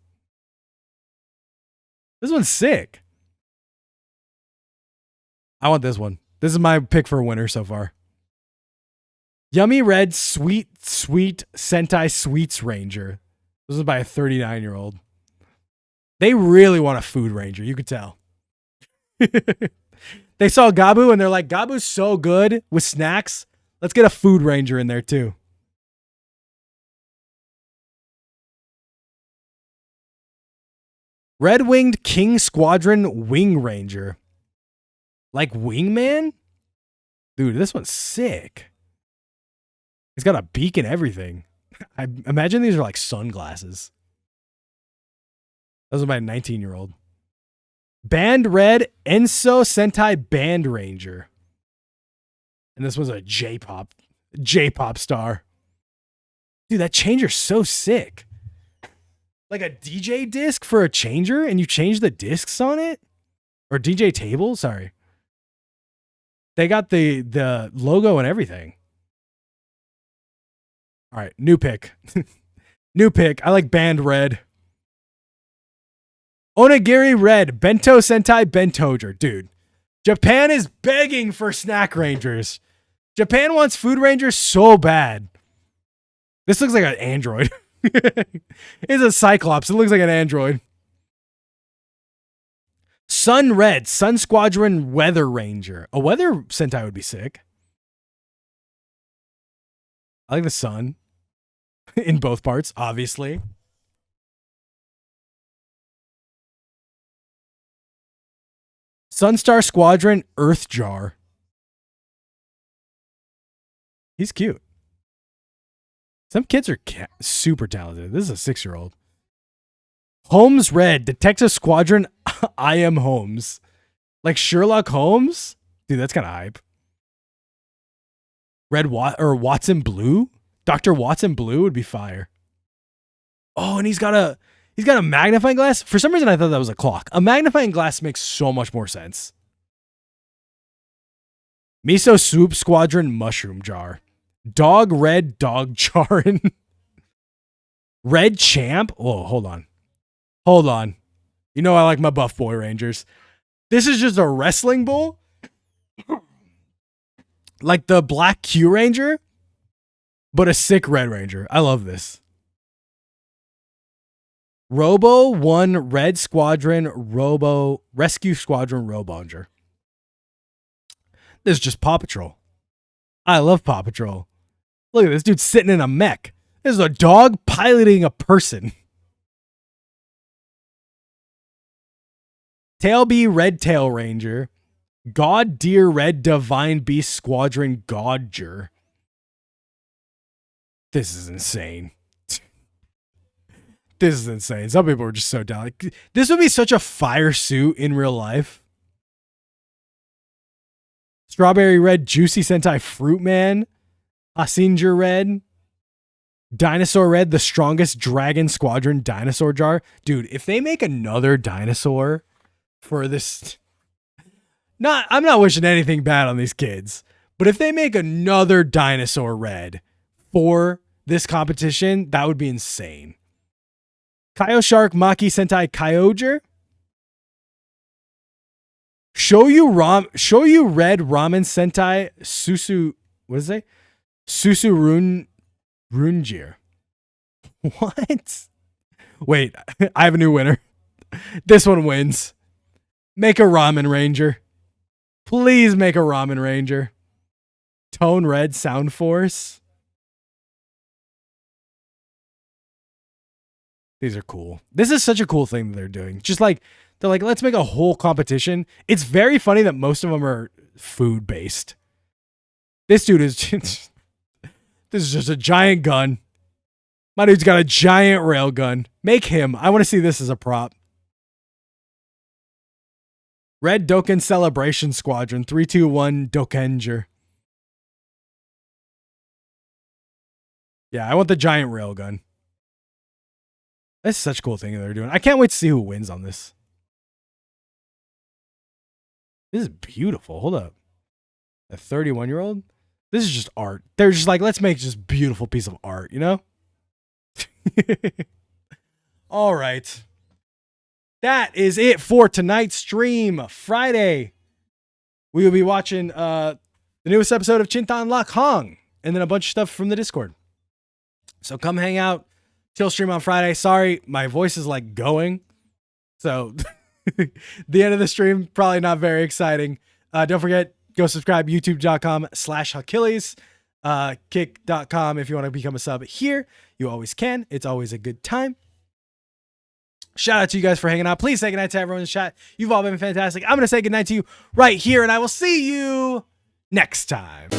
This one's sick. I want this one. This is my pick for a winner so far. Yummy Red Sweet Sentai Sweets Ranger. This is by a 39-year-old. They really want a food ranger. You could tell. They saw Gabu and they're like, Gabu's so good with snacks. Let's get a food ranger in there too. Red Winged King Squadron Wing Ranger. Like Wingman? Dude, this one's sick. He's got a beak and everything. I imagine these are like sunglasses. Those are by a 19-year-old. Band Red Enso Sentai Band Ranger. And this was a J-pop star. Dude, that changer's so sick. Like a DJ disc for a changer and you change the discs on it? Or DJ table? Sorry. They got the logo and everything. All right, new pick. New pick. I like Band Red. Onigiri Red Bento Sentai Bentoger. Dude, Japan is begging for snack rangers. Japan wants food rangers so bad. This looks like an android. It's a Cyclops. It looks like an android. Sun Red, Sun Squadron Weather Ranger. A Weather Sentai would be sick. I like the sun in both parts, obviously. Sunstar Squadron Earth Jar. He's cute. Some kids are super talented. This is a 6-year-old. Holmes Red, Detective Squadron I Am Holmes. Like Sherlock Holmes? Dude, that's kind of hype. Watson Blue? Dr. Watson Blue would be fire. Oh, and he's got a magnifying glass. For some reason, I thought that was a clock. A magnifying glass makes so much more sense. Miso Soup Squadron Mushroom Jar. Dog Red Dog Jarin. Red Champ. Oh, hold on. Hold on. You know I like my buff boy rangers. This is just a wrestling bull. Like the Black Q Ranger, but a sick Red Ranger. I love this. Robo 1 Red Squadron Rescue Squadron Robonger. This is just Paw Patrol. I love Paw Patrol. Look at this dude sitting in a mech. This is a dog piloting a person. Tailbee Red Tail Ranger. God Deer Red Divine Beast Squadron Godger. This is insane. This is insane. Some people are just so down. Like, this would be such a fire suit in real life. Strawberry Red Juicy Sentai Fruit Man. Hasinger Red. Dinosaur Red, the strongest Dragon Squadron Dinosaur Jar. Dude, if they make another dinosaur for this... I'm not wishing anything bad on these kids, but if they make another Dinosaur Red for this competition, that would be insane. Kaio Shark Maki Sentai Kyogre. Show you Red Ramen Sentai Susu. What is it? Susu Runjir. What? Wait, I have a new winner. This one wins. Make a Ramen Ranger. Please make a Ramen Ranger. Tone Red Sound Force. These are cool. This is such a cool thing that they're doing. Just like, they're like, let's make a whole competition. It's very funny that most of them are food based. This dude is just, this is just a giant gun. My dude's got a giant rail gun. Make him. I want to see this as a prop. Red Doken Celebration Squadron 321 Dokenger. Yeah, I want the giant railgun. That's such a cool thing that they're doing. I can't wait to see who wins on this. This is beautiful. Hold up. A 31-year-old? This is just art. They're just like, let's make just beautiful piece of art, you know? All right. That is it for tonight's stream. Friday, we will be watching the newest episode of Chintan Lak Hong and then a bunch of stuff from the Discord. So come hang out. Chill stream on Friday. Sorry, my voice is like going. So the end of the stream, probably not very exciting. Don't forget, go subscribe, youtube.com/Hawkilles, kick.com if you want to become a sub here. You always can. It's always a good time. Shout out to you guys for hanging out. Please say goodnight to everyone in the chat. You've all been fantastic. I'm going to say goodnight to you right here, and I will see you next time.